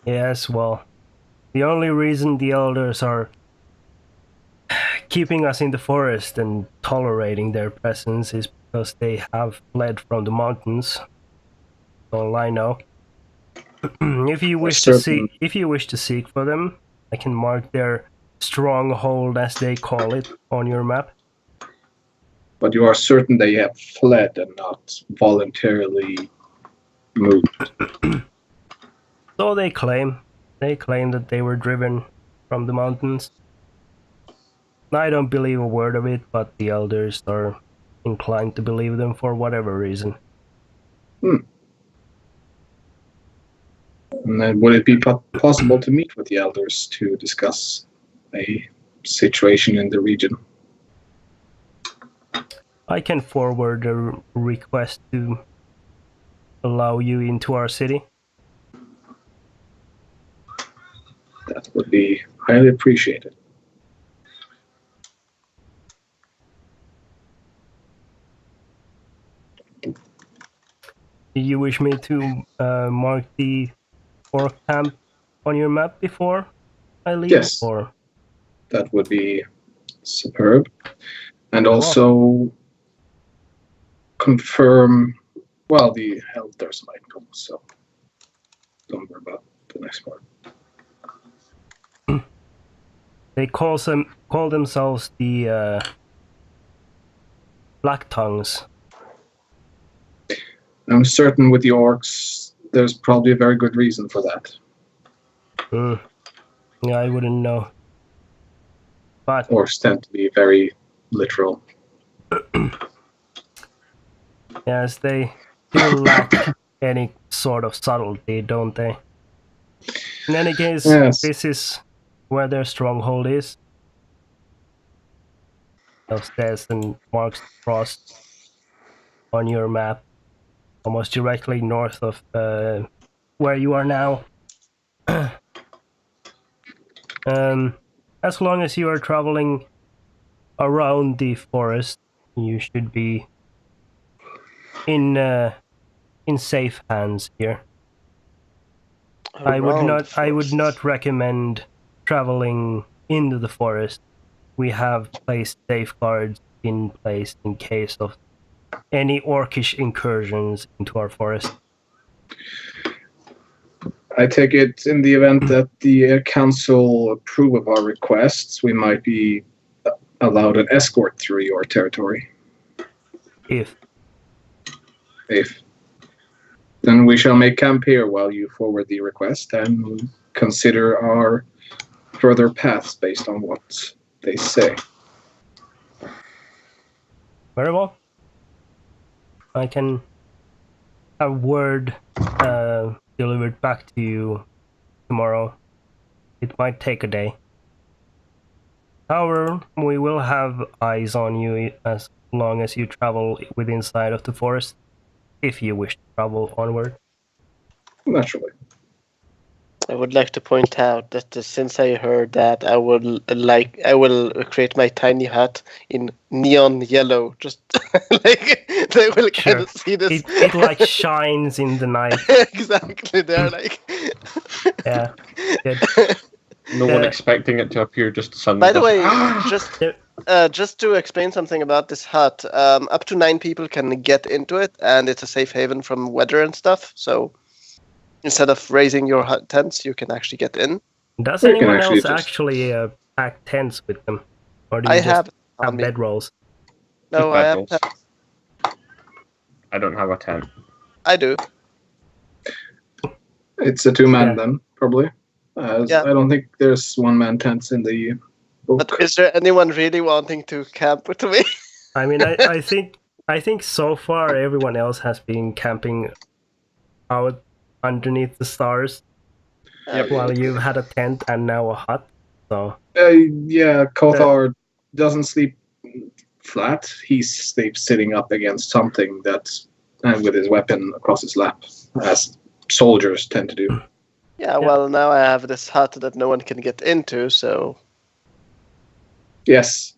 Yes, well, the only reason the elders are keeping us in the forest and tolerating their presence is because they have fled from the mountains. All I know. If you wish to seek for them, I can mark their stronghold, as they call it, on your map. But you are certain they have fled and not voluntarily moved? So they claim. They claim that they were driven from the mountains. I don't believe a word of it, but the elders are inclined to believe them for whatever reason. And then would it be possible to meet with the elders to discuss a situation in the region? I can forward a request to allow you into our city. That would be highly appreciated. Do you wish me to mark the orc camp on your map before I leave? Yes, or that would be superb. And also confirm, well, the elders might come, so don't worry about the next part. They call themselves the Black Tongues. I'm certain with the orcs, there's probably a very good reason for that. Yeah, I wouldn't know. But Orcs tend to be very literal. yes, they do lack any sort of subtlety, don't they? In any case, Yes. This is where their stronghold is. Upstairs and marks across on your map, almost directly north of where you are now. As long as you are traveling around the forest, you should be in safe hands here. I would not recommend traveling into the forest. We have placed safeguards in place in case of any orcish incursions into our forest. I take it in the event that the council approve of our requests, we might be allowed an escort through your territory. If Then we shall make camp here while you forward the request and consider our further paths based on what they say. Very well. I can have word delivered back to you tomorrow. It might take a day. However, we will have eyes on you as long as you travel within sight of the forest, if you wish to travel onward. Naturally. I would like to point out that since I heard that, I will create my tiny hut in neon yellow, just like they will kind of see this. It like shines in the night. Exactly, they're like. Yeah, good. No one expecting it to appear, just suddenly. By the way, Yeah. just to explain something about this hut, up to 9 people can get into it, and it's a safe haven from weather and stuff. So instead of raising your hut tents, you can actually get in. Does You can anyone actually else just- actually pack tents with them? Or do you I just have on have me. bedrolls? No, I have. Bedrolls. I don't have a tent. I do. It's a 2-man Yeah. then, probably. Yeah. I don't think there's 1-man tents in the book. But is there anyone really wanting to camp with me? I mean, I think so far everyone else has been camping out underneath the stars, Yep. while you've had a tent and now a hut. So Yeah, Kothar doesn't sleep flat. He sleeps sitting up against something and with his weapon across his lap, as soldiers tend to do. Yeah, well, now I have this hut that no one can get into, so... Yes,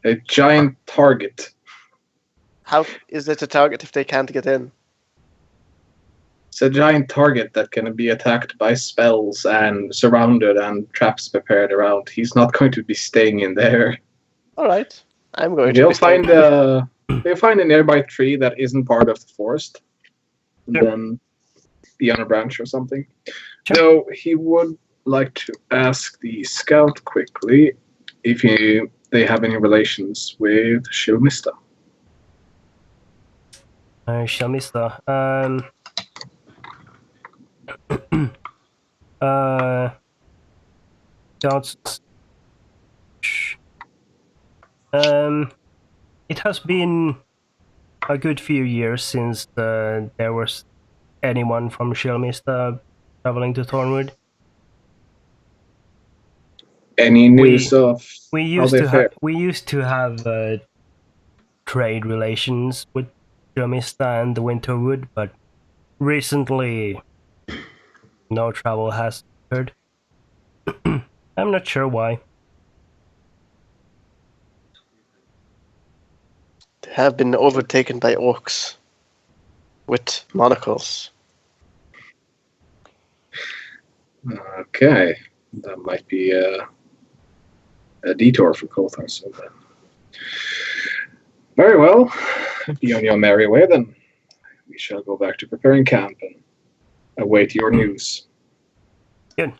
a giant target. How is it a target if they can't get in? It's a giant target that can be attacked by spells and surrounded and traps prepared around. He's not going to be staying in there. Alright, I'm going to They'll be staying. find a nearby tree that isn't part of the forest. Sure. Then be on a branch or something. Sure. No, he would like to ask the scout quickly if they have any relations with Shilmista. Shamista. Scouts. It has been a good few years since there was anyone from Shilmista traveling to Thornwood. Any news of We how used they to fare? we used to have trade relations with Shilmista and the Winterwood, but recently no travel has occurred. I'm not sure why. They have been overtaken by orcs with monocles. Okay, that might be a detour for Kothar. So then, very well. Be on your merry way then. We shall go back to preparing camp and await your news. Good.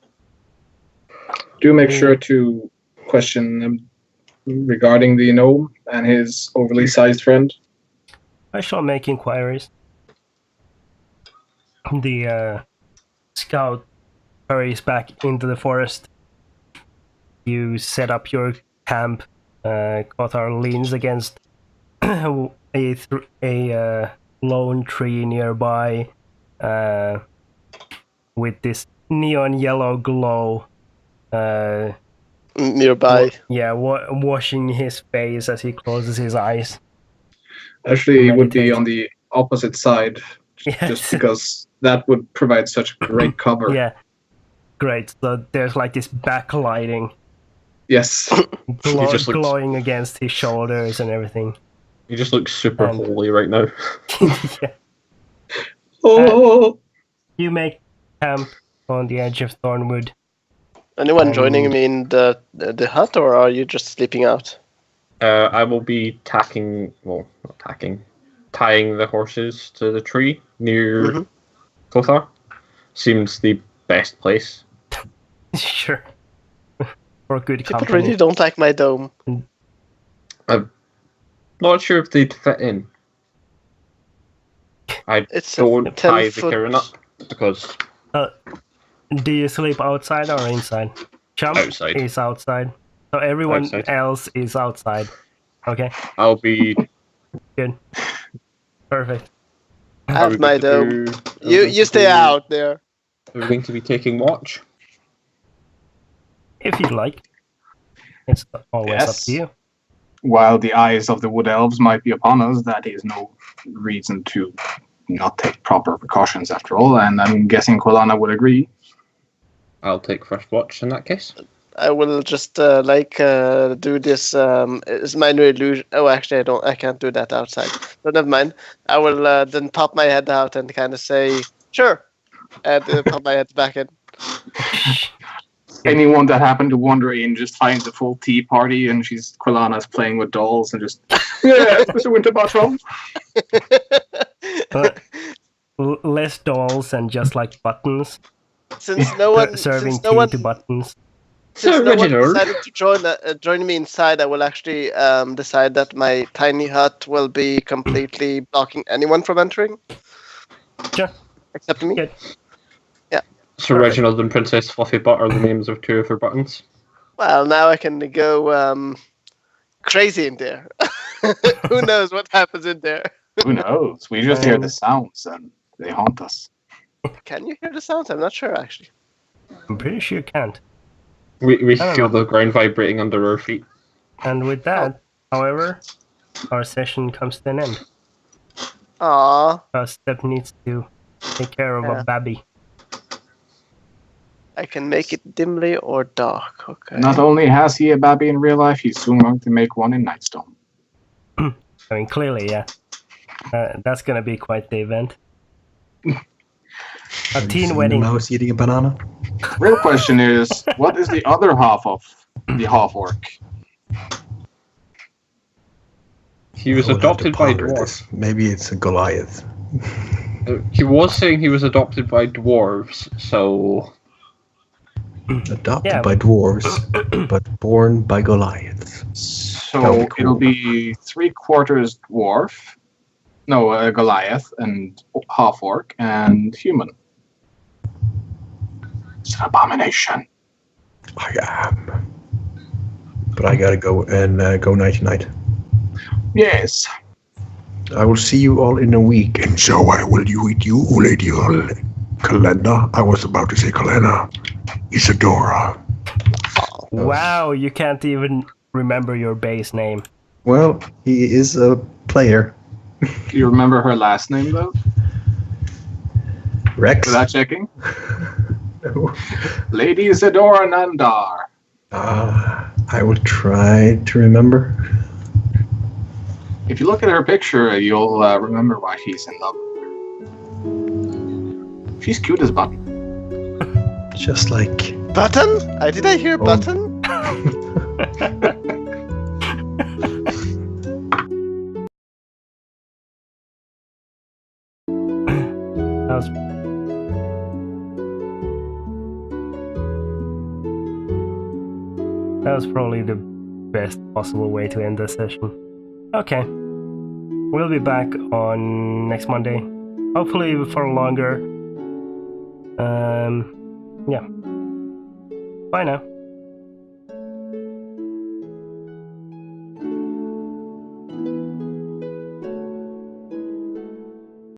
Do make sure to question him regarding the gnome and his overly sized friend. I shall make inquiries. The scout hurries back into the forest. You set up your camp. Kothar leans against a lone tree nearby with this neon yellow glow. Nearby. Washing his face as he closes his eyes. Actually, it would be Meditate. on the opposite side, Yes. just because that would provide such great cover. Yeah. Great. So there's like this backlighting Yes. just looks- glowing against his shoulders and everything. You just look super And- holy right now. Yeah. Oh, You make camp on the edge of Thornwood. Anyone joining me in the hut, or are you just sleeping out? I will be tying the horses to the tree near Mhm. Kothar. Seems the best place. Sure. For good People company. really don't like my dome. Not sure if they'd fit in. I It's don't a tie the 10-foot. Kieran up because Do you sleep outside or inside? Shump Outside. is outside. So everyone Outside. else is outside. Okay, I'll be. good. Perfect. I are have we my going to dome. do- You stay out there. Are we going to be taking watch? If you'd like. It's always up Yes. to you. While the eyes of the wood elves might be upon us, that is no reason to not take proper precautions after all, and I'm guessing Kolana would agree. I'll take first watch in that case. I will just do this. Is minor illusion? Oh, actually, I can't do that outside. So never mind. I will then pop my head out and kind of say sure, and pop my head back in. Anyone that happened to wander in just finds a full tea party, and Quilana's playing with dolls and just yeah, Mr. Winterbottom. Less dolls and just like buttons. Since no one, serving since no tea one, to buttons. since So no one original. decided to join me inside, I will actually decide that my tiny hut will be completely blocking anyone from entering. Sure. Except me. Good. So Perfect. Reginald and Princess Fluffy Butt are the names of two of her buttons. Well, now I can go crazy in there. Who knows what happens in there? Who knows? We just hear the sounds and they haunt us. Can you hear the sounds? I'm not sure, actually. I'm pretty sure you can't. We I don't feel know. the ground vibrating under our feet. And with that, however, our session comes to an end. Aww. Because Step needs to take care of Yeah. a babby. I can make it dimly or dark. Okay. Not only has he a babby in real life, he's soon going to make one in Nightstone. I mean, clearly, yeah. That's gonna be quite the event. A teen wedding. A mouse eating a banana. Real question is, what is the other half of the half-orc? He was I would have to adopted by ponder dwarves. this. Maybe it's a Goliath. He was saying he was adopted by dwarves, so Adopted Yeah. by dwarves, but born by Goliaths. So That would be cool. it'll be 3/4 dwarf, no, Goliath, and half-orc, and human. It's an abomination. I am. But I gotta go and go night-night. Yes. I will see you all in a week. And so I will eat you, Lady Kalenda. I was about to say Kalena. Isadora. Wow, you can't even remember your base name. Well, he is a player. Do you remember her last name, though? Rex. Without checking? No. Lady Isadora Nandar. I will try to remember. If you look at her picture, you'll remember why she's in love. She's cute as button. Just like Button? Did I hear Oh. button? That was probably the best possible way to end the session. Okay. We'll be back on next Monday. Hopefully for longer. Yeah. Bye now.